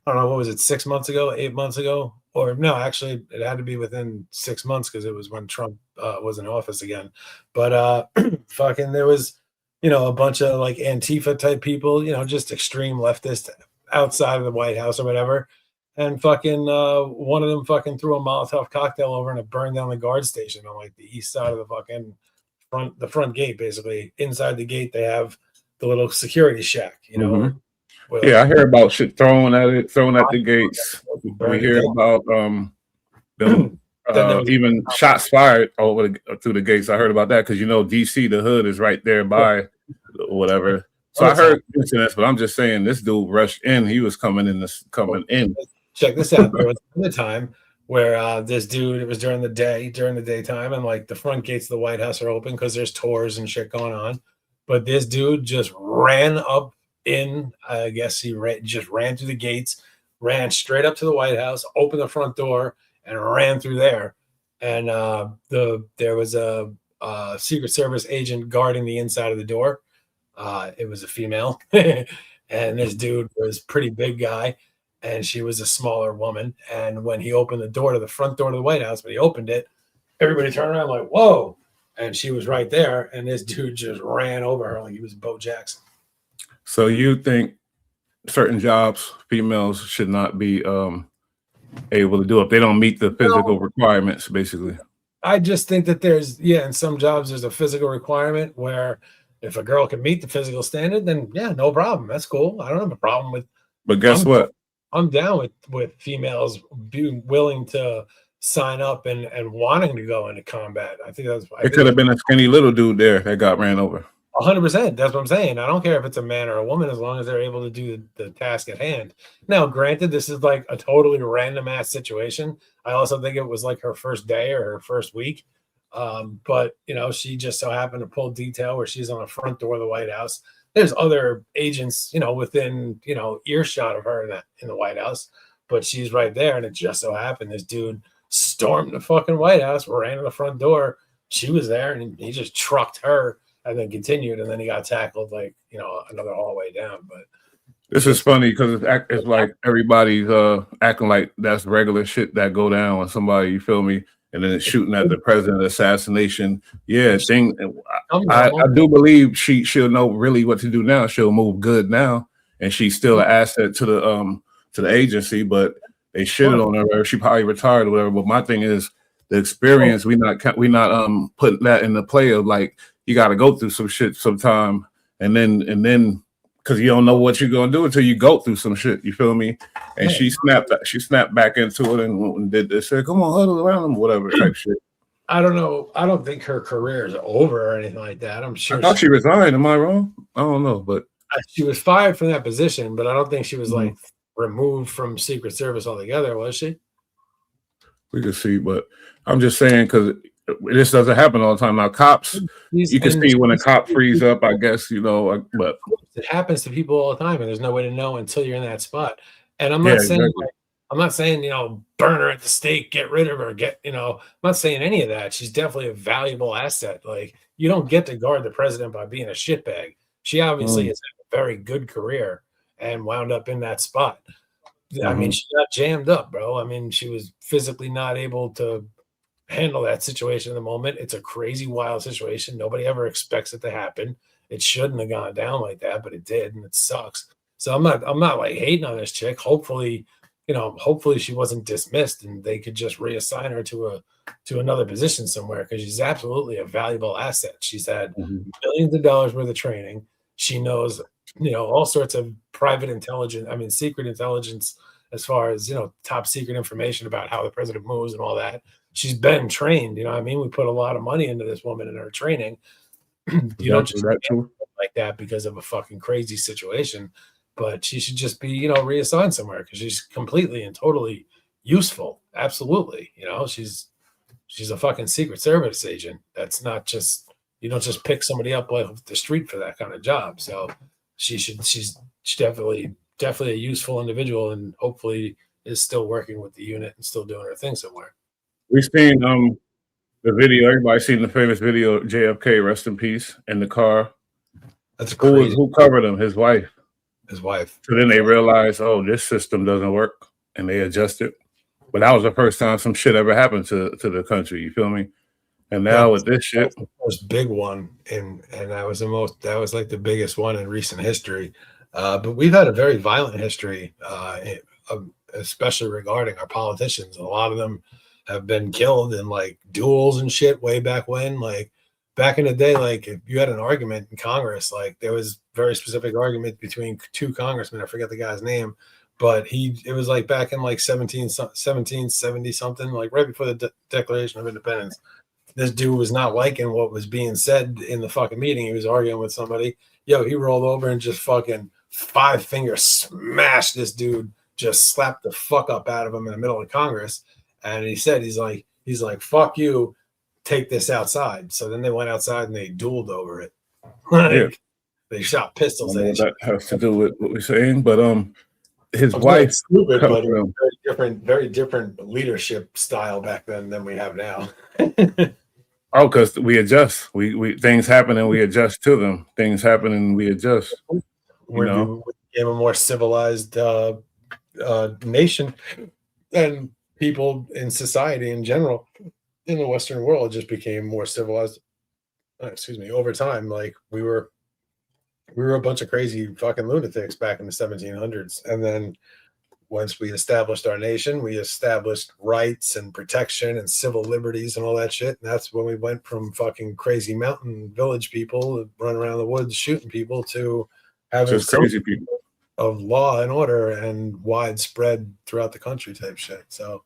don't know, what was it, 6 months ago, 8 months ago? Or no, actually, it had to be within 6 months because it was when Trump was in office again. But fucking there was, a bunch of like Antifa type people, just extreme leftist outside of the White House or whatever. And fucking one of them fucking threw a Molotov cocktail over and it burned down the guard station on like the east side of the fucking front gate, basically. Inside the gate, they have the little security shack, Mm-hmm. Yeah, I hear about shit thrown at the gates. We hear about them even shots fired through the gates. I heard about that because DC, the hood is right there by whatever. So I heard incidents, but I'm just saying this dude rushed in. He was coming in. Check this out. There was another time where this dude, it was during the daytime, and like the front gates of the White House are open because there's tours and shit going on. But this dude just ran up in, I guess he just ran through the gates, ran straight up to the White House, opened the front door, and ran through there. And there was a Secret Service agent guarding the inside of the door. It was a female, and this dude was a pretty big guy, and she was a smaller woman. And when he opened the door to the front door to the White House, when he opened it, everybody turned around like, whoa. And she was right there, and this dude just ran over her like he was Bo Jackson. So you think certain jobs, females should not be able to do if they don't meet the physical requirements, basically? I just think that in some jobs, there's a physical requirement where if a girl can meet the physical standard, then yeah, no problem. That's cool. I don't have a problem with. But guess what? I'm down with females being willing to sign up and wanting to go into combat. I think that's. It could have been a skinny little dude there that got ran over. 100%. That's what I'm saying. I don't care if it's a man or a woman, as long as they're able to do the task at hand. Now, granted, this is like a totally random ass situation. I also think it was like her first day or her first week. But you know, she just so happened to pull detail where she's on the front door of the White House. There's other agents, you know, within, you know, earshot of her in the White House, but she's right there. And it just so happened this dude stormed the fucking White House, ran to the front door. She was there, and he just trucked her and then continued, and then he got tackled like, you know, another hallway down. But this is funny because it's like everybody's acting like that's regular shit that go down when somebody, you feel me, and then it's shooting at the president, assassination. Yeah, I do believe she'll know really what to do now. She'll move good now, and she's still an asset to the agency. But they shitted on her. She probably retired or whatever. But my thing is the experience. We not putting that in the play of like you got to go through some shit sometime, and then. Because you don't know what you're gonna do until you go through some shit. You feel me? And she snapped back into it and did this. Said, "Come on, huddle around them," whatever type shit. I don't know. I don't think her career is over or anything like that. I'm sure. I thought she resigned. Am I wrong? I don't know, but she was fired from that position. But I don't think she was like removed from Secret Service altogether, was she? We could see, but I'm just saying because this doesn't happen all the time. Now, cops, you can see when a cop frees up, I guess, you know, but it happens to people all the time, and there's no way to know until you're in that spot. And I'm not saying, I'm not saying, you know, burn her at the stake, get rid of her, you know, I'm not saying any of that. She's definitely a valuable asset. Like, you don't get to guard the president by being a shitbag. She obviously has had a very good career and wound up in that spot. I mean, she got jammed up, bro. I mean, she was physically not able to handle that situation in the moment. It's a crazy, wild situation. Nobody ever expects it to happen. It shouldn't have gone down like that, but it did, and it sucks. So I'm not like hating on this chick. Hopefully, you know, hopefully she wasn't dismissed and they could just reassign her to another position somewhere, because she's absolutely a valuable asset. She's had millions of dollars worth of training. She knows, you know, all sorts of private intelligence, I mean, secret intelligence, as far as, you know, top secret information about how the president moves and all that. She's been trained, you know what I mean? We put a lot of money into this woman in her training. You don't just like that because of a fucking crazy situation, but she should just be, you know, reassigned somewhere because she's completely and totally useful. Absolutely. You know, she's a fucking Secret Service agent. That's not just, you don't just pick somebody up off the street for that kind of job. So she's definitely a useful individual, and hopefully is still working with the unit and still doing her thing somewhere. We've seen the video. Everybody's seen the famous video of JFK, rest in peace, in the car. That's crazy. Who covered him? His wife. His wife. So then they realized, oh, this system doesn't work, and they adjusted. But that was the first time some shit ever happened to the country. You feel me? And now with this shit, that was the first big one, and that was like the biggest one in recent history. But we've had a very violent history, especially regarding our politicians. A lot of them have been killed in like duels and shit way back when. Like back in the day, like if you had an argument in Congress, like there was very specific argument between two congressmen. I forget the guy's name, but it was like back in like 1770 something, like right before the Declaration of Independence. This dude was not liking what was being said in the fucking meeting. He was arguing with somebody. Yo, he rolled over and just fucking 5-finger smashed this dude, just slapped the fuck up out of him in the middle of Congress. And he said, he's like, fuck you, take this outside. So then they went outside and they dueled over it. They shot pistols at each other. That has to do with what we're saying. But his I'm wife, stupid, but very different leadership style back then than we have now. Oh, because we adjust. We things happen and we adjust to them. Things happen and we adjust. We became a more civilized nation, and people in society in general in the Western world just became more civilized. Over time. Like we were a bunch of crazy fucking lunatics back in the 1700s, and then once we established our nation, we established rights and protection and civil liberties and all that shit. And that's when we went from fucking crazy mountain village people running around the woods shooting people to having just crazy people of law and order and widespread throughout the country type shit. So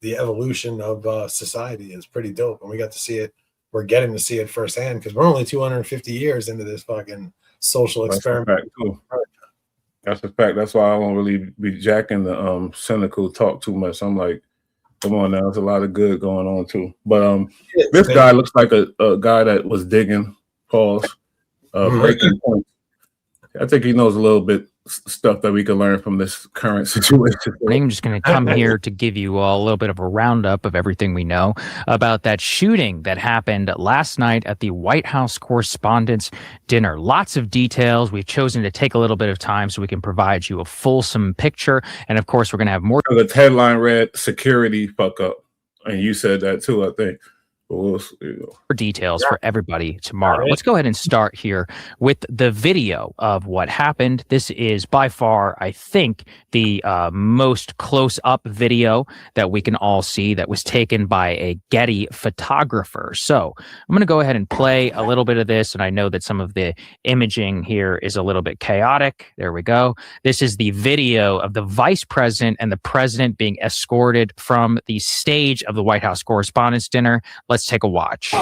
the evolution of society is pretty dope, and we got to see it we're getting to see it firsthand because we're only 250 years into this fucking social experiment. That's a fact. That's why I don't really be jacking the cynical talk too much. I'm like, come on now, there's a lot of good going on too. But this guy looks like a guy that was digging, breaking points. I think he knows a little bit stuff that we can learn from this current situation. I'm just going to come here to give you all a little bit of a roundup of everything we know about that shooting that happened last night at the White House Correspondents' Dinner. Lots of details. We've chosen to take a little bit of time so we can provide you a fulsome picture. And of course, we're going to have more. The headline read "Security fuck up," and you said that too, I think. More details for everybody tomorrow. Let's go ahead and start here with the video of what happened. This is by far, I think, the most close-up video that we can all see that was taken by a Getty photographer. So I'm going to go ahead and play a little bit of this, and I know that some of the imaging here is a little bit chaotic. There we go. This is the video of the vice president and the president being escorted from the stage of the White House Correspondents' Dinner. Let's take a watch.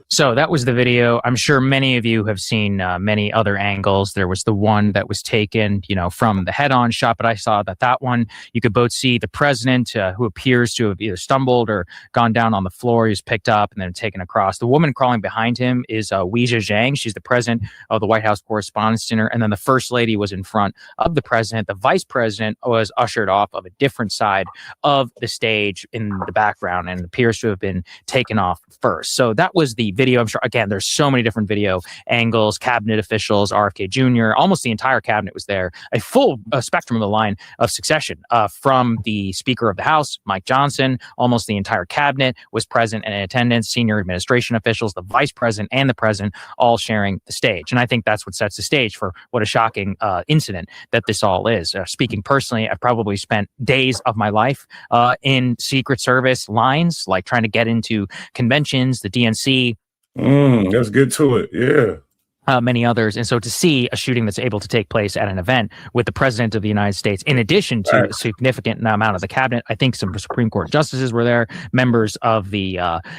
So that was the video. I'm sure many of you have seen many other angles. There was the one that was taken, from the head-on shot, but I saw that one, you could both see the president who appears to have either stumbled or gone down on the floor. He was picked up and then taken across. The woman crawling behind him is Weijia Zhang. She's the president of the White House Correspondents' Dinner. And then the first lady was in front of the president. The vice president was ushered off of a different side of the stage in the background and appears to have been taken off first. So that was the video. I'm sure, again, there's so many different video angles, cabinet officials, RFK Jr., almost the entire cabinet was there, a full spectrum of the line of succession from the Speaker of the House, Mike Johnson, almost the entire cabinet was present and in attendance, senior administration officials, the vice president and the president all sharing the stage. And I think that's what sets the stage for what a shocking incident that this all is. Speaking personally, I've probably spent days of my life in Secret Service lines, like trying to get into conventions, the DNC. Let's get to it. Yeah. Many others. And so to see a shooting that's able to take place at an event with the president of the United States, in addition to a significant amount of the cabinet, I think some Supreme Court justices were there, members of the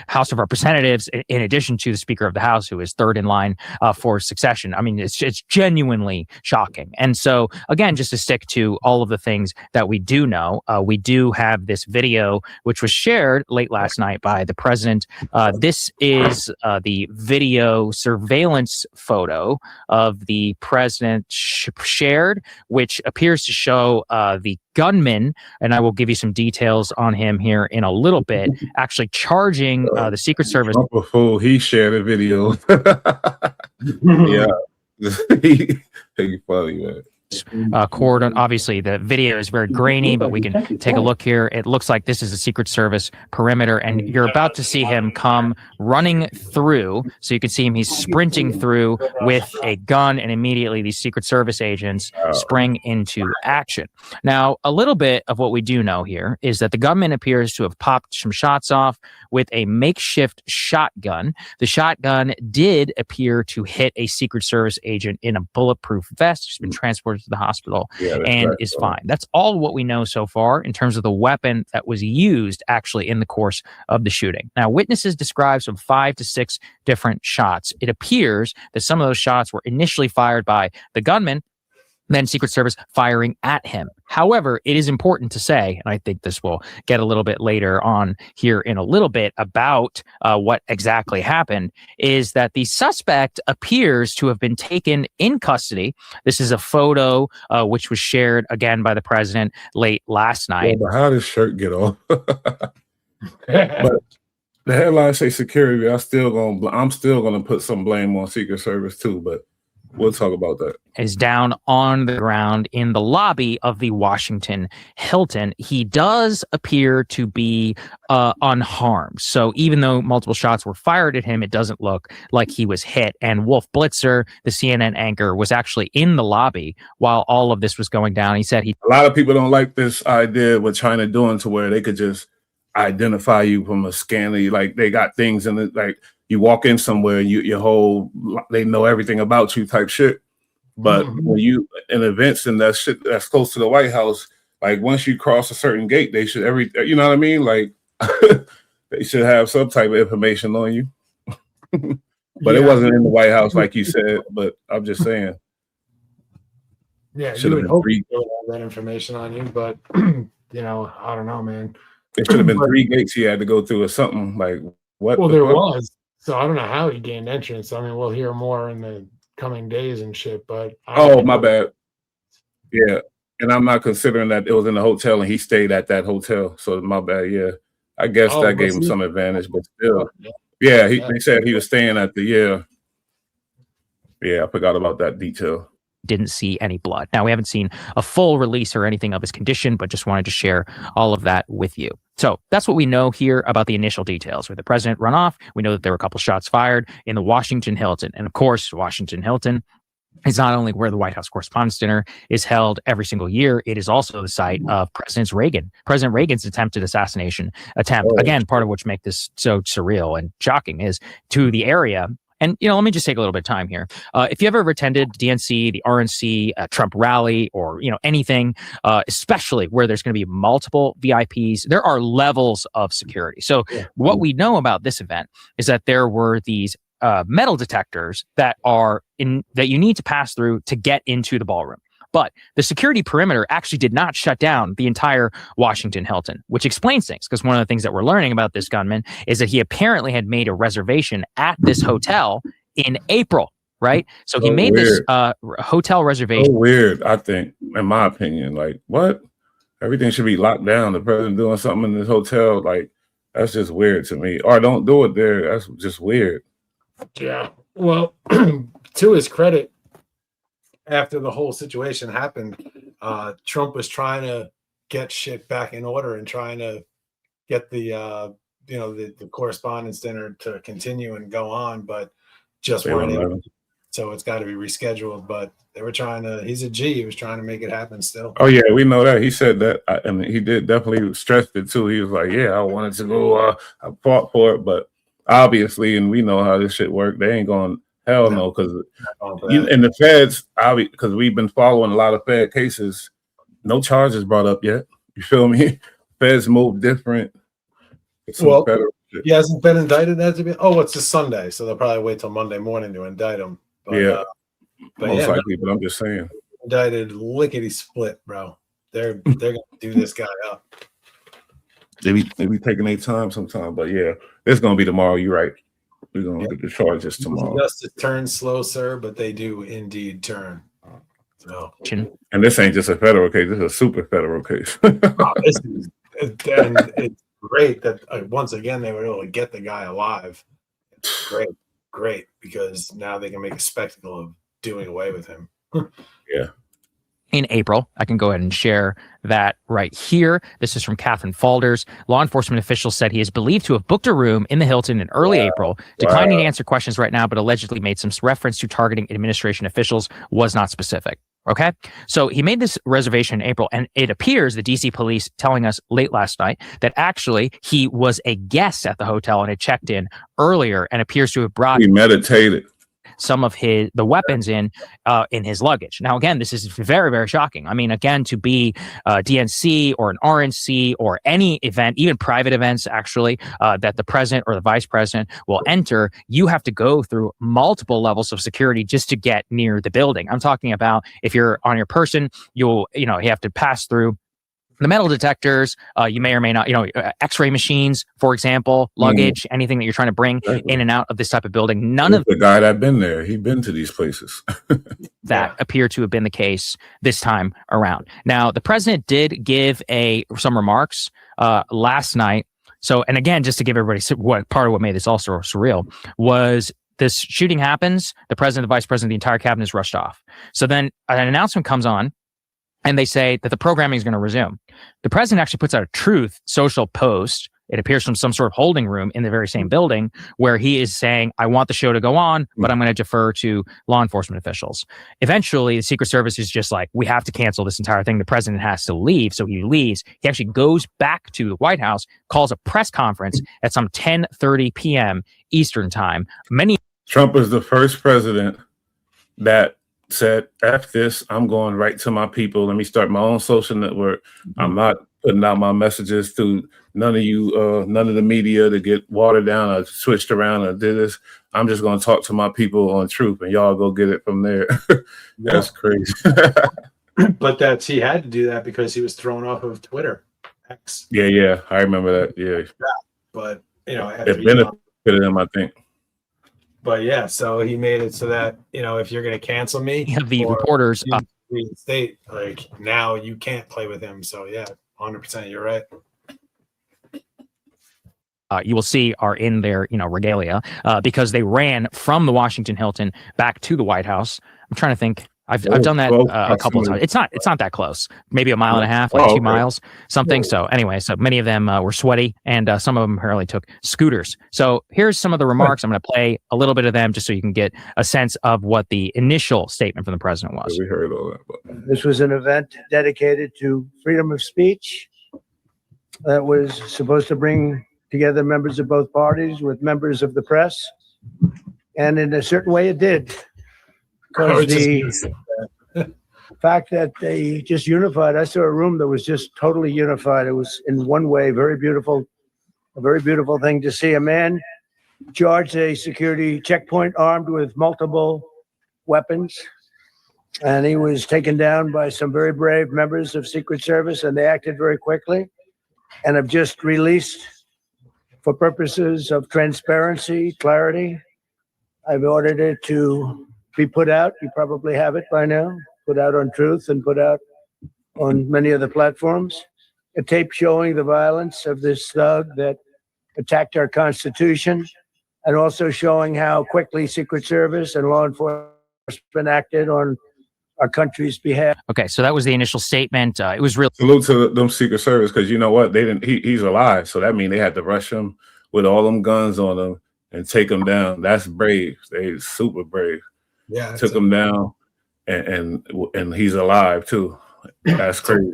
House of Representatives, in addition to the Speaker of the House, who is third in line for succession. I mean, it's genuinely shocking. And so, again, just to stick to all of the things that we do know, we do have this video, which was shared late last night by the president. This is the video surveillance photo of the president shared, which appears to show the gunman, and I will give you some details on him here in a little bit, actually charging the Secret Service. Before he shared a video. Yeah. He funny, man. Cordon. Obviously, the video is very grainy, but we can take a look here. It looks like this is a Secret Service perimeter, and you're about to see him come running through. So you can see him, he's sprinting through with a gun, and immediately these Secret Service agents spring into action. Now, a little bit of what we do know here is that the gunman appears to have popped some shots off with a makeshift shotgun. The shotgun did appear to hit a Secret Service agent in a bulletproof vest. He's been transported to the hospital and is fine. That's all what we know so far in terms of the weapon that was used actually in the course of the shooting. Now, witnesses describe some 5 to 6 different shots. It appears that some of those shots were initially fired by the gunman, then Secret Service firing at him. However, it is important to say, and I think this will get a little bit later on here in a little bit about what exactly happened, is that the suspect appears to have been taken in custody. This is a photo which was shared again by the president late last night. Yeah, but how does shirt get off? But the headline say security. I'm still gonna put some blame on Secret Service too, but We'll talk about that. Is down on the ground in the lobby of the Washington Hilton. He does appear to be unharmed. So even though multiple shots were fired at him, it doesn't look like he was hit. And Wolf Blitzer, the CNN anchor, was actually in the lobby while all of this was going down. He said a lot of people don't like this idea what China doing to where they could just identify you from a scanner. Like they got things in it, like you walk in somewhere, they know everything about you type shit. But when you in events and that shit that's close to the White House, like once you cross a certain gate, they should you know what I mean? Like they should have some type of information on you. But it wasn't in the White House, like you said. But I'm just saying. Yeah, you would hope they would have that information on you, but I don't know, man. It should have been 3 gates he had to go through or something. Like what? Well, there was. So I don't know how he gained entrance. I mean, we'll hear more in the coming days and shit, but my bad. Yeah, and I'm not considering that it was in the hotel and he stayed at that hotel, so my bad. Yeah, I guess that gave him some advantage, but still, yeah, they said he was staying at the I forgot about that detail. Didn't see any blood. Now, we haven't seen a full release or anything of his condition, but just wanted to share all of that with you. So that's what we know here about the initial details. With the president run off, we know that there were a couple shots fired in the Washington Hilton. And of course, Washington Hilton is not only where the White House Correspondents' Dinner is held every single year, it is also the site of President Reagan's attempted assassination attempt. Again, part of which make this so surreal and shocking is to the area. And, let me just take a little bit of time here. If you ever attended DNC, the RNC, Trump rally, or, anything, especially where there's going to be multiple VIPs, there are levels of security. So what we know about this event is that there were these metal detectors that you need to pass through to get into the ballroom. But the security perimeter actually did not shut down the entire Washington Hilton, which explains things, because one of the things that we're learning about this gunman is that he apparently had made a reservation at this hotel in April, right? So he made this hotel reservation. So weird, I think, in my opinion. Like, what? Everything should be locked down. The president doing something in this hotel, like, that's just weird to me. Or don't do it there. That's just weird. Yeah. Well, to his credit, after the whole situation happened, Trump was trying to get shit back in order and trying to get the Correspondents' Dinner to continue and go on, but just weren't able. So it's got to be rescheduled. But they were trying to. He's a G. He was trying to make it happen still. Oh yeah, we know that. He said that. I mean, he did definitely stressed it too. He was like, "Yeah, I wanted to go. I fought for it, but obviously, and we know how this shit worked. They ain't going." Hell no, because in the feds, because we've been following a lot of Fed cases, no charges brought up yet. You feel me? Feds move different. Well, he hasn't been indicted as of yet. Oh, it's a Sunday, so they'll probably wait till Monday morning to indict him. But, most likely. But I'm just saying, indicted lickety split, bro. They're gonna do this guy up. They be taking their time sometimes, but yeah, it's gonna be tomorrow. You're right. We're gonna get the charges tomorrow. Justice turns slow, sir, but they do indeed turn. So, and this ain't just a federal case; this is a super federal case. It's great that once again they were able to get the guy alive. Great, because now they can make a spectacle of doing away with him. Yeah. In April, I can go ahead and share that right here. This is from Catherine Falders. Law enforcement officials said he is believed to have booked a room in the Hilton in early April, declining to answer questions right now, but allegedly made some reference to targeting administration officials, was not specific. Okay, so he made this reservation in April, and it appears the DC police telling us late last night that actually he was a guest at the hotel and had checked in earlier and appears to have brought premeditated some of the weapons in his luggage. Now, again, this is very, very shocking. I mean, again, to be DNC or an RNC or any event, even private events, actually, that the president or the vice president will enter, you have to go through multiple levels of security just to get near the building. I'm talking about if you're on your person, you have to pass through the metal detectors, you may or may not, x-ray machines, for example, luggage, anything that you're trying to bring in and out of this type of building. None of the guy that been there, he'd been to these places. that appear to have been the case this time around. Now, the president did give some remarks last night. So, and again, just to give everybody what made this also surreal was this shooting happens, the president, the vice president, the entire cabinet is rushed off. So then an announcement comes on, and they say that the programming is going to resume. The president actually puts out a Truth Social post. It appears from some sort of holding room in the very same building where he is saying, I want the show to go on, but I'm going to defer to law enforcement officials. Eventually, the Secret Service is just like, we have to cancel this entire thing. The president has to leave. So he leaves. He actually goes back to the White House, calls a press conference at some 10:30 p.m. Eastern time. Trump is the first president that said, F this, I'm going right to my people. Let me start my own social network. I'm not putting out my messages to none of you, none of the media to get watered down or switched around or did this. I'm just going to talk to my people on Truth, and y'all go get it from there. That's crazy. But he had to do that because he was thrown off of Twitter. X. Yeah, I remember that. Yeah. But, you know, it benefited him, I think. But yeah, so he made it so that, you know, if you're going to cancel me, the reporters state, like, now you can't play with him. So yeah, 100%, you're right. You will see are in their, regalia because they ran from the Washington Hilton back to the White House. I'm trying to think. I've done that a couple of times. It's not that close. Maybe a mile and a half, like 2 miles, something. So anyway, so many of them were sweaty, and some of them apparently took scooters. So here's some of the remarks. I'm going to play a little bit of them just so you can get a sense of what the initial statement from the president was. We heard all that. This was an event dedicated to freedom of speech that was supposed to bring together members of both parties with members of the press, and in a certain way it did. Because the fact that they just unified, I saw a room that was just totally unified. It was in one way, a very beautiful thing to see. A man charged a security checkpoint armed with multiple weapons, and he was taken down by some very brave members of Secret Service, and they acted very quickly and have just released, for purposes of transparency, clarity, I've ordered it to be put out. You probably have it by now, put out on Truth and put out on many other platforms. A tape showing the violence of this thug that attacked our Constitution, and also showing how quickly Secret Service and law enforcement acted on our country's behalf. Okay, so that was the initial statement. It was real. Salute to them Secret Service, because you know what? They didn't. He's alive, so that means they had to rush him with all them guns on him and take him down. That's brave. They super brave. Yeah, took him down, and he's alive too. That's crazy.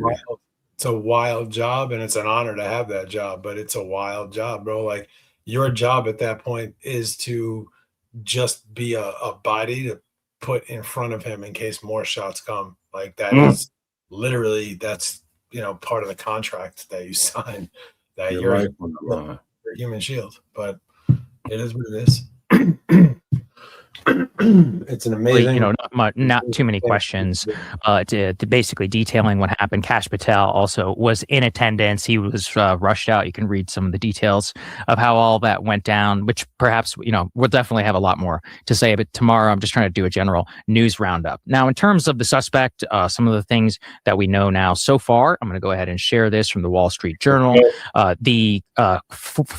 It's a wild job, and it's an honor to have that job. But it's a wild job, bro. Like, your job at that point is to just be a body to put in front of him in case more shots come. Like, that is literally, that's, part of the contract that you sign, that you're a human shield. But it is what it is. It's an amazing, not too many questions to basically detailing what happened. Kash Patel also was in attendance. He was rushed out. You can read some of the details of how all that went down, which perhaps, we'll definitely have a lot more to say. But tomorrow, I'm just trying to do a general news roundup. Now, in terms of the suspect, some of the things that we know now so far, I'm going to go ahead and share this from the Wall Street Journal. The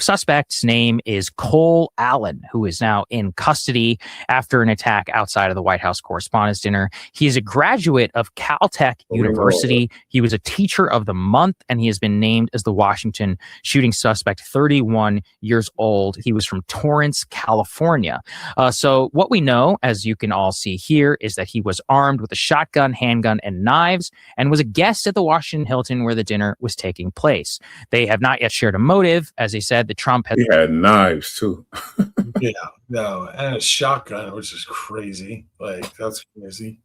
suspect's name is Cole Allen, who is now in custody after an attack outside of the White House Correspondents' Dinner. He is a graduate of Caltech University. He was a Teacher of the Month, and he has been named as the Washington shooting suspect, 31 years old. He was from Torrance, California. So what we know, as you can all see here, is that he was armed with a shotgun, handgun, and knives, and was a guest at the Washington Hilton where the dinner was taking place. They have not yet shared a motive. As they said, he had knives too. Yeah, no, and a shotgun, which is crazy. Like, that's crazy.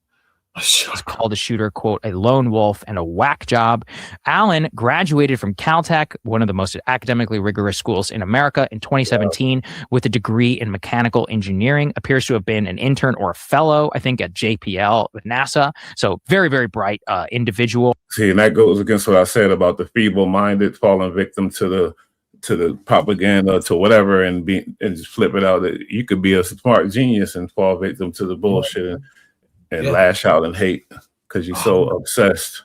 It's called the shooter, quote, a lone wolf and a whack job. Allen graduated from Caltech, one of the most academically rigorous schools in America, in 2017 with a degree in mechanical engineering. Appears to have been an intern or a fellow, I think, at JPL with NASA. So very, very bright individual. See, and that goes against what I said about the feeble-minded falling victim to the propaganda, to whatever, and just flip it out. That you could be a smart genius and fall victim to the bullshit and lash out and hate because you're so obsessed.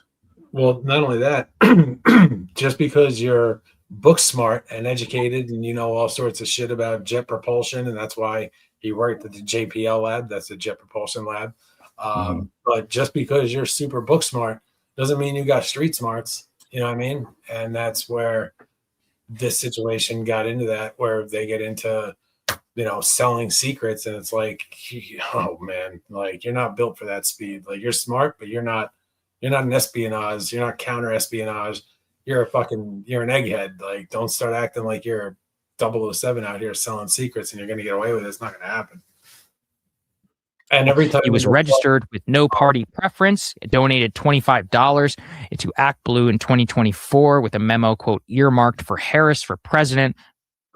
Well, not only that, just because you're book smart and educated and you know all sorts of shit about jet propulsion, and that's why He worked at the JPL lab. That's the Jet Propulsion Lab. But just because you're super book smart doesn't mean you got street smarts. You know what I mean? And that's where this situation got into that, where they get into, selling secrets. And it's like, oh man, like you're not built for that speed. Like you're smart, but you're not an espionage. You're not counter espionage. You're an egghead. Like don't start acting like you're 007 out here selling secrets and you're going to get away with it. It's not going to happen. And every time he was registered with no party preference, donated $25 to Act Blue in 2024 with a memo, quote, earmarked for Harris for president.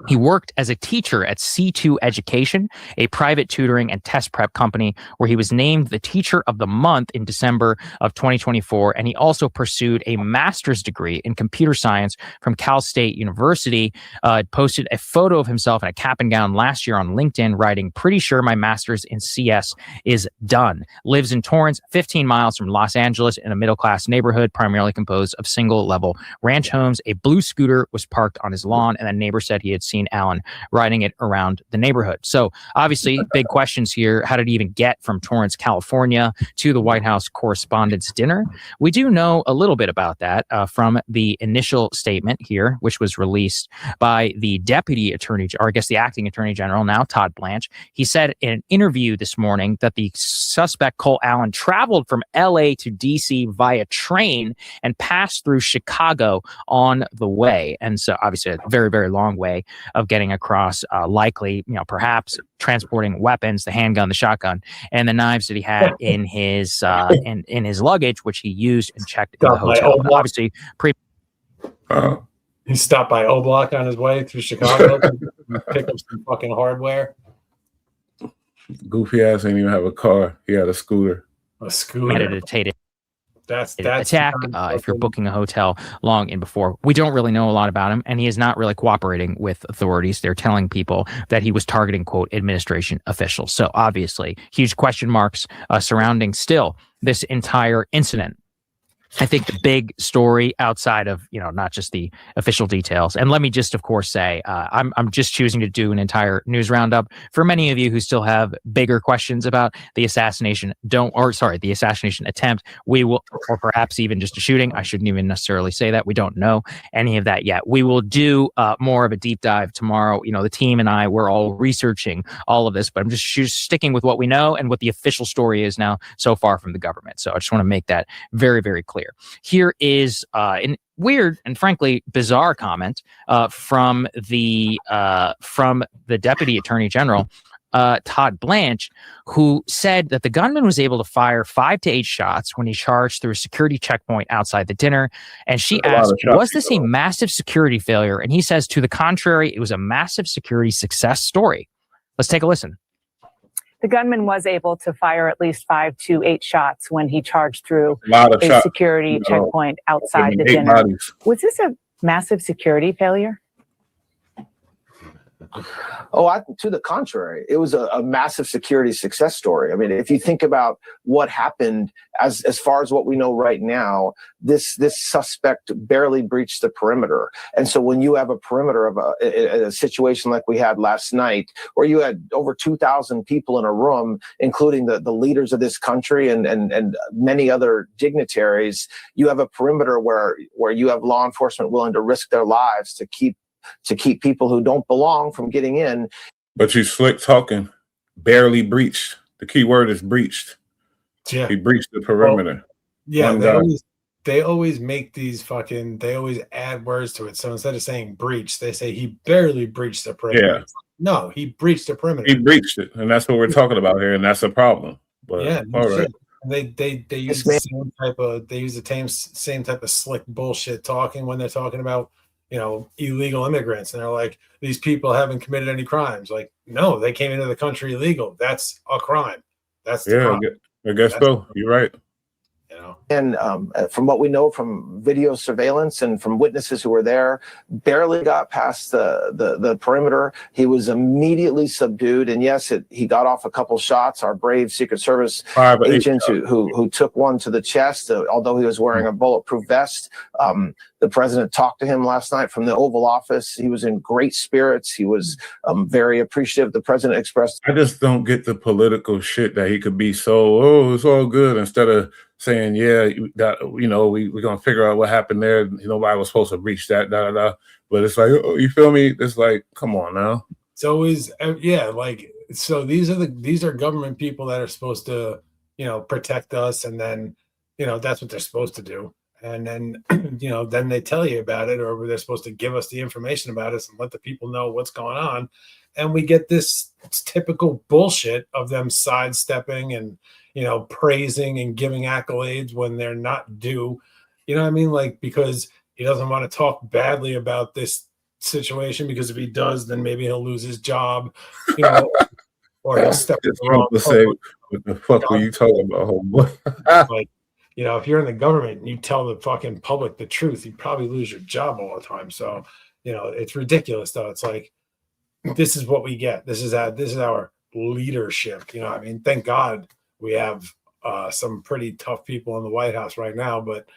He worked as a teacher at C2 Education, a private tutoring and test prep company, where he was named the Teacher of the Month in December of 2024. And he also pursued a master's degree in computer science from Cal State University. Posted a photo of himself in a cap and gown last year on LinkedIn, writing, "Pretty sure my master's in CS is done." Lives in Torrance, 15 miles from Los Angeles, in a middle-class neighborhood primarily composed of single-level ranch homes. A blue scooter was parked on his lawn, and a neighbor said he had seen Allen riding it around the neighborhood. So obviously big questions here. How did he even get from Torrance, California to the White House Correspondents' Dinner? We do know a little bit about that from the initial statement here, which was released by the deputy attorney, or I guess the acting attorney general now, Todd Blanche. He said in an interview this morning that the suspect, Cole Allen, traveled from LA to DC via train and passed through Chicago on the way. And so obviously a very, very long way of getting across, likely, perhaps transporting weapons, the handgun, the shotgun, and the knives that he had in his in his luggage, which he used and checked in the hotel. But obviously, he stopped by O-Block on his way through Chicago to pick up some fucking hardware. Goofy ass ain't even have a car. He had a scooter. A scooter. Meditated. That's attack if you're booking a hotel long in before. We don't really know a lot about him, and he is not really cooperating with authorities. They're telling people that he was targeting, quote, administration officials. So obviously huge question marks surrounding still this entire incident. I think the big story outside of, not just the official details. And let me just, of course, say, I'm just choosing to do an entire news roundup. For many of you who still have bigger questions about the assassination, the assassination attempt, we will, or perhaps even just a shooting. I shouldn't even necessarily say that. We don't know any of that yet. We will do more of a deep dive tomorrow. The team and I, we're all researching all of this, but I'm just sticking with what we know and what the official story is now so far from the government. So I just want to make that very, very clear. Here is an weird and frankly bizarre comment from the deputy attorney general, Todd Blanche, who said that the gunman was able to fire 5 to 8 shots when he charged through a security checkpoint outside the dinner. And she asked, was this a massive security failure? And he says, to the contrary, it was a massive security success story. Let's take a listen. The gunman was able to fire at least 5 to 8 shots when he charged through a security checkpoint outside the dinner. Bodies. Was this a massive security failure? To the contrary, it was a massive security success story. I mean, if you think about what happened, as far as what we know right now, this suspect barely breached the perimeter. And so when you have a perimeter of a situation like we had last night, where you had over 2,000 people in a room, including the leaders of this country and many other dignitaries, you have a perimeter where you have law enforcement willing to risk their lives to keep people who don't belong from getting in. But you slick talking, barely breached. The key word is breached. Yeah. He breached the perimeter. They always make these they always add words to it. So instead of saying breach, they say he barely breached the perimeter. Yeah. No, he breached the perimeter. He breached it. And that's what we're talking about here. And that's a problem. But yeah, all right. They use the same type of slick bullshit talking when they're talking about illegal immigrants, and they're like, these people haven't committed any crimes. Like, no, they came into the country illegal. That's a crime. That's the crime. I guess so. You're right. And from what we know from video surveillance and from witnesses who were there, barely got past the perimeter. He was immediately subdued. And yes, he got off a couple shots. Our brave Secret Service agents who took one to the chest, although he was wearing a bulletproof vest. The president talked to him last night from the Oval Office. He was in great spirits. He was very appreciative. The president expressed. I just don't get the political shit that he could be so, it's all good, instead of saying, yeah, that, we're going to figure out what happened there. Nobody was supposed to breach that, But it's like, you feel me? It's like, come on now. It's always, so these are government people that are supposed to, protect us. And then, that's what they're supposed to do. And then, then they tell you about it, or they're supposed to give us the information about us and let the people know what's going on. And we get this typical bullshit of them sidestepping and, praising and giving accolades when they're not due. You know what I mean? Like, because he doesn't want to talk badly about this situation, because if he does, then maybe he'll lose his job, or he'll step in the wrong. Say, what the fuck were you talking about, homeboy? Like, if you're in the government and you tell the fucking public the truth, you probably lose your job all the time. So, it's ridiculous though. It's like, this is what we get. This is our leadership. Thank God we have some pretty tough people in the White House right now, but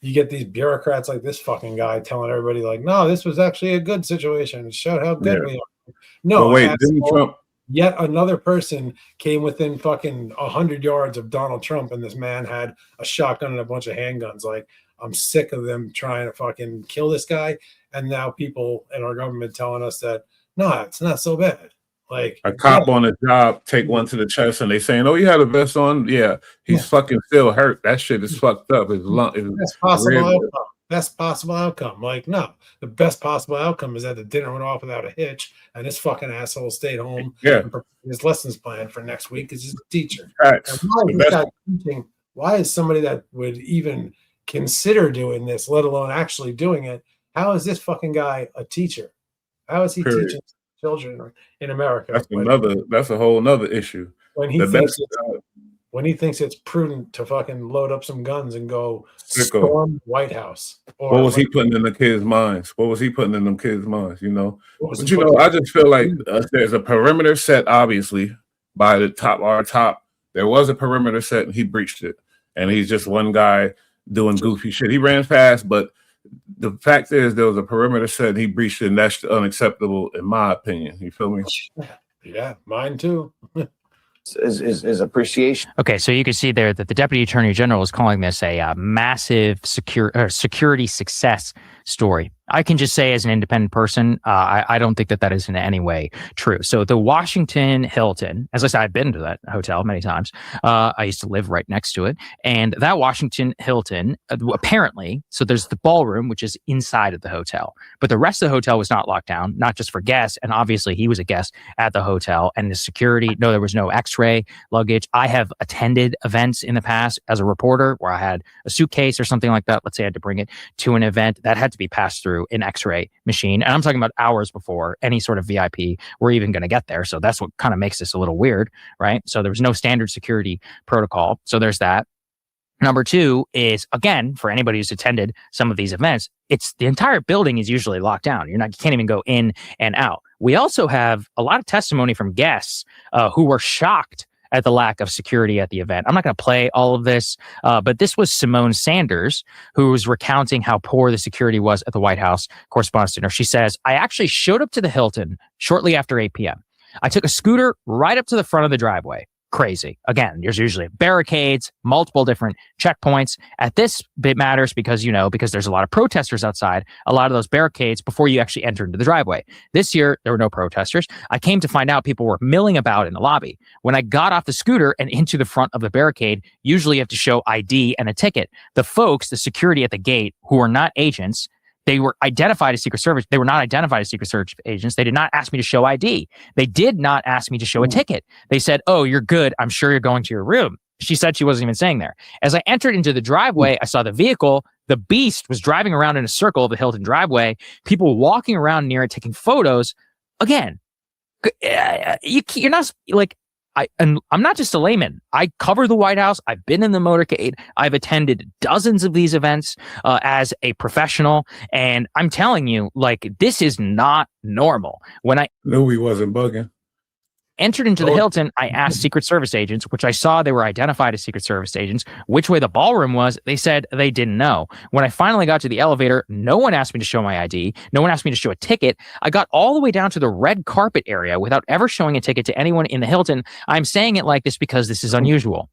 you get these bureaucrats like this fucking guy telling everybody like, no, this was actually a good situation. It showed how good we are. No, wait, didn't Trump? Yet another person came within fucking 100 yards of Donald Trump, and this man had a shotgun and a bunch of handguns. Like, I'm sick of them trying to fucking kill this guy. And now people in our government telling us that, no, it's not so bad. Like, a cop on a job take one to the chest and they saying, oh, you had a vest on? Yeah, he's fucking still hurt. That shit is fucked up. Best possible outcome. Like, no, the best possible outcome is that the dinner went off without a hitch and this fucking asshole stayed home and prepared his lessons plan for next week as his teacher. Why is somebody that would even consider doing this, let alone actually doing it, how is this fucking guy a teacher? How is he teaching children in America? That's a whole nother issue. When he thinks it's prudent to fucking load up some guns and go storm the White House. What was he putting in the kids' minds? What was he putting in them kids' minds? But I just feel like there's a perimeter set, obviously, by our top. There was a perimeter set and he breached it. And he's just one guy doing goofy shit. He ran fast, but the fact is there was a perimeter set and he breached it, and that's unacceptable in my opinion. You feel me? Yeah, mine too. Is appreciation. Okay, so you can see there that the Deputy Attorney General is calling this a massive security success story. I can just say, as an independent person, I don't think that is in any way true. So the Washington Hilton, as I said, I've been to that hotel many times. I used to live right next to it. And that Washington Hilton, apparently, so there's the ballroom, which is inside of the hotel. But the rest of the hotel was not locked down, not just for guests. And obviously, he was a guest at the hotel. And the security, no, there was no x-ray luggage. I have attended events in the past as a reporter where I had a suitcase or something like that. Let's say I had to bring it to an event that had to be passed through an x-ray machine. And I'm talking about hours before any sort of VIP were even going to get there. So that's what kind of makes this a little weird, right? So there was no standard security protocol. So there's that. Number two is, again, for anybody who's attended some of these events, it's the entire building is usually locked down. You can't even go in and out. We also have a lot of testimony from guests who were shocked at the lack of security at the event. I'm not going to play all of this, but this was Simone Sanders, who was recounting how poor the security was at the White House Correspondents' Dinner. She says, I actually showed up to the Hilton shortly after 8 p.m. I took a scooter right up to the front of the driveway. Crazy. Again, there's usually barricades, multiple different checkpoints. At this bit matters because there's a lot of protesters outside, a lot of those barricades before you actually enter into the driveway. This year, there were no protesters. I came to find out people were milling about in the lobby. When I got off the scooter and into the front of the barricade, usually you have to show ID and a ticket. The security at the gate, who are not agents, they were identified as Secret Service. They were not identified as Secret Service agents. They did not ask me to show ID. They did not ask me to show a ticket. They said, oh, you're good. I'm sure you're going to your room. She said she wasn't even saying there. As I entered into the driveway, I saw the vehicle. The Beast was driving around in a circle of the Hilton driveway. People walking around near it, taking photos. Again, you're not like, and I'm not just a layman. I cover the White House. I've been in the motorcade. I've attended dozens of these events as a professional, and I'm telling you, like, this is not normal. When I knew he wasn't bugging. Entered into the Hilton, I asked Secret Service agents, which I saw they were identified as Secret Service agents, which way the ballroom was. They said they didn't know. When I finally got to the elevator, no one asked me to show my ID. No one asked me to show a ticket. I got all the way down to the red carpet area without ever showing a ticket to anyone in the Hilton. I'm saying it like this because this is unusual.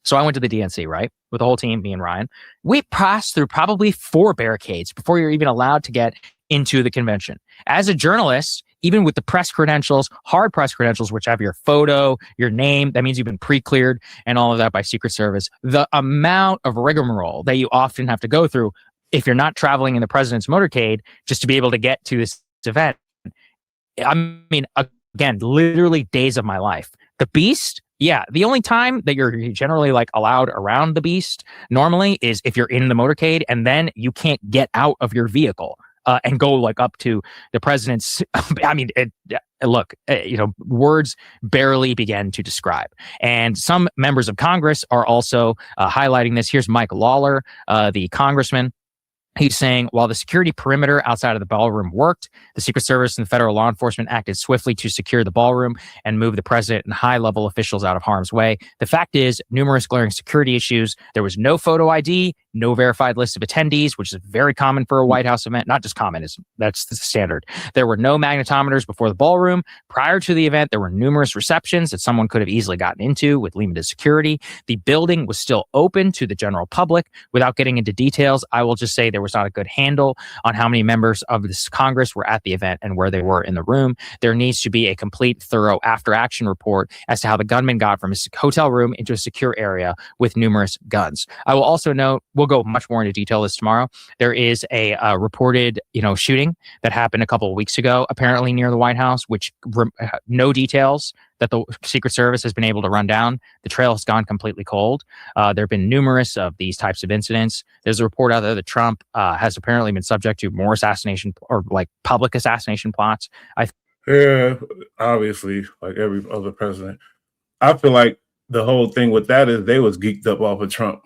So I went to the DNC, right? With the whole team, me and Ryan. We passed through probably 4 barricades before you're even allowed to get into the convention. As a journalist, even with the press credentials, hard press credentials, which have your photo, your name, that means you've been pre-cleared and all of that by Secret Service, the amount of rigmarole that you often have to go through if you're not traveling in the president's motorcade just to be able to get to this event. I mean, again, literally days of my life. The Beast, yeah, the only time that you're generally like allowed around the Beast normally is if you're in the motorcade, and then you can't get out of your vehicle and go like up to the president's. I mean, look, words barely begin to describe. And some members of Congress are also highlighting this. Here's Mike Lawler, the congressman. He's saying, while the security perimeter outside of the ballroom worked, the Secret Service and federal law enforcement acted swiftly to secure the ballroom and move the president and high-level officials out of harm's way. The fact is, numerous glaring security issues. There was no photo ID, no verified list of attendees, which is very common for a White House event. Not just common, that's the standard. There were no magnetometers before the ballroom. Prior to the event, there were numerous receptions that someone could have easily gotten into with limited security. The building was still open to the general public. Without getting into details, I will just say there was not a good handle on how many members of this Congress were at the event and where they were in the room. There needs to be a complete, thorough after-action report as to how the gunman got from his hotel room into a secure area with numerous guns. I will also note, we'll go much more into detail this tomorrow. There is a reported, shooting that happened a couple of weeks ago, apparently near the White House, which no details that the Secret Service has been able to run down. The trail has gone completely cold. There have been numerous of these types of incidents. There's a report out there that Trump has apparently been subject to more assassination or like public assassination plots. Yeah, obviously, like every other president. I feel like the whole thing with that is they was geeked up off of Trump.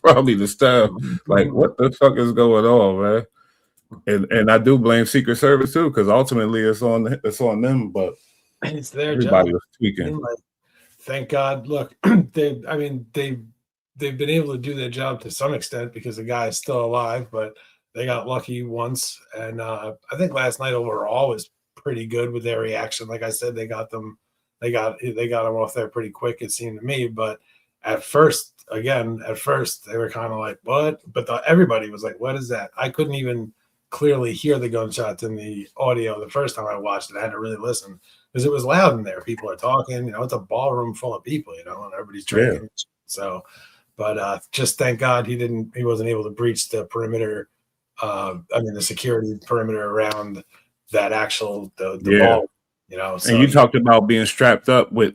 Probably the staff. Like, what the fuck is going on, man? And I do blame Secret Service too, because ultimately it's on them, but it's their everybody job. was tweaking. Thank God. Look, they've been able to do their job to some extent because the guy is still alive, but they got lucky once. And I think last night overall was pretty good with their reaction. Like I said, they got them off there pretty quick, it seemed to me. But at first they were kind of like, what? But everybody was like, what is that? I couldn't even clearly hear the gunshots in the audio the first time I watched it. I had to really listen because it was loud in there. People are talking, it's a ballroom full of people, and everybody's drinking. Yeah. So, but just thank God he wasn't able to breach the perimeter. The security perimeter around that actual the ball. So, and you talked about being strapped up with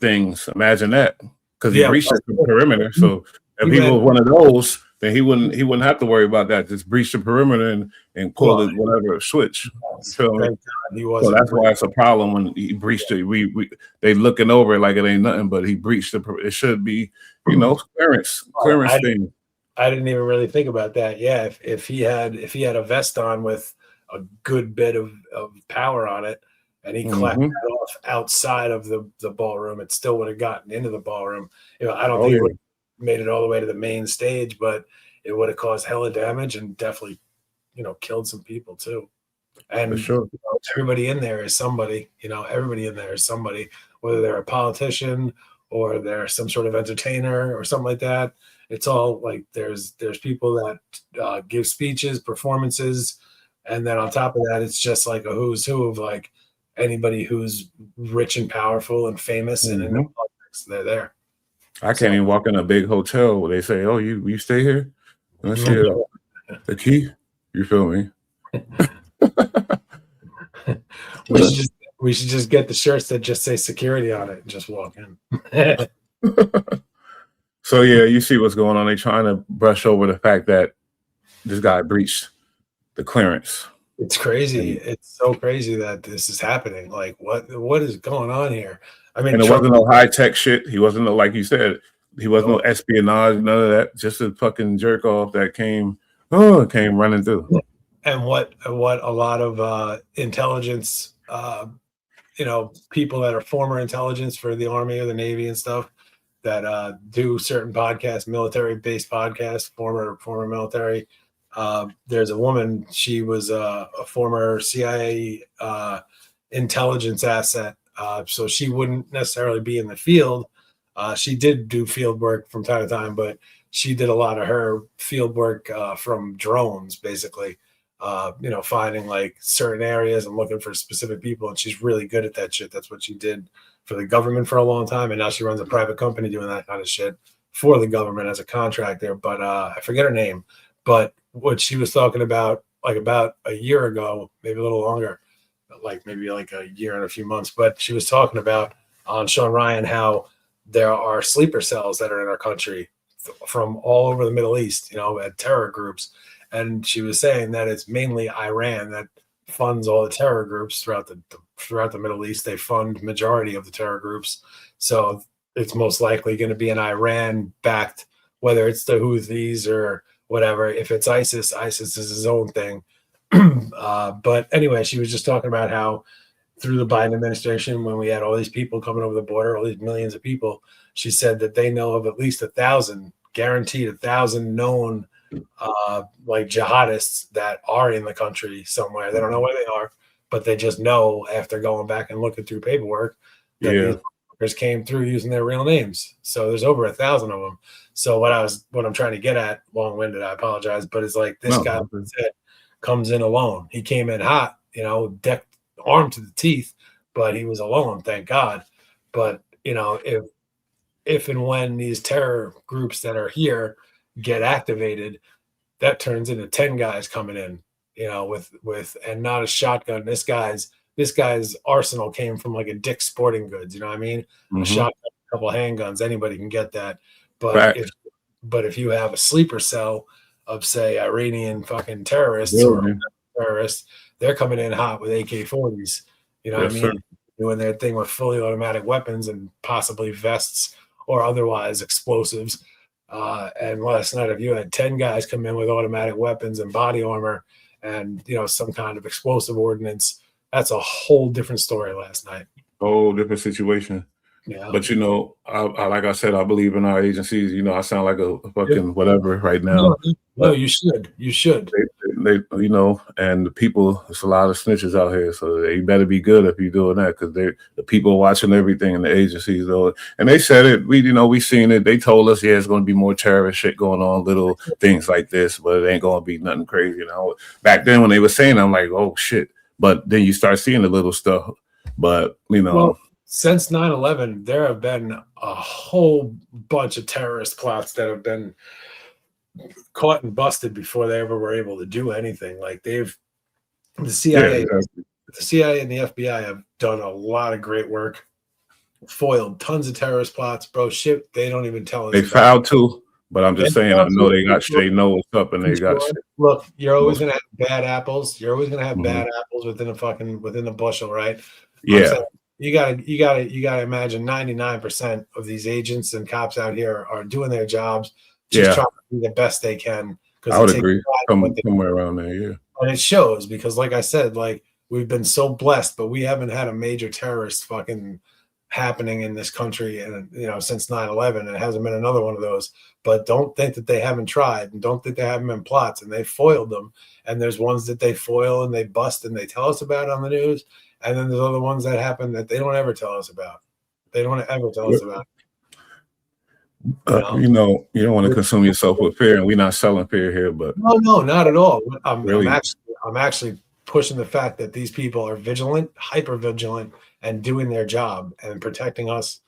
things. Imagine that, because he breached the perimeter. So if he was one of those, then he wouldn't have to worry about that. Just breach the perimeter and pull it whatever switch. So that's why it's a problem when he breached it. They looking over it like it ain't nothing, but he breached it should be clearance thing. I didn't even really think about that. Yeah, if he had a vest on with a good bit of power on it, and he clapped that off outside of the ballroom, it still would have gotten into the ballroom. I don't think it would have made it all the way to the main stage, but it would have caused hella damage and definitely, killed some people too. And for sure. Everybody in there is somebody. Everybody in there is somebody, whether they're a politician or they're some sort of entertainer or something like that. It's all like there's people that give speeches, performances, and then on top of that, it's just like a who's who of like anybody who's rich and powerful and famous and in the politics. They're there. I can't even walk in a big hotel where they say, "Oh, you stay here." Let's see the key. You feel me? We should just get the shirts that just say security on it and just walk in. So yeah, you see what's going on. They're trying to brush over the fact that this guy breached the clearance. It's crazy. It's so crazy that this is happening. Like, what is going on here? I mean, And it Trump, wasn't no high tech shit. He wasn't no, like you said, he wasn't no espionage, none of that. Just a fucking jerk off that came running through. and what a lot of intelligence, people that are former intelligence for the Army or the Navy and stuff that do certain podcasts, military-based podcasts, former military. There's a woman. She was a former CIA intelligence asset, so she wouldn't necessarily be in the field. She did do field work from time to time, but she did a lot of her field work from drones, basically. Finding like certain areas and looking for specific people, and she's really good at that shit. That's what she did for the government for a long time, and now she runs a private company doing that kind of shit for the government as a contractor. But I forget her name. But what she was talking about, like about a year ago, maybe a little longer, maybe like a year and a few months, but she was talking about on Sean Ryan how there are sleeper cells that are in our country from all over the Middle East, at terror groups. And she was saying that it's mainly Iran that funds all the terror groups throughout the Middle East. They fund majority of the terror groups. So it's most likely going to be an Iran-backed, whether it's the Houthis or whatever. If it's ISIS, ISIS is his own thing. But anyway, she was just talking about how through the Biden administration, when we had all these people coming over the border, all these millions of people, she said that they know of at least 1,000, guaranteed 1,000 known like jihadists that are in the country somewhere. They don't know where they are, but they just know after going back and looking through paperwork that these fuckers came through using their real names. So there's over 1,000 of them. So what I'm trying to get at, long-winded, I apologize, but it's like this guy comes in alone. He came in hot, decked, armed to the teeth, but he was alone, thank God. But if and when these terror groups that are here get activated, that turns into 10 guys coming in, with and not a shotgun. This guy's arsenal came from like a Dick's Sporting Goods, you know what I mean? Mm-hmm. A shotgun, a couple of handguns, anybody can get that. But if you have a sleeper cell of, say, Iranian fucking terrorists or terrorists, they're coming in hot with AK-40s, you know what I mean? Sir. Doing their thing with fully automatic weapons and possibly vests or otherwise explosives. And last night, if you had 10 guys come in with automatic weapons and body armor and, some kind of explosive ordnance, that's a whole different story last night. Whole different situation. Yeah. But, I like I said, I believe in our agencies. I sound like a fucking whatever right now. No, you should. You should. They and the people, there's a lot of snitches out here, so they better be good if you're doing that, because the people watching everything in the agencies, though. And they said it. We seen it. They told us, it's going to be more terrorist shit going on, little things like this, but it ain't going to be nothing crazy. Back then when they were saying, I'm like, oh shit. But then you start seeing the little stuff. But Well, since 9/11, there have been a whole bunch of terrorist plots that have been caught and busted before they ever were able to do anything. Like the CIA and the FBI have done a lot of great work, foiled tons of terrorist plots, bro. Shit, they don't even tell us. They filed too, but I'm just saying, I know they know what's up, and they got shit. Look, you're always gonna have bad apples. You're always gonna have bad apples within the bushel, right? Yeah. You gotta imagine 99% of these agents and cops out here are doing their jobs, just trying to do the best they can. I would agree. Somewhere around there, yeah. And it shows because, like I said, we've been so blessed, but we haven't had a major terrorist fucking happening in this country, and since 9/11, it hasn't been another one of those. But don't think that they haven't tried, and don't think they haven't been plots, and they foiled them. And there's ones that they foil and they bust and they tell us about on the news. And then there's other ones that happen that they don't ever tell us about. They don't ever tell us about. You don't want to consume yourself with fear, and we're not selling fear here. But no, not at all. I'm actually pushing the fact that these people are vigilant, hyper vigilant, and doing their job and protecting us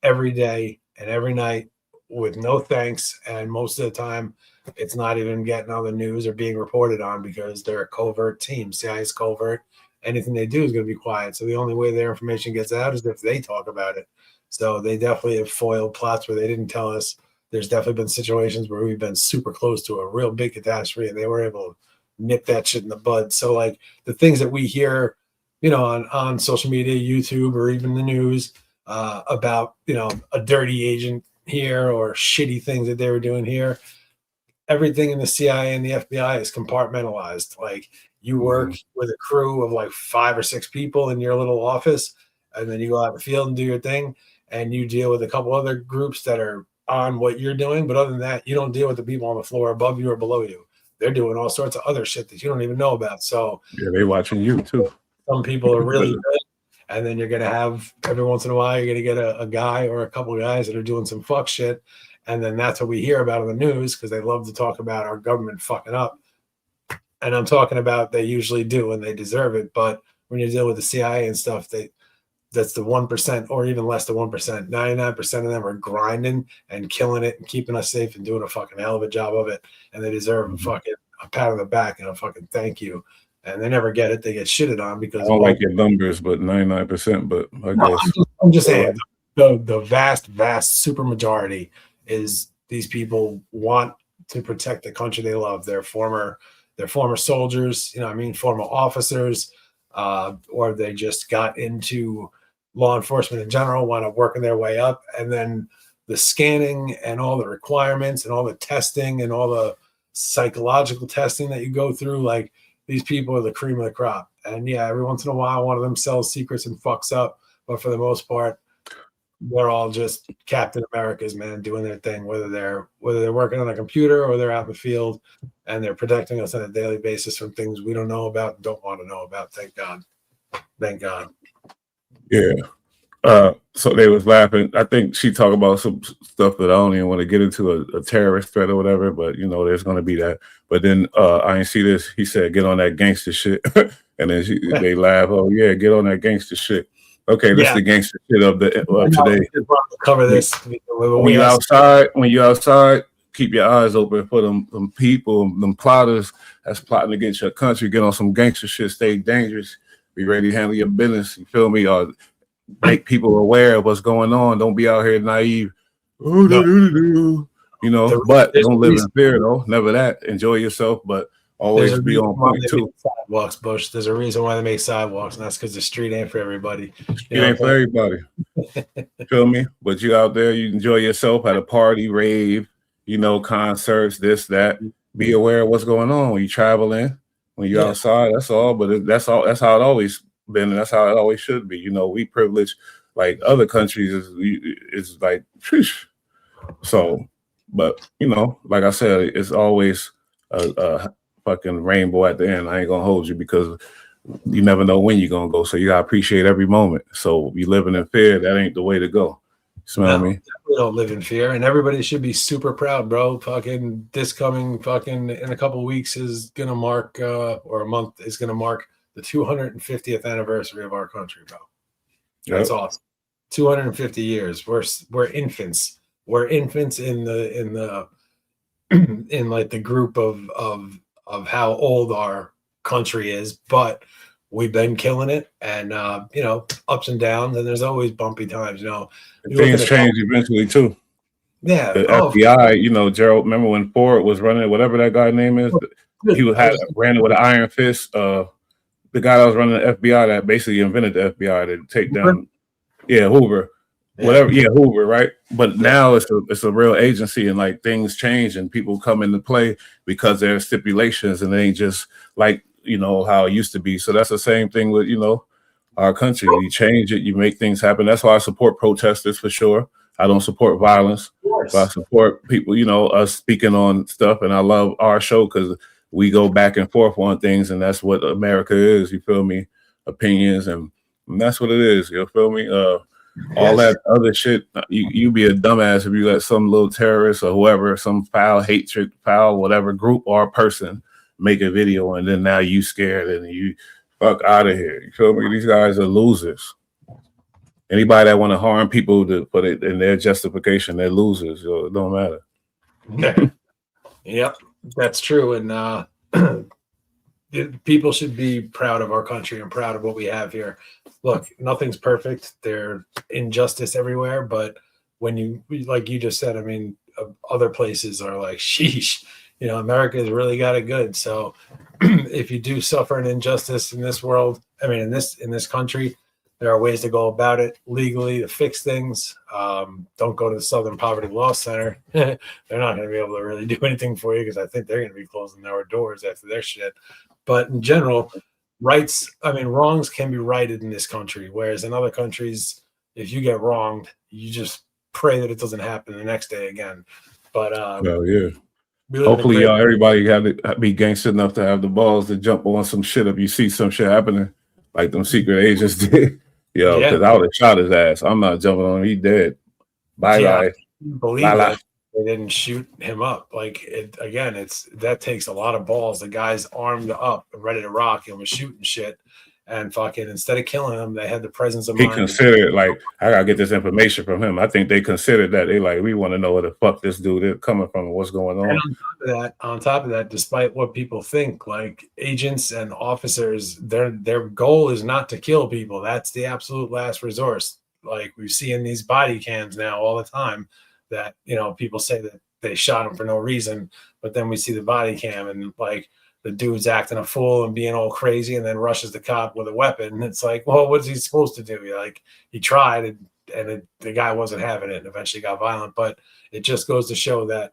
every day and every night with no thanks. And most of the time, it's not even getting on the news or being reported on because they're a covert team. CIA's covert. Anything they do is going to be quiet. So the only way their information gets out is if they talk about it. So they definitely have foiled plots where they didn't tell us. There's definitely been situations where we've been super close to a real big catastrophe and they were able nip that shit in the bud. So like the things that we hear, you know, on social media, YouTube, or even the news about, you know, a dirty agent here or shitty things that they were doing here. Everything in the CIA and the FBI is compartmentalized. Like you work with a crew of like 5 or 6 people in your little office, and then you go out in the field and do your thing, and you deal with a couple other groups that are on what you're doing. But other than that, you don't deal with the people on the floor above you or below you. They're doing all sorts of other shit that you don't even know about. So yeah, they watching you too. Some people are really good, and then you're gonna have every once in a while you're gonna get a guy or a couple of guys that are doing some fuck shit, and then that's what we hear about in the news because they love to talk about our government fucking up. And I'm talking about they usually do and they deserve it. But when you deal with the CIA and stuff, that's the 1% or even less than 1%. 99% of them are grinding and killing it and keeping us safe and doing a fucking hell of a job of it. And they deserve a pat on the back and a fucking thank you. And they never get it. They get shitted on because I don't like your numbers, but 99%. But I guess I'm just saying the vast super majority is these people want to protect the country they love. They're former soldiers, you know what I mean, former officers, or they just got into law enforcement in general, want to working their way up. And then the scanning and all the requirements and all the testing and all the psychological testing that you go through, like these people are the cream of the crop. And yeah, every once in a while, one of them sells secrets and fucks up. But for the most part, they're all just Captain Americas, man, doing their thing, whether they're working on a computer or they're out in the field, and they're protecting us on a daily basis from things we don't know about and don't want to know about. Thank God. Thank God. Yeah. So they was laughing. I think she talked about some stuff that I don't even want to get into, a terrorist threat or whatever, but you know, there's going to be that. But then I ain't see this. He said, get on that gangster shit. And then they laugh. Oh yeah, get on that gangster shit. Okay, this is the gangster shit of today. Cover this. When you outside, keep your eyes open for them people, them plotters that's plotting against your country. Get on some gangster shit. Stay dangerous. Be ready to handle your business. You feel me? Or make people aware of what's going on. Don't be out here naive. You know, but don't live in fear though. Never that. Enjoy yourself, but always be on point too. Sidewalks, Bush. There's a reason why they make sidewalks, and that's because the street ain't for everybody. It ain't for everybody. Feel me? But you out there, you enjoy yourself at a party, rave, you know, concerts, this, that. Be aware of what's going on when you traveling, when you're outside. That's all. But that's all. That's how it always been, and that's how it always should be. You know, we privilege like other countries is like, so. But you know, like I said, it's always a fucking rainbow at the end. I ain't gonna hold you because you never know when you're gonna go. So you gotta appreciate every moment. So you living in fear, that ain't the way to go. Smell me? We don't live in fear, and everybody should be super proud, bro. Fucking this coming fucking in a couple of weeks is gonna mark or a month is gonna mark the 250th anniversary of our country, bro. That's awesome. 250 years. We're infants. We're infants in the in like the group of how old our country is, but we've been killing it, and you know, ups and downs, and there's always bumpy times. You know, things change eventually too. Yeah, the FBI. You know, Gerald. Remember when Ford was running, whatever that guy's name is? He ran it with an iron fist. The guy that was running the FBI that basically invented the FBI to take down. Yeah, Hoover. Whatever, Hoover, right? But now it's a real agency, and like things change and people come into play because there are stipulations, and they ain't just like, you know, how it used to be. So that's the same thing with, you know, our country. You change it, you make things happen. That's why I support protesters for sure. I don't support violence, but I support people, you know, us speaking on stuff. And I love our show because we go back and forth on things, and that's what America is. You feel me? Opinions, and that's what it is. You feel me? All that other shit, you be a dumbass if you let some little terrorist or whoever, some foul hatred, foul whatever group or person make a video, and then now you scared and you fuck out of here. You feel me? These guys are losers. Anybody that want to harm people to put it in their justification, they're losers. So it don't matter. Yep, that's true. And people should be proud of our country and proud of what we have here. Look, nothing's perfect. There's injustice everywhere, but when you, like you just said, I mean, other places are like, sheesh, America has really got it good. So if you do suffer an injustice in this world, I mean, in this country, there are ways to go about it legally to fix things. Don't go to the Southern Poverty Law Center. They're not going to be able to really do anything for you because I think they're going to be closing their doors after their shit. But in general, wrongs can be righted in this country, whereas in other countries, if you get wronged, you just pray that it doesn't happen the next day again. But well, yeah. Hopefully, everybody have to be gangster enough to have the balls to jump on some shit if you see some shit happening, like them secret agents did. Because I would have shot his ass. I'm not jumping on him. He dead. Bye. Believe that they didn't shoot him up. That takes a lot of balls. The guy's armed up and ready to rock and was shooting shit. And fucking instead of killing him, they had the presence of mind. He considered I gotta get this information from him. I think they considered that. They we want to know where the fuck this dude is coming from, what's going on. And on top of that, despite what people think, agents and officers, their goal is not to kill people. That's the absolute last resource. We see in these body cams now all the time that people say that they shot him for no reason, but then we see the body cam and the dude's acting a fool and being all crazy and then rushes the cop with a weapon. And it's well, what's he supposed to do? He tried and the guy wasn't having it and eventually got violent. But it just goes to show that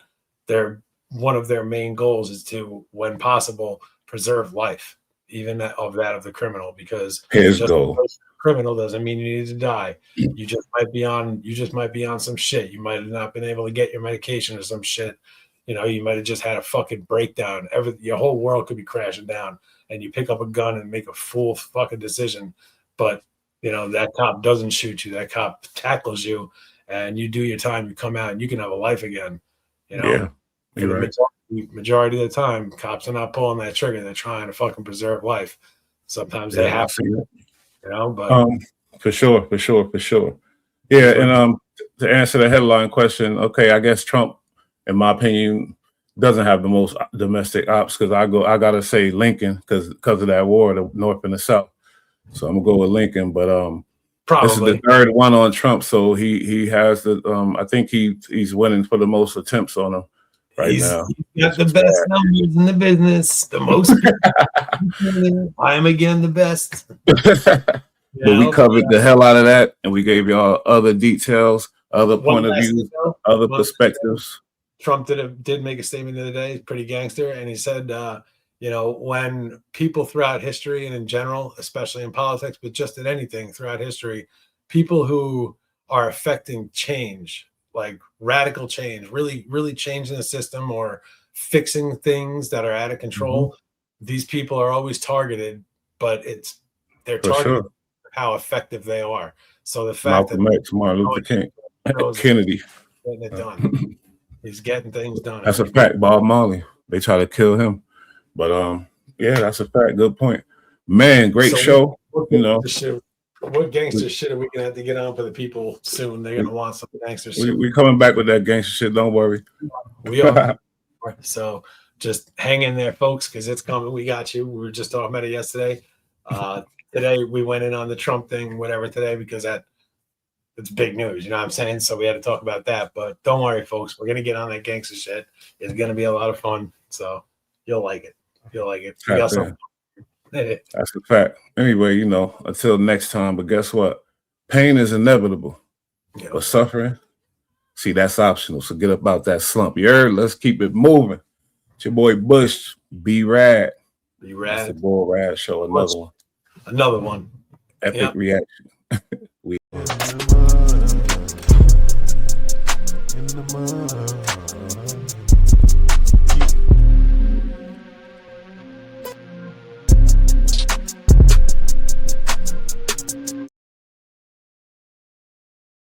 one of their main goals is to, when possible, preserve life, even of the criminal, because his goal. Criminal doesn't mean you need to die. You just might be on some shit. You might have not been able to get your medication or some shit. You might have just had a fucking breakdown. Your whole world could be crashing down, and you pick up a gun and make a full fucking decision. But that cop doesn't shoot you. That cop tackles you, and you do your time. You come out, and you can have a life again. Yeah, you're right. Majority of the time, cops are not pulling that trigger. They're trying to fucking preserve life. Sometimes they have to. But for sure. Yeah, and to answer the headline question, okay, I guess Trump, in my opinion, doesn't have the most domestic ops because I gotta say Lincoln because of that war, the North and the South. So I'm gonna go with Lincoln, but this is the third one on Trump, so he has the I think he's winning for the most attempts on him right now. He's got the best numbers in the business, the most. I am again the best. But we covered the hell out of that, and we gave y'all other details, other point of views, other perspectives. Trump did make a statement the other day, pretty gangster, and he said, when people throughout history and in general, especially in politics, but just in anything throughout history, people who are affecting change, radical change, really, really changing the system or fixing things that are out of control, these people are always targeted, but they're targeted for how effective they are. So the fact Malcolm X, Martin Luther King, Kennedy, getting it done. He's getting things done. That's a fact. Bob Marley, they try to kill him, but yeah, that's a fact. Good point, man. Great show. What gangster shit are we gonna have to get on for the people soon? They're gonna want some gangster shit. We coming back with that gangster shit. Don't worry. We are. So just hang in there, folks, because it's coming. We got you. We were just talking about it yesterday. Today we went in on the Trump thing, whatever. Today because it's big news, you know what I'm saying? So we had to talk about that. But don't worry, folks. We're gonna get on that gangster shit. It's gonna be a lot of fun. So you'll like it. You'll like it. We got some. That's a fact. Anyway, until next time. But guess what? Pain is inevitable, but suffering, see, that's optional. So get up out that slump. You heard? Let's keep it moving. It's your boy Bush. Be rad. Be rad. That's the Bullrad Show. Another one. Another one. Epic reaction.